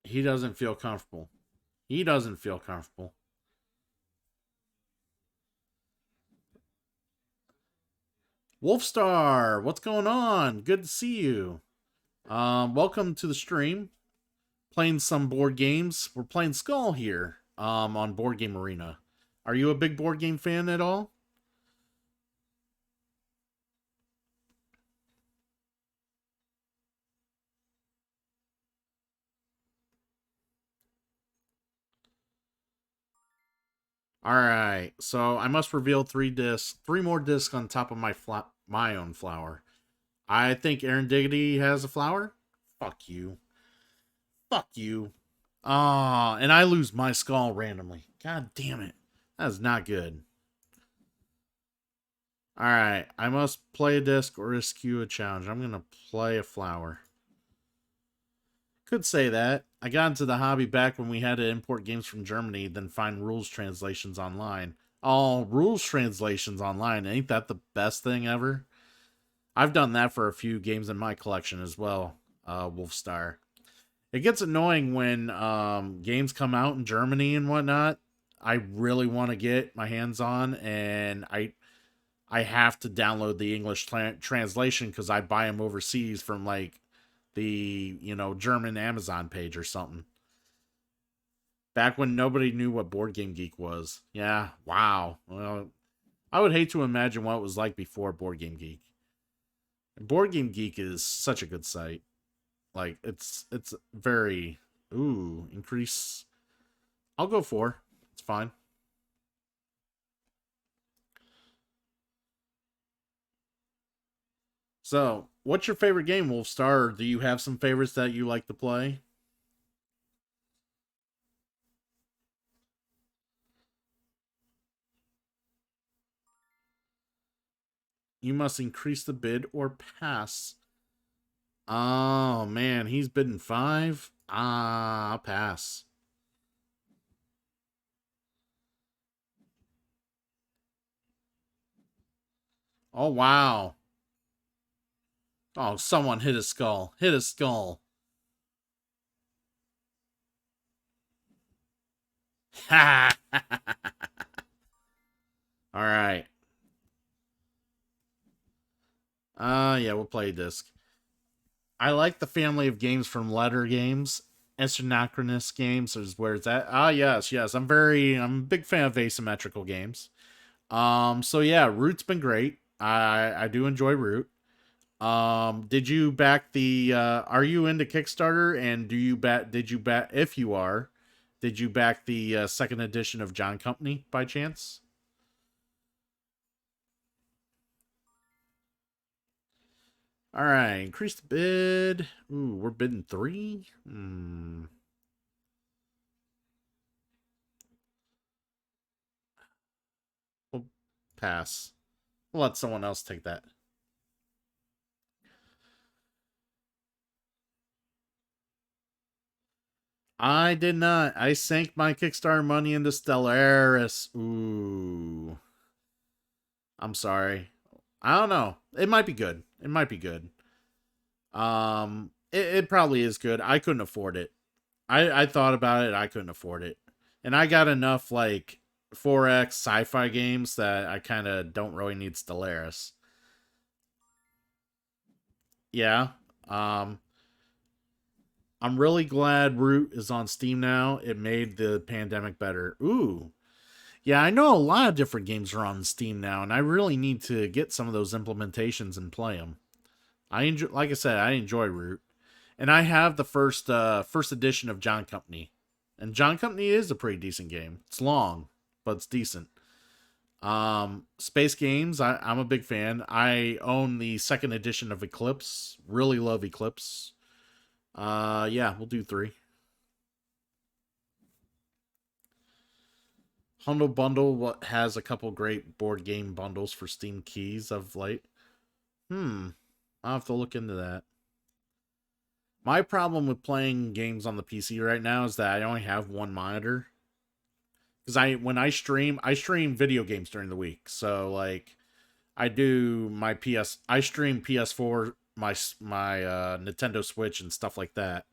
He doesn't feel comfortable. He doesn't feel comfortable. Wolfstar, what's going on? Good to see you. Welcome to the stream. playing some board games. We're playing Skull here on Board Game Arena. Are you a big board game fan at all? All right, so I must reveal three more discs on top of my own flower. I think Aaron Diggity has a flower. Fuck you. Fuck you. Ah, and I lose my skull randomly. God damn it. That is not good. All right, I must play a disc or rescue a challenge. I'm gonna play a flower. Could say that. I got into the hobby back when we had to import games from Germany, then find rules translations online. Oh, rules translations online. Ain't that the best thing ever? I've done that for a few games in my collection as well, Wolfstar. It gets annoying when games come out in Germany and whatnot. I really want to get my hands on, and I have to download the English translation because I buy them overseas from like the German Amazon page or something. Back when nobody knew what Board Game Geek was. Yeah, wow. Well, I would hate to imagine what it was like before Board Game Geek. Board Game Geek is such a good site. Like it's very increase. I'll go 4. It's fine. So, what's your favorite game, Wolfstar? Or do you have some favorites that you like to play? You must increase the bid or pass. Oh man, he's bidding 5. Ah, I'll pass. Oh wow. Oh, someone hit his skull. Hit his skull. Ha! All right. Yeah, we'll play disc. I like the family of games from Letter Games. Asynchronous games is where it's at. Ah, yes, yes. I'm a big fan of asymmetrical games. So yeah, Root's been great. I do enjoy Root. Did you back the are you into Kickstarter, and did you back, if you are, did you back the second edition of John Company by chance? All right, increase the bid. Ooh, we're bidding 3. We'll pass. We'll let someone else take that. I did not. I sank my Kickstarter money into Stellaris. Ooh. I'm sorry. I don't know. It might be good. It might be good. It probably is good. I couldn't afford it. I thought about it. I couldn't afford it. And I got enough like 4X sci-fi games that I kind of don't really need Stellaris. Yeah. Um I'm really glad Root is on Steam now. It made the pandemic better. Ooh. Yeah, I know a lot of different games are on Steam now, and I really need to get some of those implementations and play them. I enjoy, like I said, I enjoy Root, and I have the first edition of John Company, and John Company is a pretty decent game. It's long, but it's decent. Space Games, I'm a big fan. I own the second edition of Eclipse. Really love Eclipse. Yeah, we'll do 3. Humble Bundle what has a couple great board game bundles for Steam keys of late. Hmm. I'll have to look into that. My problem with playing games on the PC right now is that I only have one monitor. Because I stream video games during the week. So like I do I stream PS4, my Nintendo Switch and stuff like that.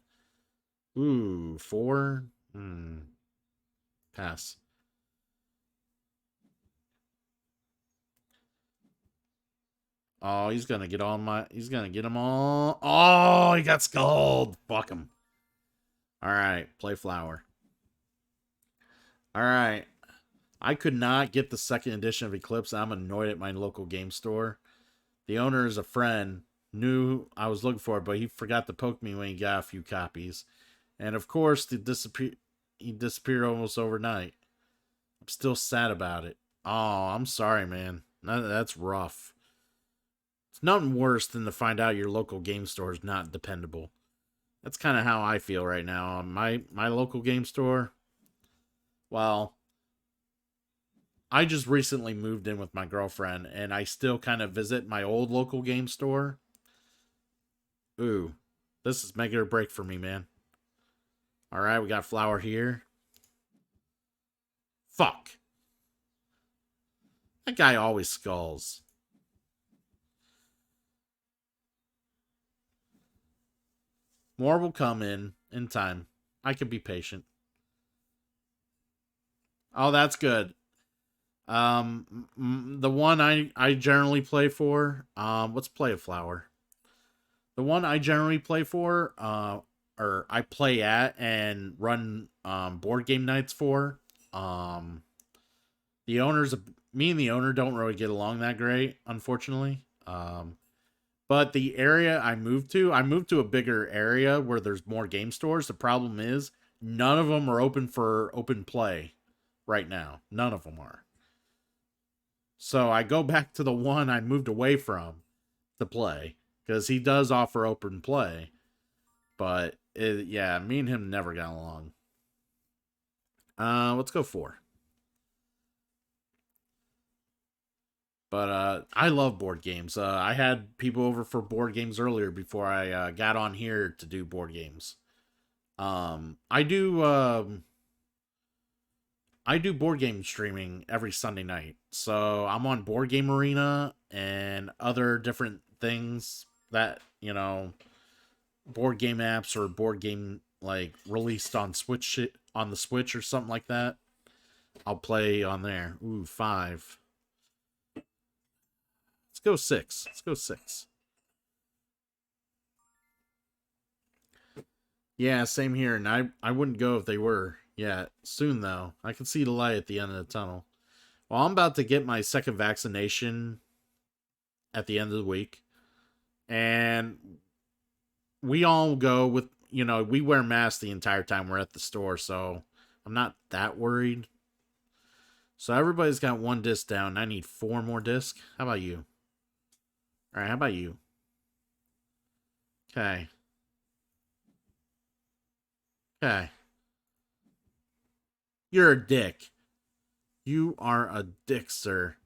Ooh, 4? Pass. Oh, he's gonna get them all. Oh, he got skulled. Fuck him. All right, play flower. All right. I could not get the second edition of Eclipse. I'm annoyed at my local game store. The owner is a friend, knew I was looking for it, but he forgot to poke me when he got a few copies. And of course, he disappeared almost overnight. I'm still sad about it. Oh, I'm sorry, man. That's rough. It's nothing worse than to find out your local game store is not dependable. That's kind of how I feel right now. My local game store, well, I just recently moved in with my girlfriend, and I still kind of visit my old local game store. Ooh, this is make it or break for me, man. All right, we got flour here. Fuck. That guy always skulls. More will come in time. I can be patient. Oh, that's good. The one I generally play for, let's play a flower. The one I generally play for, or I play at and run board game nights for, um, the owners, me and the owner don't really get along that great, unfortunately. But the area I moved to a bigger area where there's more game stores. The problem is none of them are open for open play right now. None of them are. So I go back to the one I moved away from to play because he does offer open play. But yeah, me and him never got along. Let's go 4. But I love board games. I had people over for board games earlier before I got on here to do board games. I do I do board game streaming every Sunday night. So I'm on Board Game Arena and other different things that, board game apps or board game like released on on the Switch or something like that. I'll play on there. Ooh, 5. Let's go 6. Let's go 6. Yeah, same here. And I wouldn't go if they were. Yeah, soon though. I can see the light at the end of the tunnel. Well, I'm about to get my second vaccination at the end of the week. And we all go with, we wear masks the entire time we're at the store. So I'm not that worried. So everybody's got 1 disc down. I need 4 more discs. How about you? All right, how about you? Okay. Okay. You're a dick. You are a dick, sir.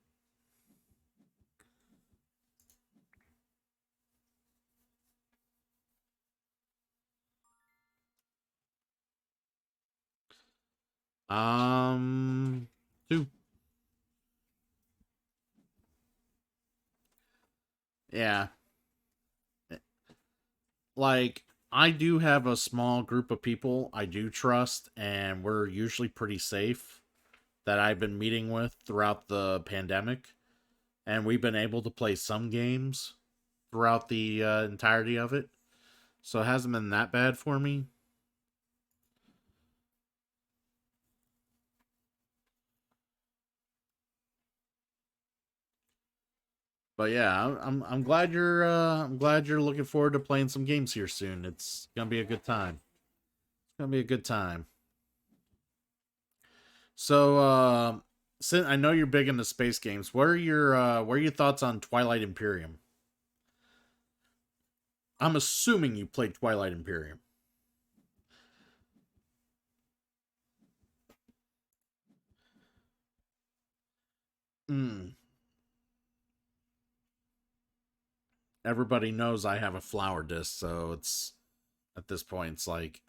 Um, 2. Yeah. Like, I do have a small group of people I do trust, and we're usually pretty safe that I've been meeting with throughout the pandemic. And we've been able to play some games throughout the entirety of it. So it hasn't been that bad for me. But yeah, I'm glad you're looking forward to playing some games here soon. It's gonna be a good time. It's gonna be a good time. So since I know you're big into space games, what are your thoughts on Twilight Imperium? I'm assuming you played Twilight Imperium. Hmm. Everybody knows I have a flower disc, so it's at this point it's like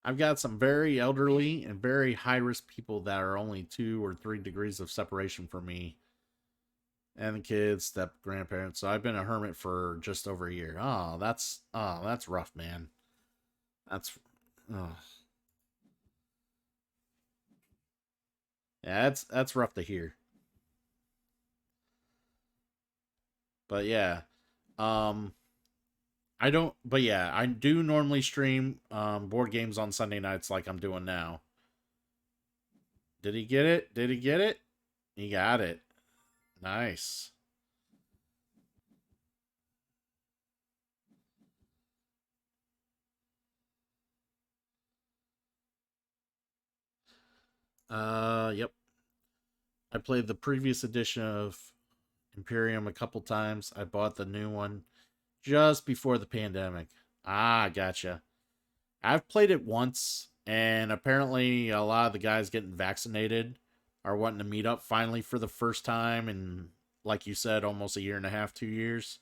I've got some very elderly and very high risk people that are only 2 or 3 degrees of separation from me and the kids, step grandparents. So I've been a hermit for just over a year. Oh, that's rough, man. That's oh. Yeah, that's rough to hear. But yeah. Um I don't but yeah, I do normally stream board games on Sunday nights like I'm doing now. Did he get it? Did he get it? He got it. Nice. Yep. I played the previous edition of Imperium a couple times. I bought the new one just before the pandemic. Ah, gotcha. I've played it once, and apparently a lot of the guys getting vaccinated are wanting to meet up finally for the first time in, like you said, almost a year and a half, 2 years.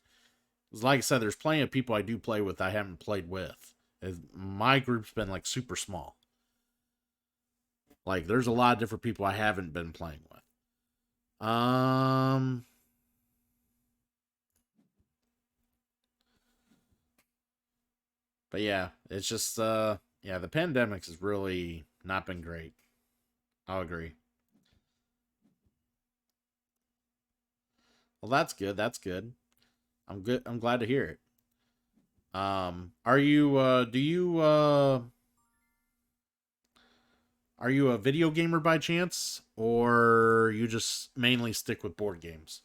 'Cause like I said, there's plenty of people I do play with I haven't played with. My group's been like super small. Like there's a lot of different people I haven't been playing with. Um, but yeah, it's just yeah, the pandemic has really not been great. I'll agree. Well, that's good. That's good. I'm good. I'm glad to hear it. Are you are you a video gamer by chance, or you just mainly stick with board games?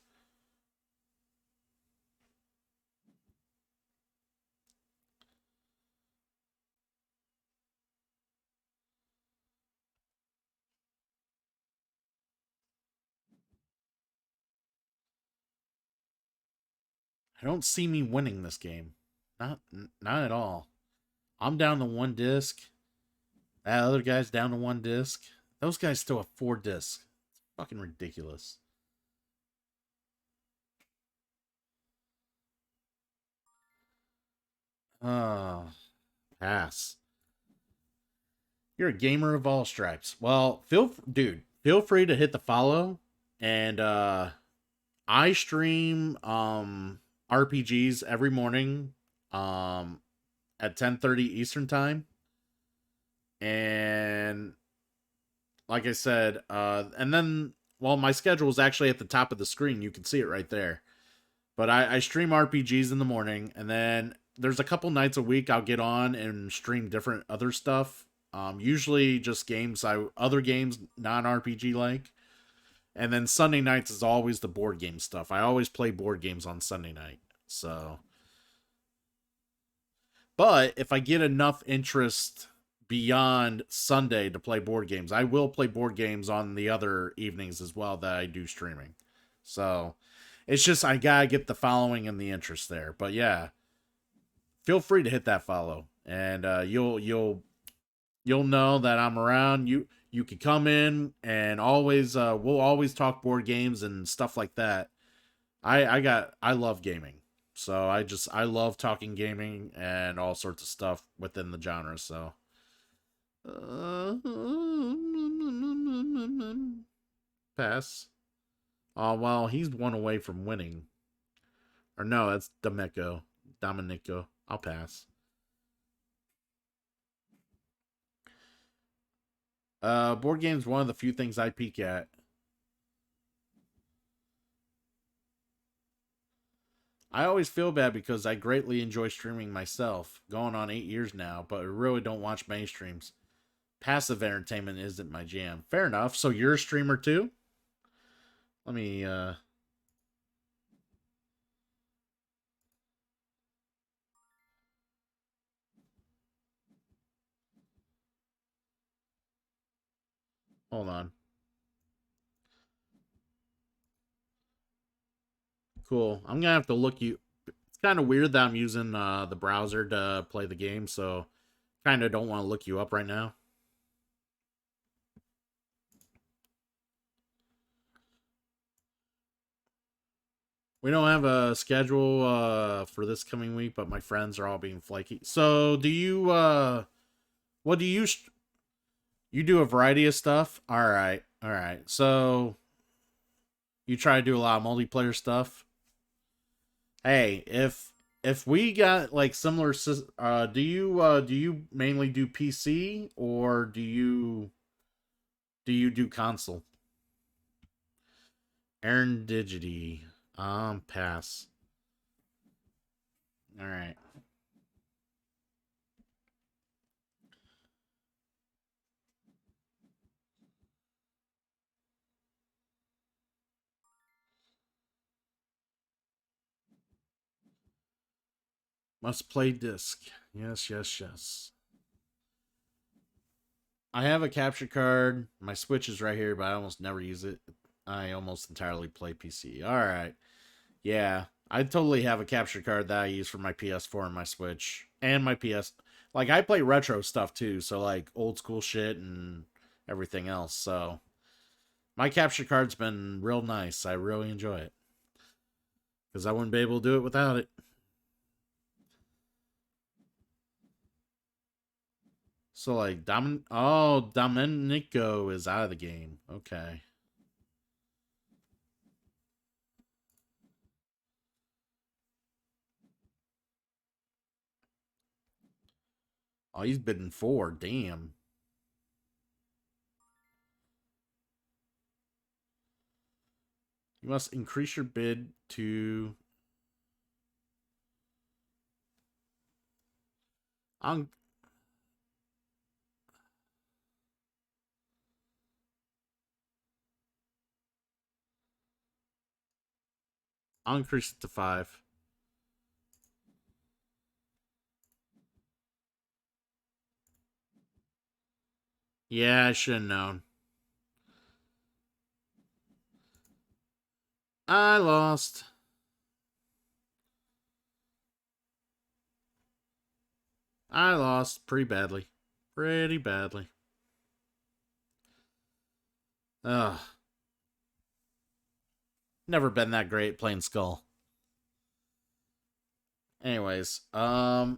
I don't see me winning this game. Not at all. I'm down to one disc. That other guy's down to one disc. Those guys still have four discs. It's fucking ridiculous. Oh, pass. You're a gamer of all stripes. Well, dude, feel free to hit the follow, and I stream RPGs every morning um at 10:30 Eastern time, and like I said, and then well, my schedule is actually at the top of the screen. You can see it right there. But I stream RPGs in the morning, and then there's a couple nights a week I'll get on and stream different other stuff. Usually just games other games non RPG like. And then Sunday nights is always the board game stuff. I always play board games on Sunday night. So, but if I get enough interest beyond Sunday to play board games, I will play board games on the other evenings as well that I do streaming. So, it's just I gotta get the following and the interest there. But yeah, feel free to hit that follow, and you'll know that I'm around. You can come in and always we'll always talk board games and stuff like that. I love gaming. So I love talking gaming and all sorts of stuff within the genre. So uh, pass. Oh well, he's one away from winning. Or no, that's Domenico. Domenico. I'll pass. Board games one of the few things I peek at. I always feel bad because I greatly enjoy streaming myself, going on 8 years now, but I really don't watch many streams. Passive entertainment isn't my jam. Fair enough. So you're a streamer too? Let me hold on. Cool. I'm gonna have to look you. It's kind of weird that I'm using the browser to play the game, so kind of don't want to look you up right now. We don't have a schedule for this coming week, but my friends are all being flaky. So, do you what do you do a variety of stuff? All right. All right. So, You try to do a lot of multiplayer stuff. Hey, if we got like similar, do you mainly do PC or do you do console? Aaron Digity, pass. All right. Must play disc. Yes, yes, yes. I have a capture card. My Switch is right here, but I almost never use it. I almost entirely play PC. All right. Yeah, I totally have a capture card that I use for my PS4 and my Switch and my PS. Like I play retro stuff too, so like old school shit and everything else. So my capture card's been real nice. I really enjoy it because I wouldn't be able to do it without it. So like Domenico is out of the game. Okay. Oh, he's bidding 4. Damn. You must increase your bid to I'll, I'll increase it to 5. Yeah, I should have known. I lost. I lost pretty badly. Pretty badly. Ugh. Never been that great playing Skull. Anyways, but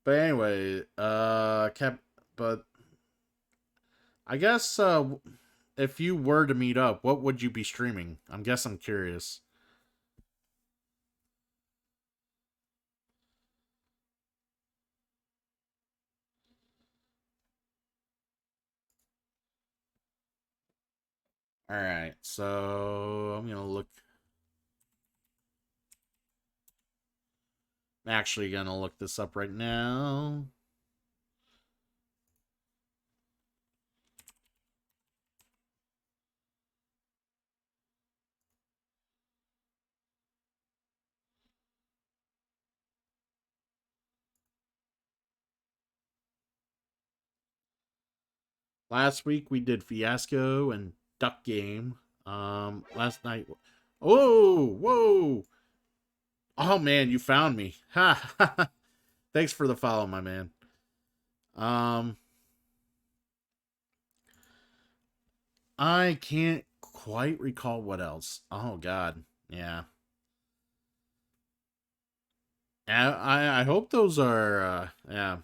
anyway, but I guess if you were to meet up, what would you be streaming? I'm curious. All right, so I'm gonna look. I'm actually gonna look this up right now. Last week we did Fiasco and Duck Game. Last night. Oh, whoa! Oh man, you found me. Ha! Thanks for the follow, my man. Um, I can't quite recall what else. Oh God, yeah. I hope those are. Yeah,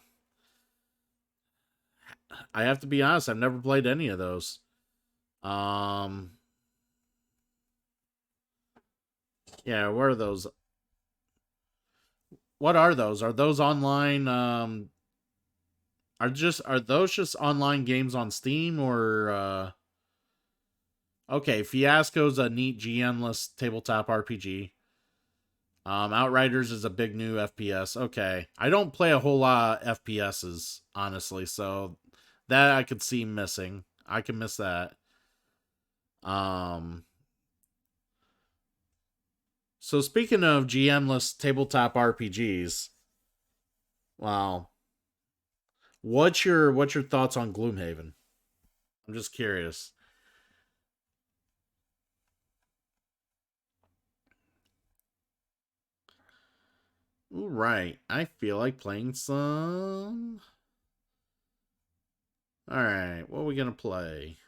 I have to be honest. I've never played any of those. Um, yeah. What are those? What are those? Are those online? Are those just online games on Steam or? Okay, Fiasco's a neat GM-less tabletop RPG. Outriders is a big new FPS. Okay, I don't play a whole lot of FPSs honestly, so that I could see missing. I can miss that. Um, so speaking of GM-less tabletop RPGs, wow, what's your thoughts on Gloomhaven? I'm just curious. All right, I feel like playing some. All right, what are we gonna play?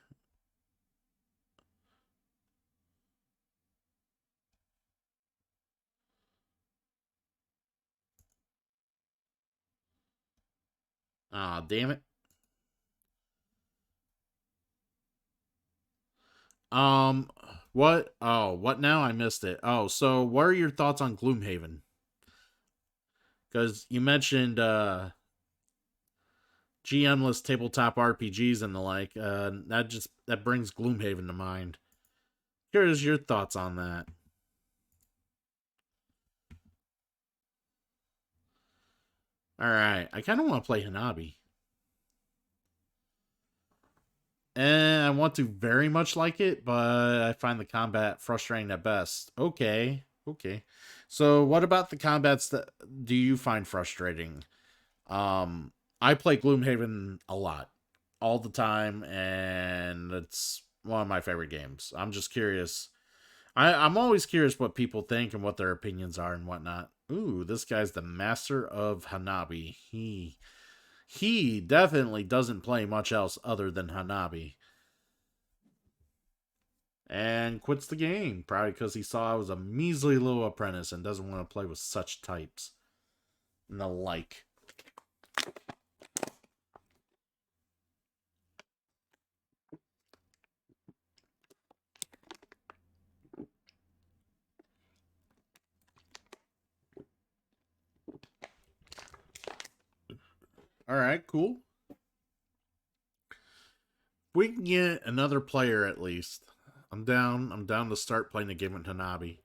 Ah, damn it. What? Oh, what now? I missed it. Oh, so what are your thoughts on Gloomhaven? Because you mentioned GMless tabletop RPGs and the like. That brings Gloomhaven to mind. Here's your thoughts on that. All right, I kind of want to play Hanabi, and I want to very much like it, but I find the combat frustrating at best. Okay, okay. So, what about the combats that do you find frustrating? Um, I play Gloomhaven a lot, all the time, and it's one of my favorite games. I'm just curious. I'm always curious what people think and what their opinions are and whatnot. Ooh, this guy's the master of Hanabi. He definitely doesn't play much else other than Hanabi. And quits the game, probably because he saw I was a measly little apprentice and doesn't want to play with such types and the like. All right, cool. We can get another player at least. I'm down. I'm down to start playing the game with Hanabi.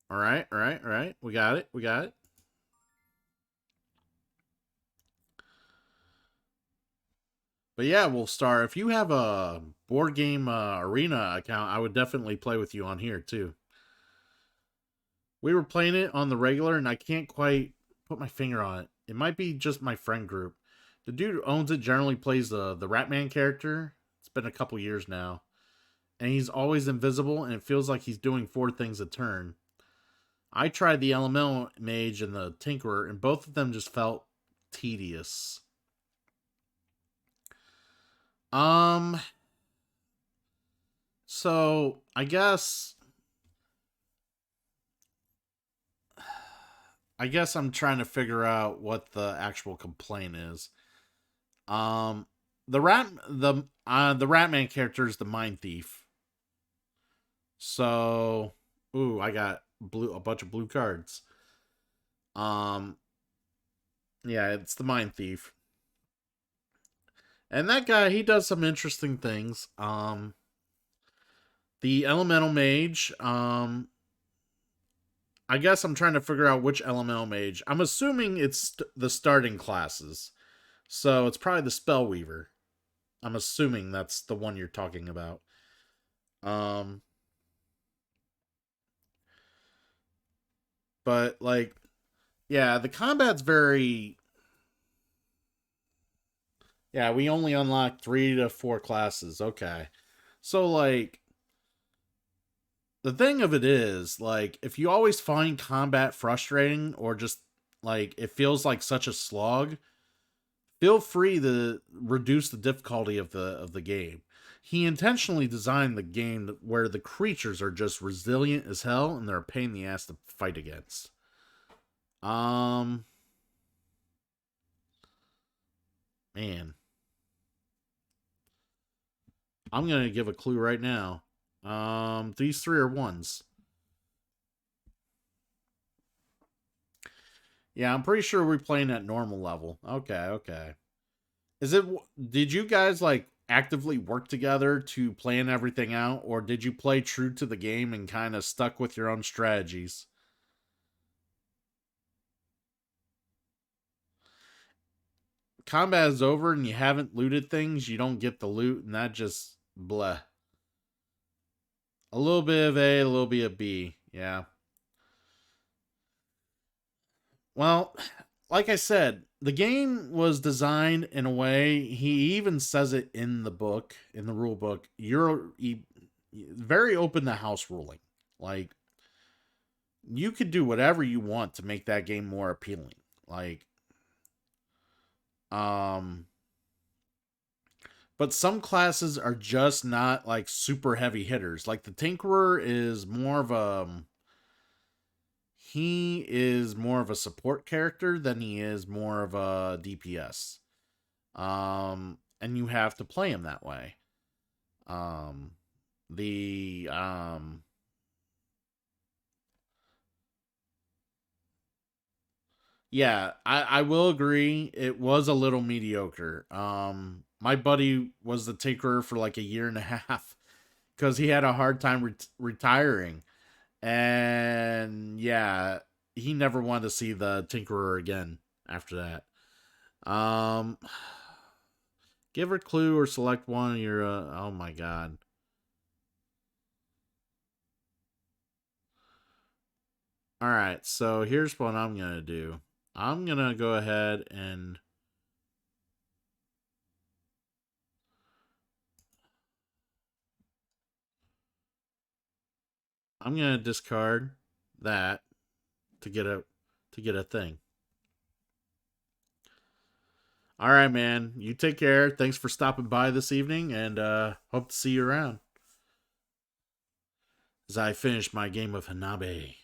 All right, all right, all right. We got it. We got it. But yeah, we'll start. If you have a board game arena account, I would definitely play with you on here too. We were playing it on the regular, and I can't quite put my finger on it. It might be just my friend group. The dude who owns it generally plays the Ratman character. It's been a couple years now, and he's always invisible, and it feels like he's doing four things a turn. I tried the Elemental Mage and the Tinkerer, and both of them just felt tedious. Um, so I guess I'm trying to figure out what the actual complaint is. Um, the Ratman character is the Mind Thief. So, ooh, I got a bunch of blue cards. Um, yeah, it's the Mind Thief, and that guy he does some interesting things. The Elemental Mage. I guess I'm trying to figure out which Elemental Mage. I'm assuming it's the starting classes. So it's probably the Spellweaver. I'm assuming that's the one you're talking about. Um, but like, yeah, the combat's very. Yeah, we only unlock 3 to 4 classes. Okay, so like, the thing of it is, like, if you always find combat frustrating or just like it feels like such a slog, feel free to reduce the difficulty of the game. He intentionally designed the game where the creatures are just resilient as hell and they're a pain in the ass to fight against. Um Man, I'm gonna give a clue right now. These three are ones. Yeah, I'm pretty sure we're playing at normal level. Okay, okay. Is it? Did you guys like actively work together to plan everything out, or did you play true to the game and kind of stuck with your own strategies? Combat is over and you haven't looted things, you don't get the loot, and that just bleh. A little bit of A, a little bit of B. Yeah. Well, like I said, the game was designed in a way. He even says it in the book, in the rule book. Very open to house ruling. Like you could do whatever you want to make that game more appealing. Like um but some classes are just not like super heavy hitters. Like the Tinkerer is more of a he is more of a support character than he is more of a DPS. And you have to play him that way. Um The yeah, I will agree. It was a little mediocre. My buddy was the tinkerer for like a year and a half because he had a hard time retiring, and yeah, he never wanted to see the tinkerer again after that. Um, give her a clue or select one of your. Oh my god. All right, so here's what I'm gonna do. I'm gonna go ahead and I'm gonna discard that to get a thing. All right, man. You take care. Thanks for stopping by this evening, and hope to see you around as I finish my game of Hanabi.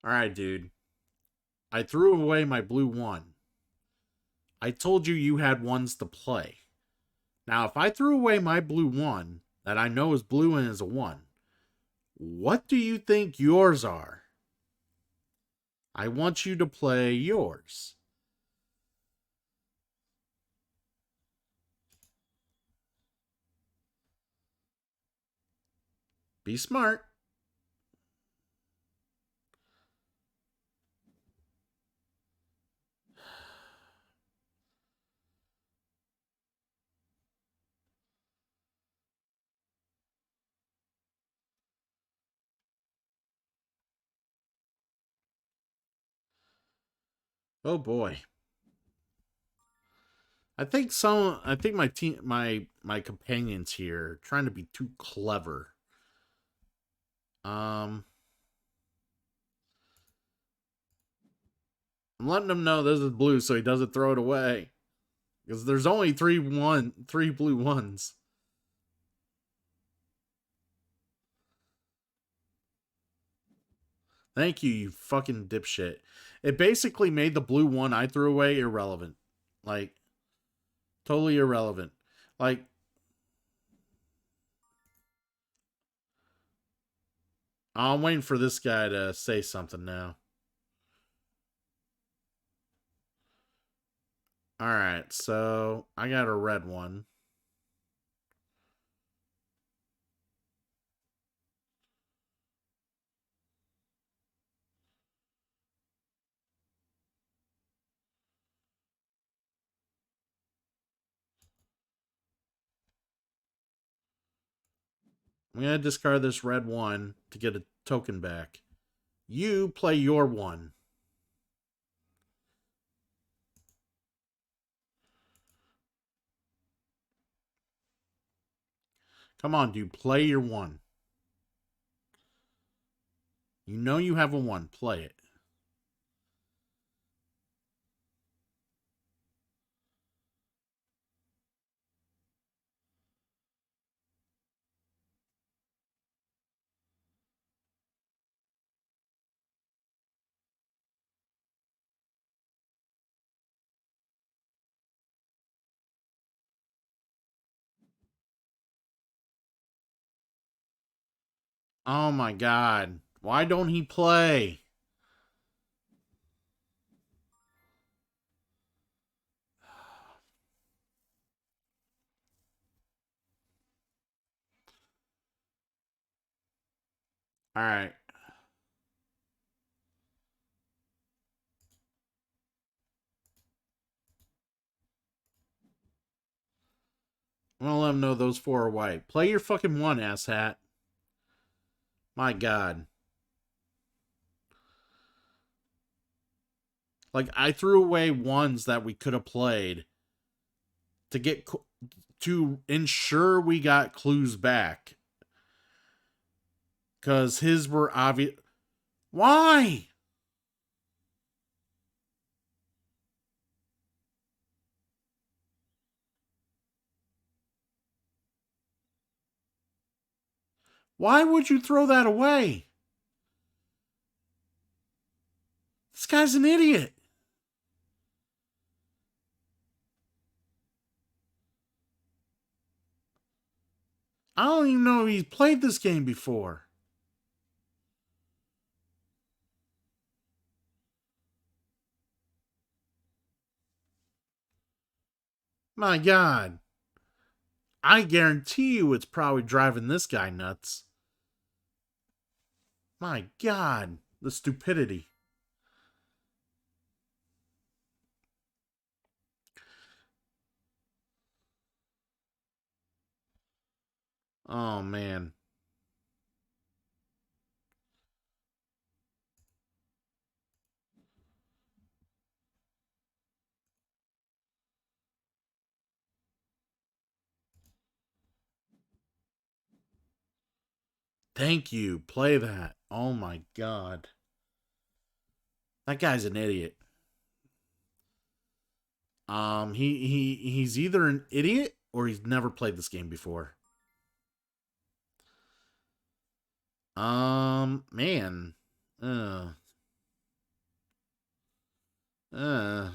All right, dude. I threw away my blue one. I told you you had ones to play. Now, if I threw away my blue one that I know is blue and is a one, what do you think yours are? I want you to play yours. Be smart. Oh boy. I think my team my companions here are trying to be too clever. Um I'm letting him know this is blue so he doesn't throw it away. Because there's only three blue ones. Thank you, you fucking dipshit. It basically made the blue one I threw away irrelevant. Like, totally irrelevant. Like, I'm waiting for this guy to say something now. Alright, so I got a red one. I'm going to discard this red one to get a token back. You play your one. Come on, dude. Play your one. You know you have a one. Play it. Oh my god. Why don't he play? Alright. I'm gonna let him know those four are white. Play your fucking one, asshat. My god. Like, I threw away ones that we could have played to get to ensure we got clues back. Because his were obvious. Why? Why would you throw that away? This guy's an idiot. I don't even know if he's played this game before. My God. I guarantee you it's probably driving this guy nuts. My God. The stupidity. Oh, man. Thank you. Play that. Oh, my God. That guy's an idiot. He's either an idiot or he's never played this game before. Man. Uh. Uh.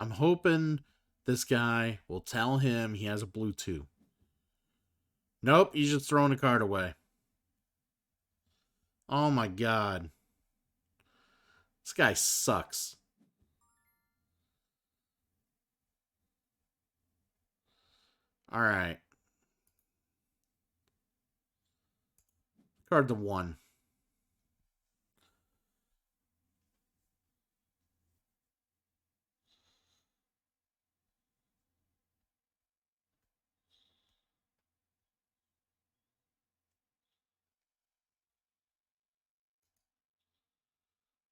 I'm hoping this guy will tell him he has a blue 2. Nope, he's just throwing a card away. Oh my God. This guy sucks. All right. Card to 1.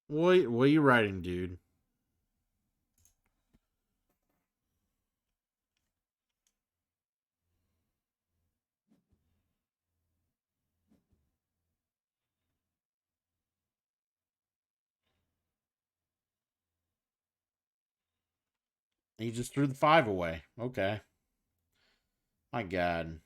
What are you writing, dude? He just threw the 5 away. Okay. My God.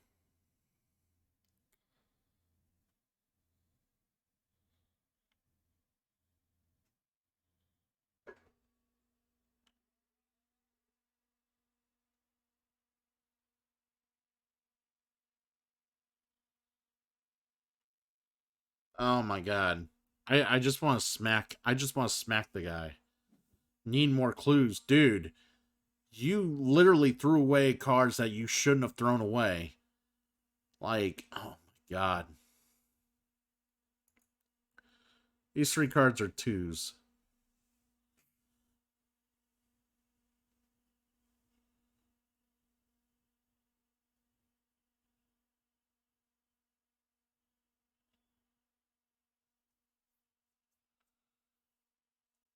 Oh my God. I just want to smack. I just want to smack the guy. Need more clues, dude. You literally threw away cards that you shouldn't have thrown away. Like, oh my God. These 3 cards are 2s.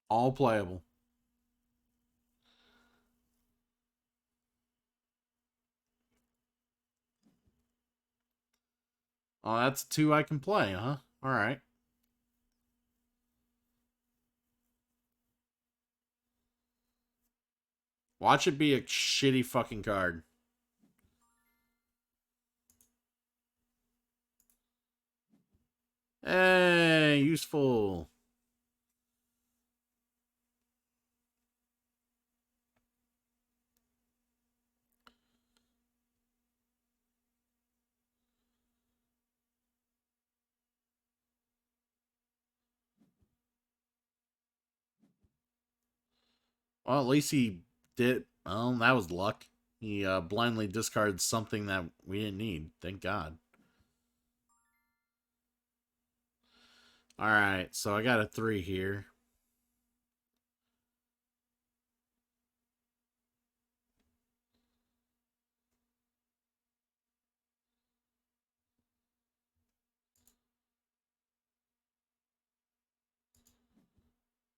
All playable. Oh, that's 2 I can play, huh? All right. Watch it be a shitty fucking card. Hey, useful. Well, at least he did. Well, that was luck. He blindly discarded something that we didn't need. Thank God. All right, so I got a 3 here.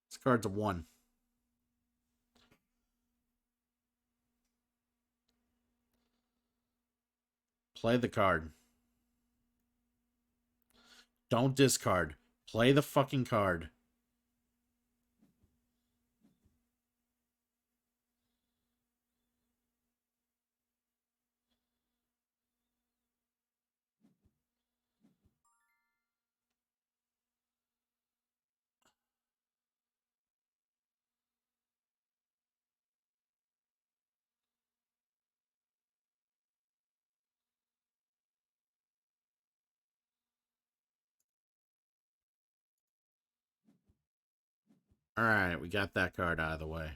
This card's a 1. Play the card. Don't discard. Play the fucking card. Alright, we got that card out of the way.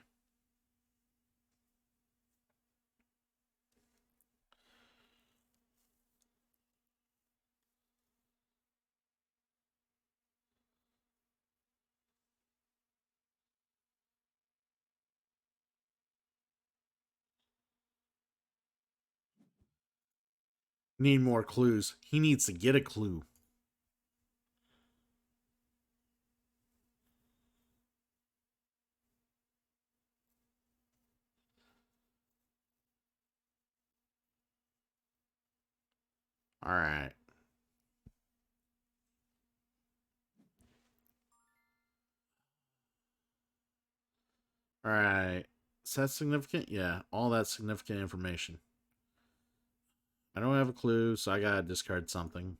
Need more clues. He needs to get a clue. Alright. Alright. Is that significant? Yeah, all that significant information. I don't have a clue, so I gotta discard something.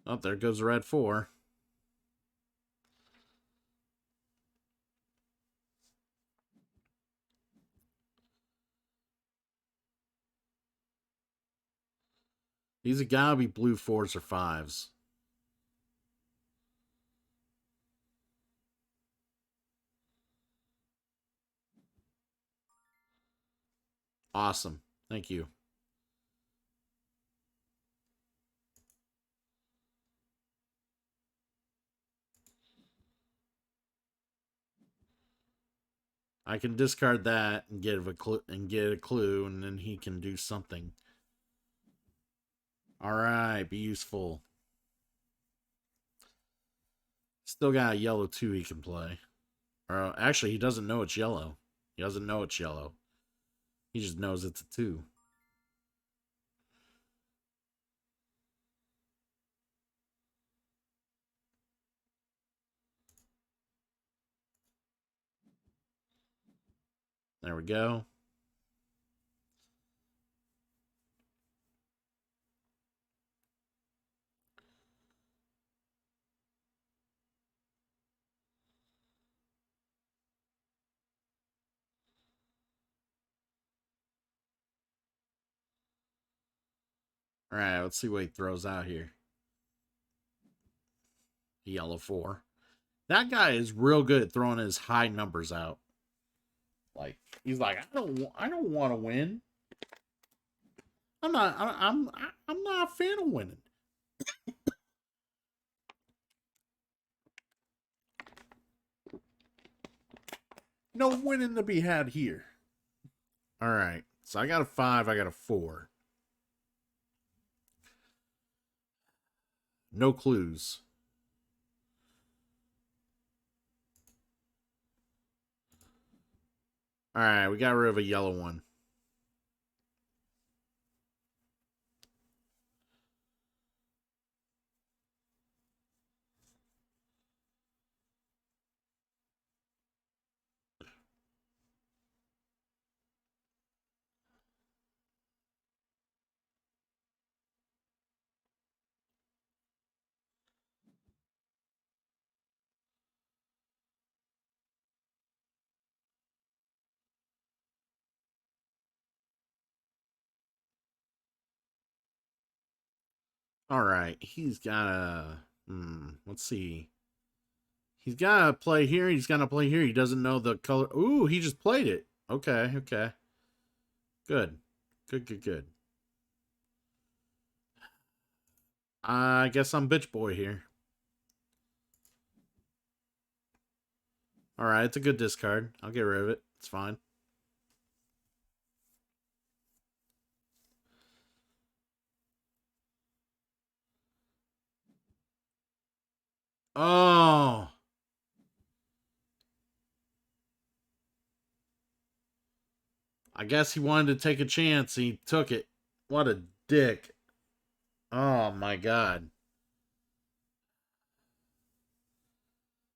Oh, there goes the red 4. These have gotta be blue 4s or 5s. Awesome. Thank you. I can discard that and get a clue, and then he can do something. All right, be useful. Still got a yellow 2 he can play. Or actually, he doesn't know it's yellow. He doesn't know it's yellow. He just knows it's a 2. There we go. All right, let's see what he throws out here. Yellow 4. That guy is real good at throwing his high numbers out. Like he's like, I don't want to win. I'm not a fan of winning. No winning to be had here. All right, so I got a 5. I got a 4. No clues. All right, we got rid of a yellow one. All right, he's got a. Let's see. He's got to play here. He's got to play here. He doesn't know the color. Ooh, he just played it. Okay, okay. Good. Good. I guess I'm bitch boy here. All right, it's a good discard. I'll get rid of it. It's fine. Oh. I guess he wanted to take a chance. He took it. What a dick. Oh my god.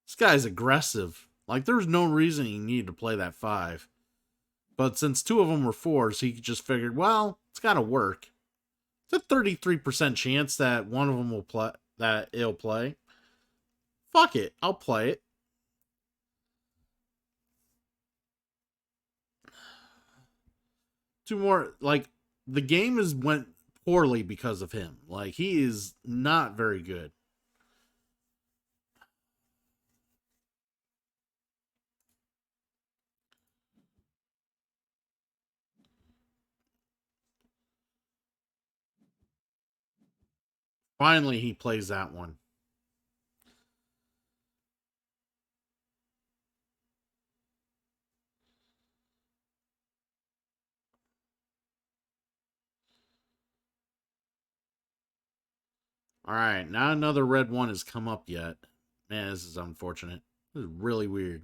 This guy's aggressive. Like, there's no reason he needed to play that 5. But since 2 of them were 4s, he just figured, well, it's got to work. It's a 33% chance that one of them will play, that it'll play. Fuck it. I'll play it. Two more. Like, the game has went poorly because of him. Like, he is not very good. Finally, he plays that one. All right, not another red one has come up yet. Man, this is unfortunate. This is really weird.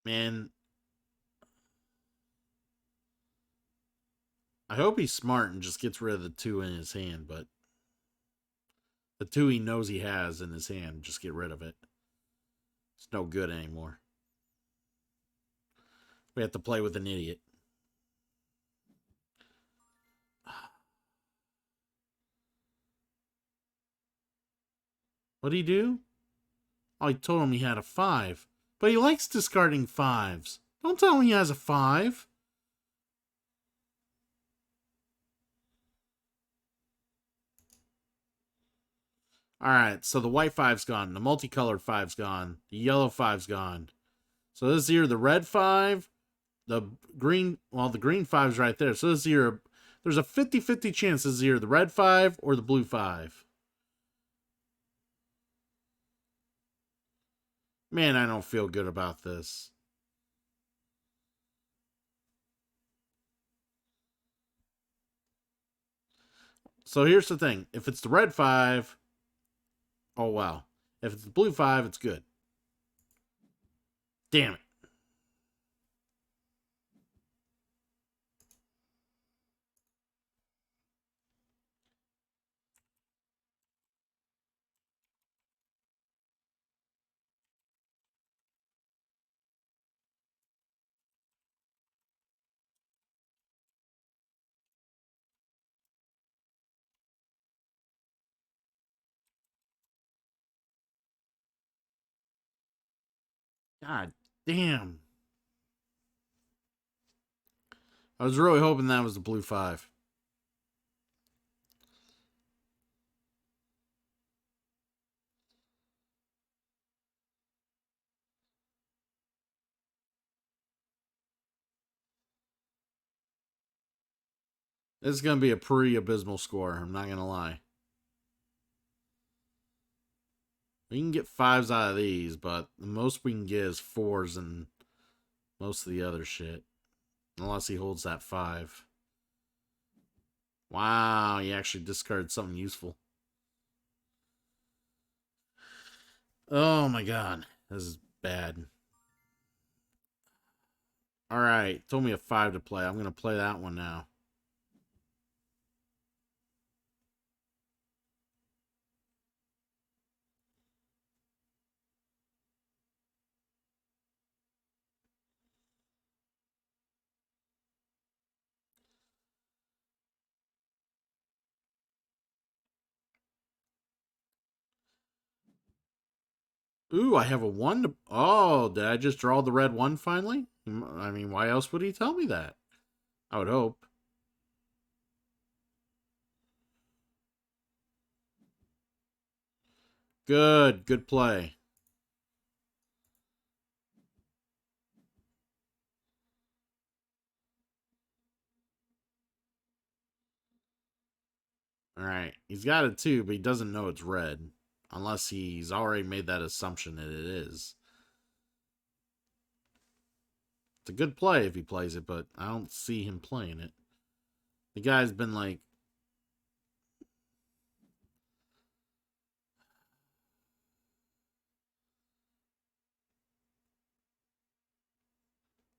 Man, I hope he's smart and just gets rid of the 2 in his hand, but the 2 he knows he has in his hand, just get rid of it. It's no good anymore. We have to play with an idiot. What'd he do? Oh, I told him he had a 5. But he likes discarding 5s. Don't tell him he has a 5. Alright, so the white 5's gone. The multicolored 5's gone. The yellow 5's gone. So this is either the red 5, the green, well, the green 5's right there. So this is either, there's a 50-50 chance this is either the red 5 or the blue 5. Man, I don't feel good about this. So here's the thing. If it's the red 5, oh wow. If it's the blue 5, it's good. Damn it. God damn. I was really hoping that was the blue 5. This is going to be a pretty abysmal score. I'm not going to lie. We can get 5s out of these, but the most we can get is 4s and most of the other shit. Unless he holds that 5. Wow, he actually discarded something useful. Oh my god. This is bad. Alright, told me a 5 to play. I'm going to play that one now. Ooh, I have a 1 to... Oh, did I just draw the red 1 finally? I mean, why else would he tell me that? I would hope. Good. Good play. Alright. He's got it too, but he doesn't know it's red. Unless he's already made that assumption that it is. It's a good play if he plays it, but I don't see him playing it. The guy's been like...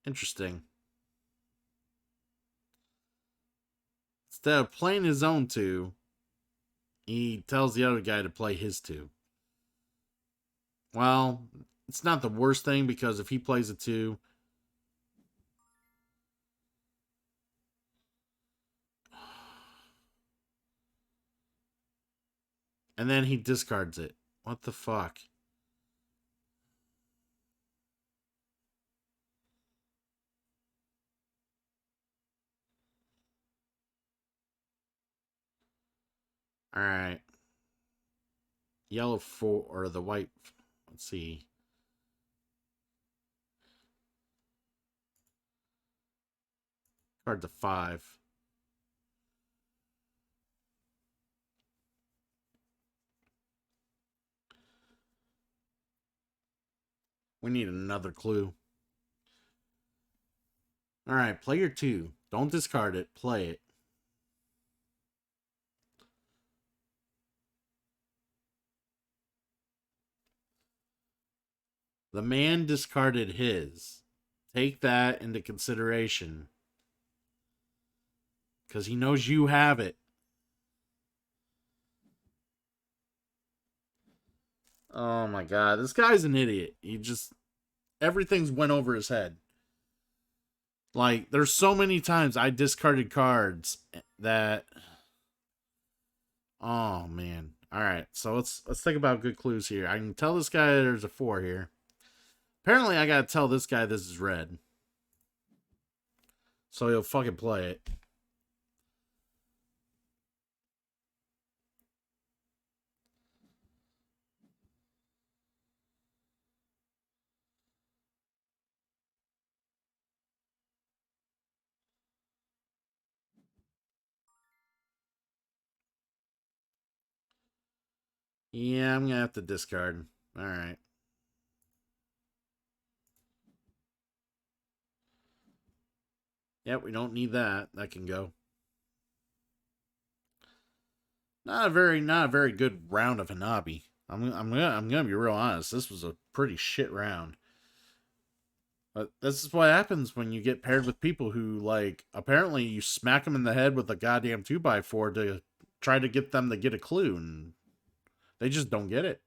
Interesting. Instead of playing his own two, he tells the other guy to play his two. Well, it's not the worst thing because if he plays a two... And then he discards it. What the fuck? Alright. Yellow 4, or the white... Let's see. Card to 5. We need another clue. Alright, play your 2. Don't discard it. Play it. The man discarded his. Take that into consideration. Because he knows you have it. Oh my god. This guy's an idiot. He just... Everything's went over his head. Like, there's so many times I discarded cards that... Oh, man. Alright, so let's think about good clues here. I can tell this guy there's a 4 here. Apparently, I gotta tell this guy this is red. So he'll fucking play it. Yeah, I'm gonna have to discard. Alright. Yep, we don't need that. That can go. Not a very good round of Hanabi. I'm gonna be real honest. This was a pretty shit round. But this is what happens when you get paired with people who, like, apparently you smack them in the head with a goddamn 2x4 to try to get them to get a clue, and they just don't get it.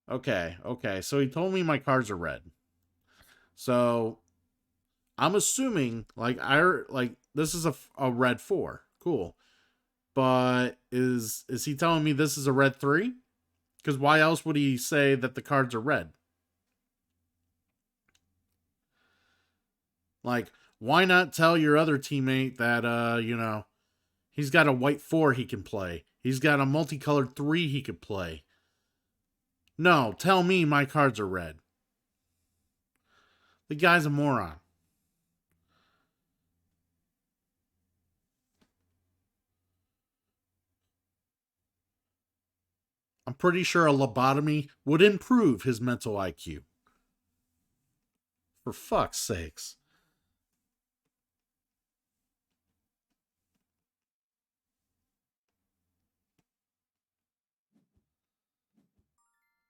Okay. So he told me my cards are red. So I'm assuming, like this is a red 4. Cool. But is he telling me this is a red 3? Because why else would he say that the cards are red? Like, why not tell your other teammate that, he's got a white 4 he can play. He's got a multicolored 3 he could play. No, tell me my cards are red. The guy's a moron. I'm pretty sure a lobotomy would improve his mental IQ. For fuck's sakes.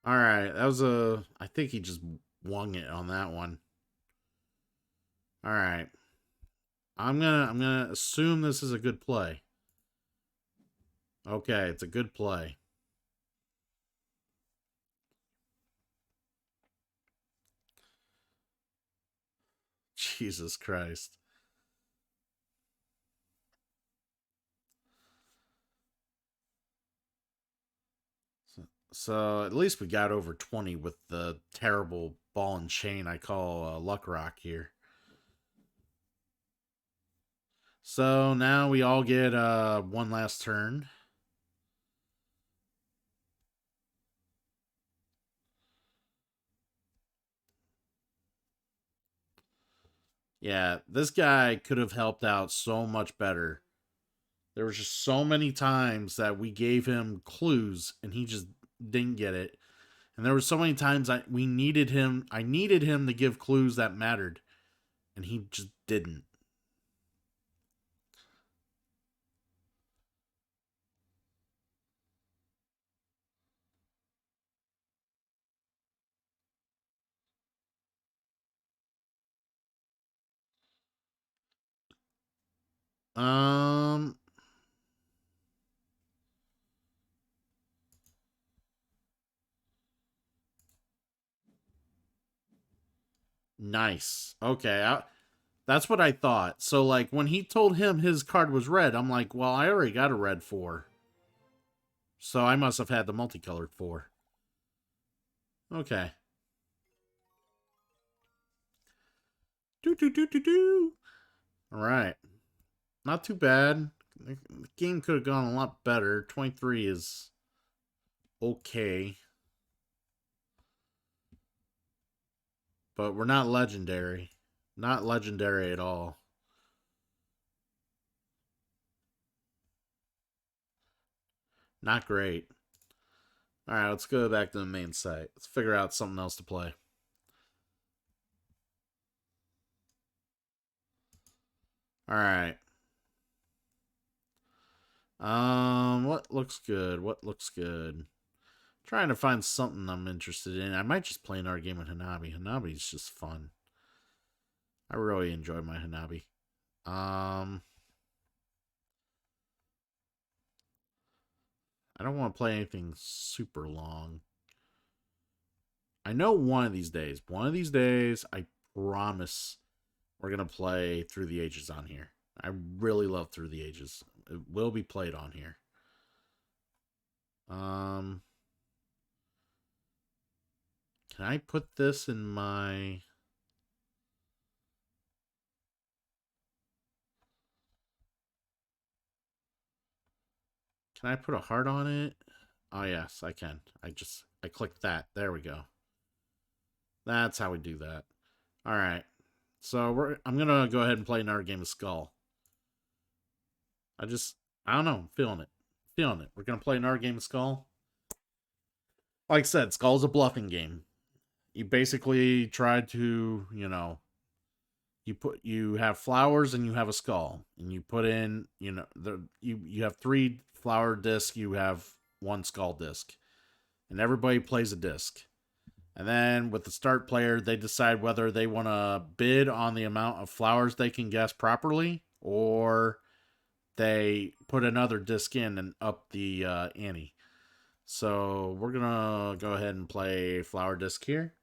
All right, that was a... I think he just wung it on that one. All right. I'm gonna assume this is a good play. Okay, it's a good play. Jesus Christ. So at least we got over 20 with the terrible ball and chain I call Luck Rock here. So now we all get one last turn. Yeah, this guy could have helped out so much better. There was just so many times that we gave him clues and he just didn't get it. And there were so many times we needed him. I needed him to give clues that mattered, and he just didn't. Um, nice. Okay, that's what I thought. So like when he told him his card was red, I'm like, well, I already got a red 4. So I must have had the multicolored 4. Okay. Do do do do do. All right. Not too bad. The game could have gone a lot better. 23 is okay, but we're not legendary. Not legendary at all. Not great. All right, let's go back to the main site. Let's figure out something else to play. All right. What looks good? What looks good? Trying to find something I'm interested in. I might just play another game with Hanabi. Hanabi's just fun. I really enjoy my Hanabi. Um, I don't want to play anything super long. I know one of these days, I promise we're gonna play Through the Ages on here. I really love Through the Ages. It will be played on here. Um, can I put this in my? Can I put a heart on it? Oh yes, I can. I clicked that. There we go. That's how we do that. All right. So I'm gonna go ahead and play another game of Skull. I don't know. I'm feeling it. Feeling it. We're gonna play another game of Skull. Like I said, Skull's a bluffing game. You basically try to, you have flowers and you have a skull, and you put in, you have 3 flower discs, you have 1 skull disc, and everybody plays a disc. And then with the start player, they decide whether they want to bid on the amount of flowers they can guess properly, or they put another disc in and up the ante. So we're gonna go ahead and play flower disc here.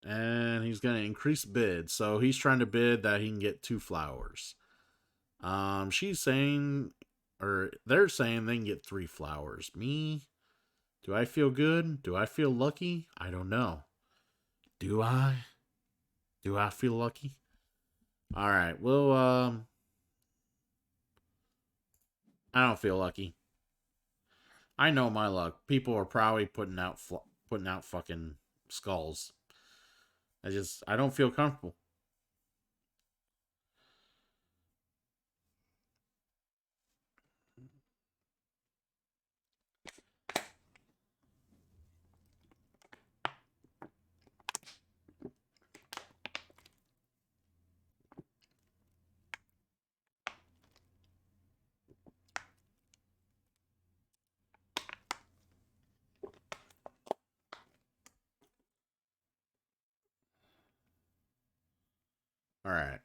And he's going to increase bid. So he's trying to bid that he can get 2 flowers. She's saying, or they're saying they can get 3 flowers. Me, do I feel good? Do I feel lucky? I don't know. Do I? Do I feel lucky? All right. Well, I don't feel lucky. I know my luck. People are probably putting out fucking skulls. I don't feel comfortable. All right.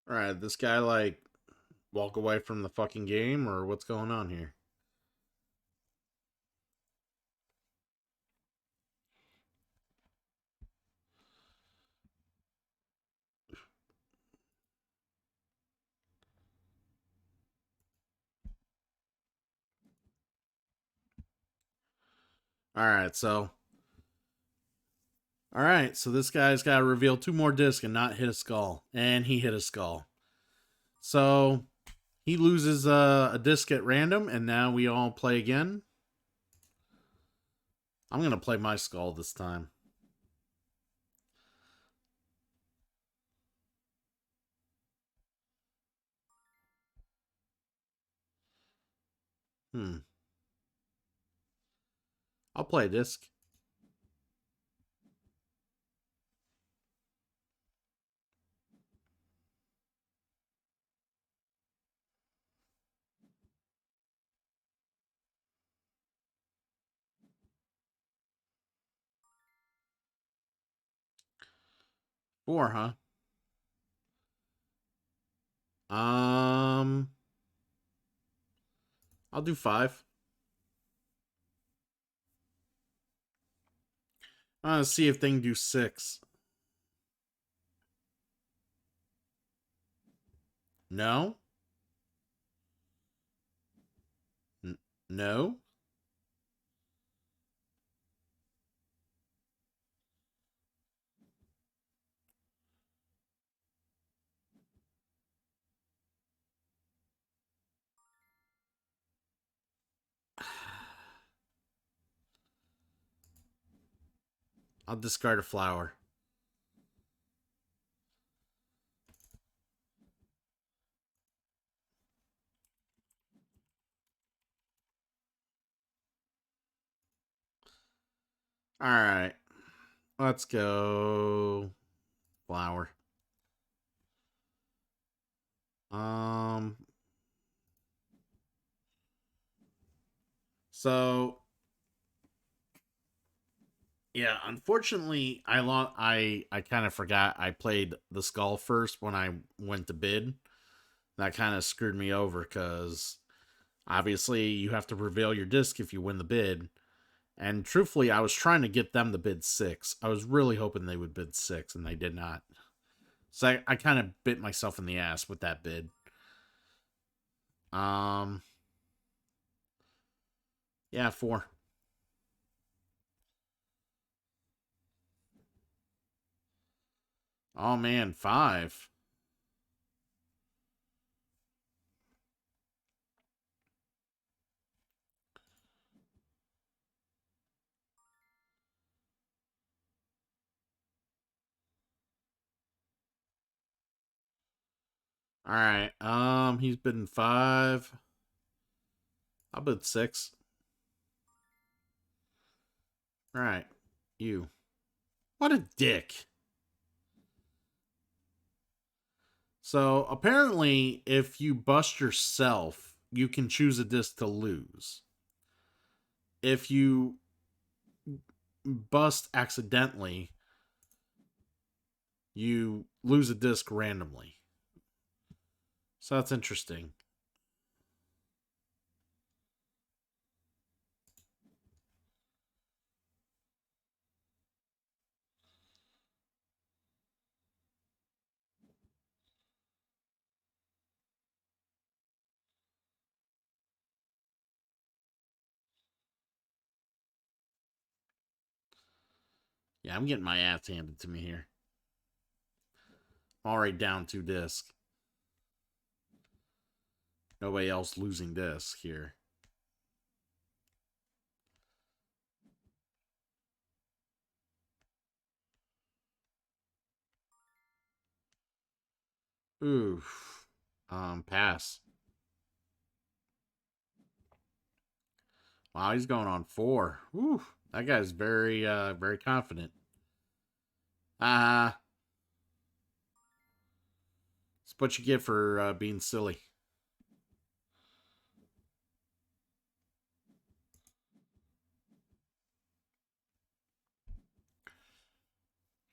All right. This guy like walk away from the fucking game, or what's going on here? Alright, so. Alright, so this guy's got to reveal 2 more discs and not hit a skull. And he hit a skull. So he loses a disc at random, and now we all play again. I'm going to play my skull this time. I'll play a disc. Four, huh? Um, I'll do 5. Let's see if they can do 6. No? No? I'll discard a flower. Alright. Let's go. Flower. Um. So. Yeah, unfortunately, I kind of forgot I played the skull first when I went to bid. That kind of screwed me over because obviously you have to reveal your disc if you win the bid. And truthfully, I was trying to get them to bid 6. I was really hoping they would bid 6, and they did not. So I kind of bit myself in the ass with that bid. Um, yeah, 4. Oh man, 5. All right. He's bidden 5. I'll bid 6. All right, you. What a dick. So apparently, if you bust yourself, you can choose a disc to lose. If you bust accidentally, you lose a disc randomly. So that's interesting. Yeah, I'm getting my ass handed to me here. I'm already down 2 discs. Nobody else losing discs here. Oof. Pass. Wow, he's going on 4. Ooh, that guy's very confident. Ah, it's what you get for being silly.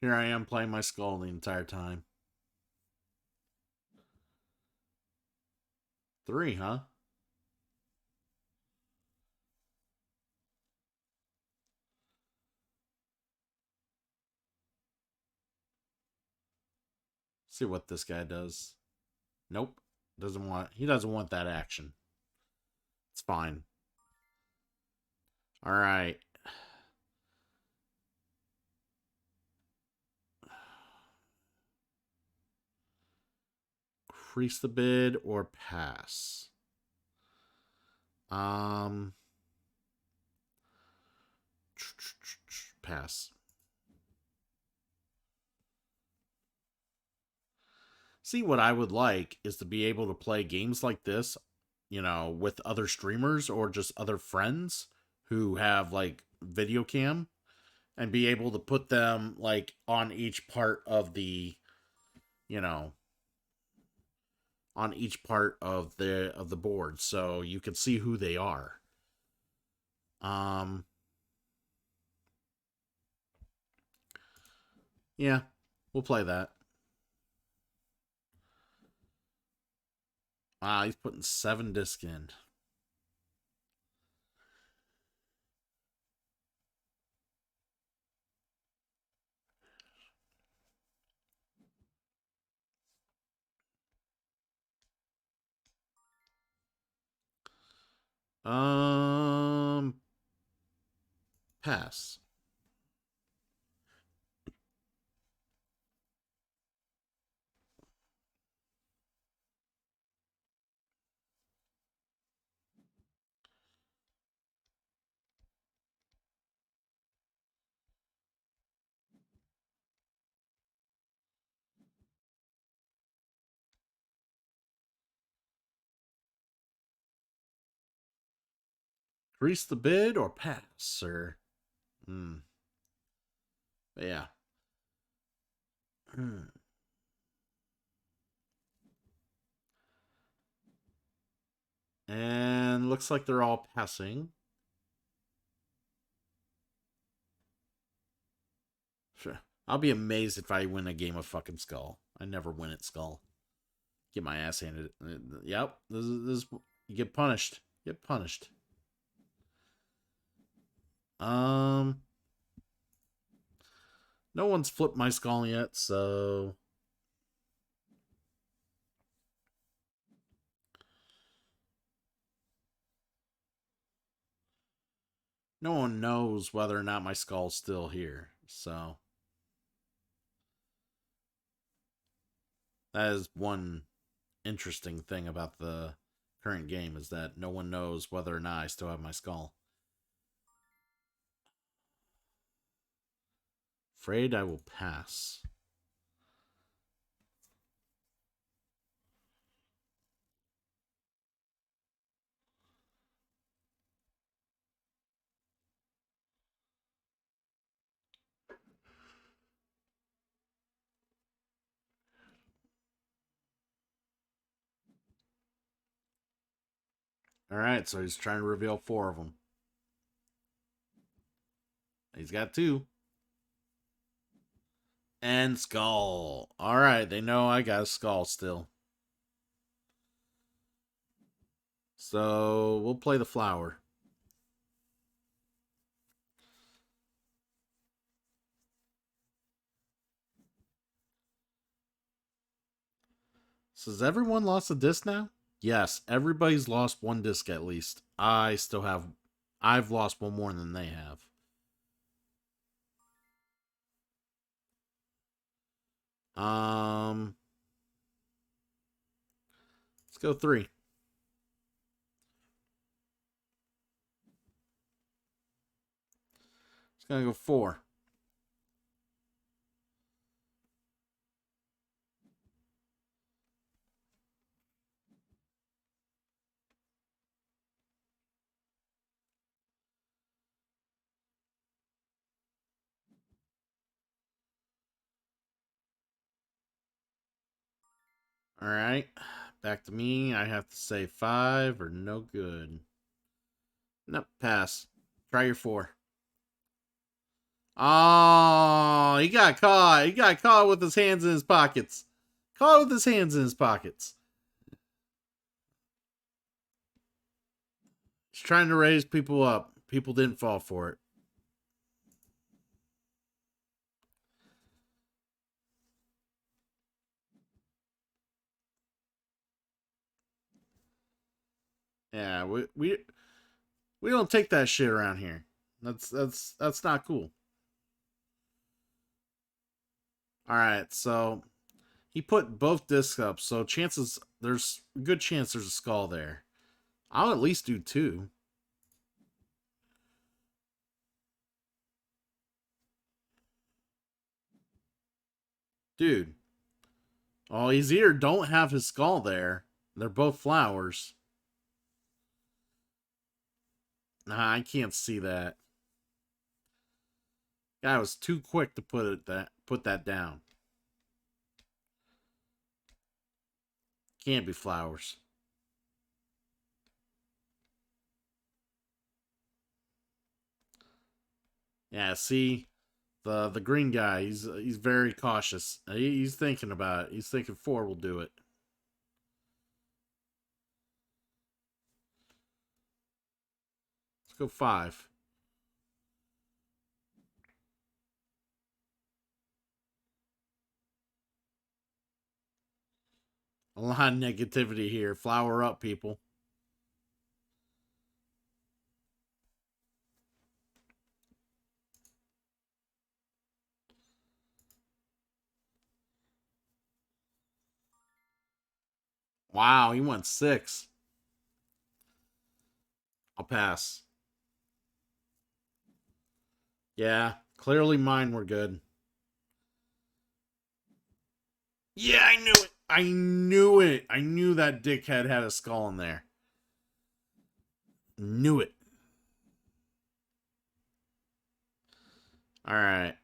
Here I am playing my skull the entire time. 3, huh? See what this guy does. Nope. He doesn't want that action. It's fine. All right. increase the bid or pass? Pass. See, what I would like is to be able to play games like this, with other streamers or just other friends who have like video cam, and be able to put them like on each part of the, you know, on each part of the board, so you can see who they are. Um, yeah, we'll play that. Wow, he's putting 7 disc in. Pass. Increase the bid or pass, sir. Yeah. And looks like they're all passing. Sure. I'll be amazed if I win a game of fucking Skull. I never win at Skull. Get my ass handed. Yep. This is you get punished. Get punished. No one's flipped my Skull yet, so no one knows whether or not my Skull's still here. So that is one interesting thing about the current game, is that no one knows whether or not I still have my Skull. Afraid I will pass. All right, so he's trying to reveal 4 of them. He's got 2. And Skull. All right, they know I got a Skull still. So we'll play the flower. So has everyone lost a disc now? Yes, everybody's lost 1 disc at least. I've lost 1 more than they have. Let's go 3. It's gonna go 4. All right, back to me. I have to say 5 or no good. Nope, pass. Try your 4. Oh, he got caught. He got caught with his hands in his pockets. Caught with his hands in his pockets. He's trying to raise people up. People didn't fall for it. Yeah, we don't take that shit around here. That's not cool. All right, so He put both discs up, so there's a good chance there's a skull there. I'll at least do 2. Dude. Oh, he's either don't have his skull there. They're both flowers. Nah, I can't see that. Guy was too quick to put that down. Can't be flowers. Yeah, see, the green guy, he's very cautious. He's thinking about it. He's thinking 4 will do it. Let's go 5. A lot of negativity here. Flower up, people. Wow, he went 6. I'll pass. Yeah, clearly mine were good. Yeah, I knew it. I knew it. I knew that dickhead had a skull in there. Knew it. All right.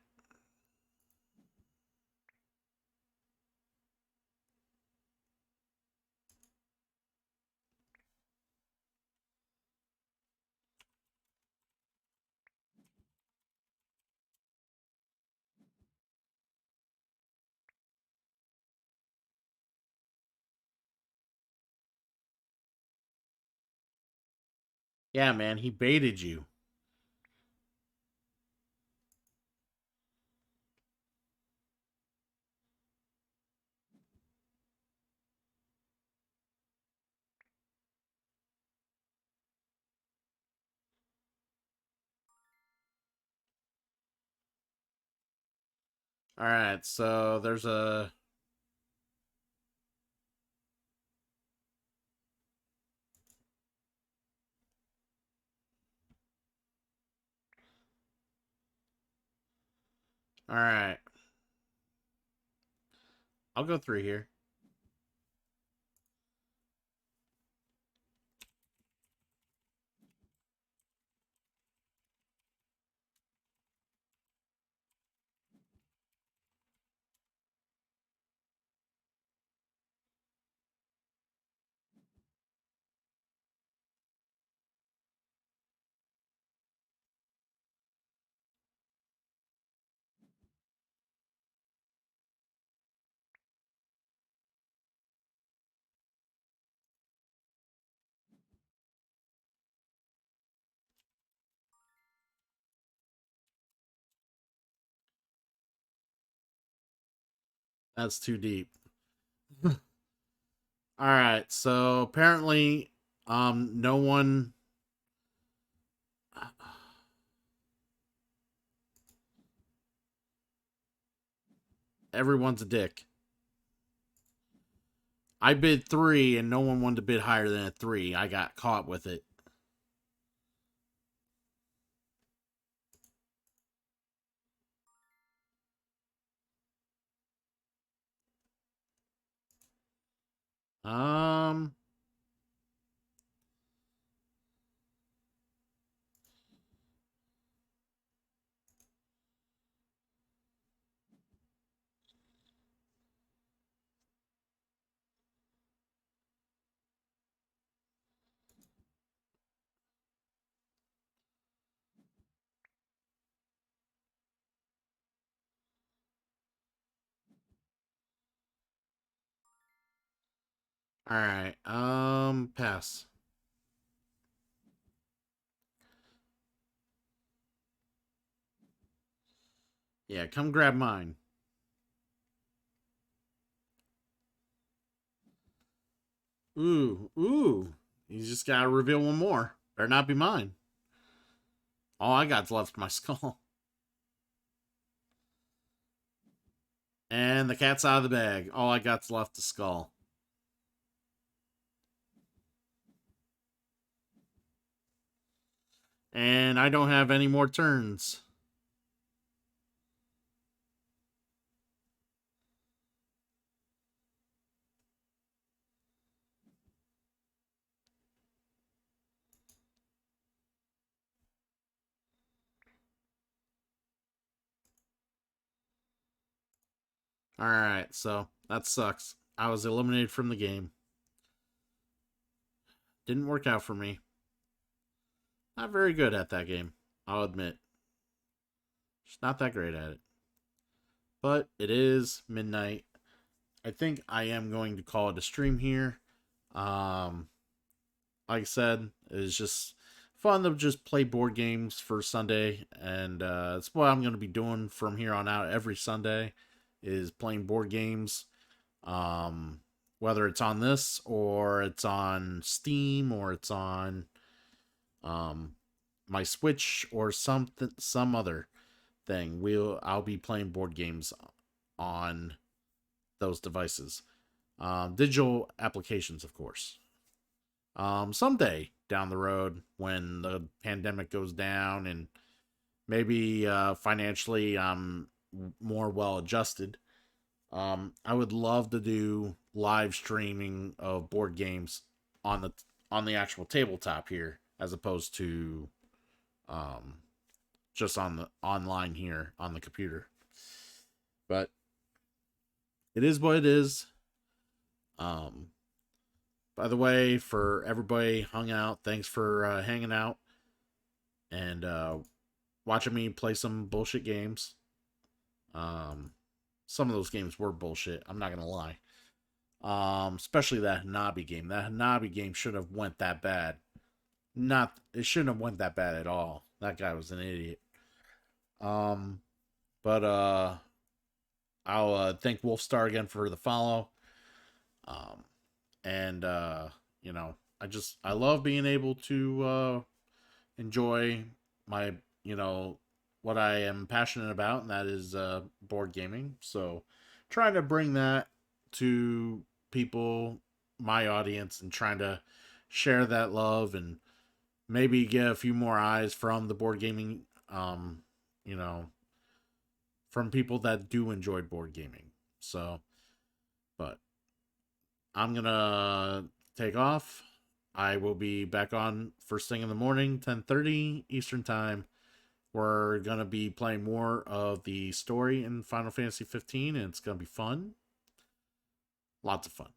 Yeah, man, he baited you. All right, so there's a. All right. I'll go 3 here. That's too deep. All right, so apparently, no one. Everyone's a dick. I bid 3, and no one wanted to bid higher than a 3. I got caught with it. Um. All right. Pass. Yeah, come grab mine. Ooh, ooh. You just gotta reveal one more. Better not be mine. All I got's left my skull. And the cat's out of the bag. All I got's left is Skull. And I don't have any more turns. Alright, so that sucks. I was eliminated from the game. Didn't work out for me. Not very good at that game, I'll admit. Just not that great at it. But it is midnight. I think I am going to call it a stream here. Like I said, it's just fun to just play board games for Sunday, and that's what I'm going to be doing from here on out every Sunday, is playing board games. Whether it's on this or it's on Steam or it's on my Switch or some other thing, I'll be playing board games on those devices. Digital applications, of course. Someday down the road, when the pandemic goes down and maybe financially I'm more well adjusted, I would love to do live streaming of board games on the actual tabletop here, as opposed to um, just on the online here on the computer. But it is what it is. Um, by the way, for everybody hung out, thanks for hanging out and watching me play some bullshit games. Some of those games were bullshit. I'm not gonna lie. Especially that Hanabi game. That Hanabi game should have went that bad. Not it shouldn't have went that bad at all. That guy was an idiot. Um, but I'll thank Wolfstar again for the follow. Um, and you know, I love being able to enjoy my what I am passionate about, and that is board gaming. So trying to bring that to people, my audience, and trying to share that love and maybe get a few more eyes from the board gaming, you know, from people that do enjoy board gaming. So, but I'm gonna take off. I will be back on first thing in the morning, 10:30 Eastern time. We're gonna be playing more of the story in Final Fantasy 15, and it's gonna be fun. Lots of fun.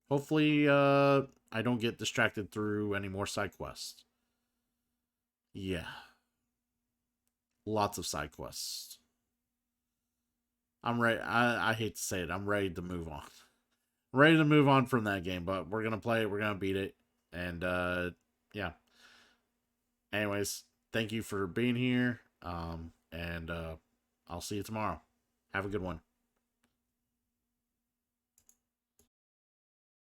Hopefully, I don't get distracted through any more side quests. Yeah, lots of side quests. I'm ready. I hate to say it. I'm ready to move on. Ready to move on from that game, but we're gonna play it. We're gonna beat it, and yeah. Anyways, thank you for being here. And I'll see you tomorrow. Have a good one.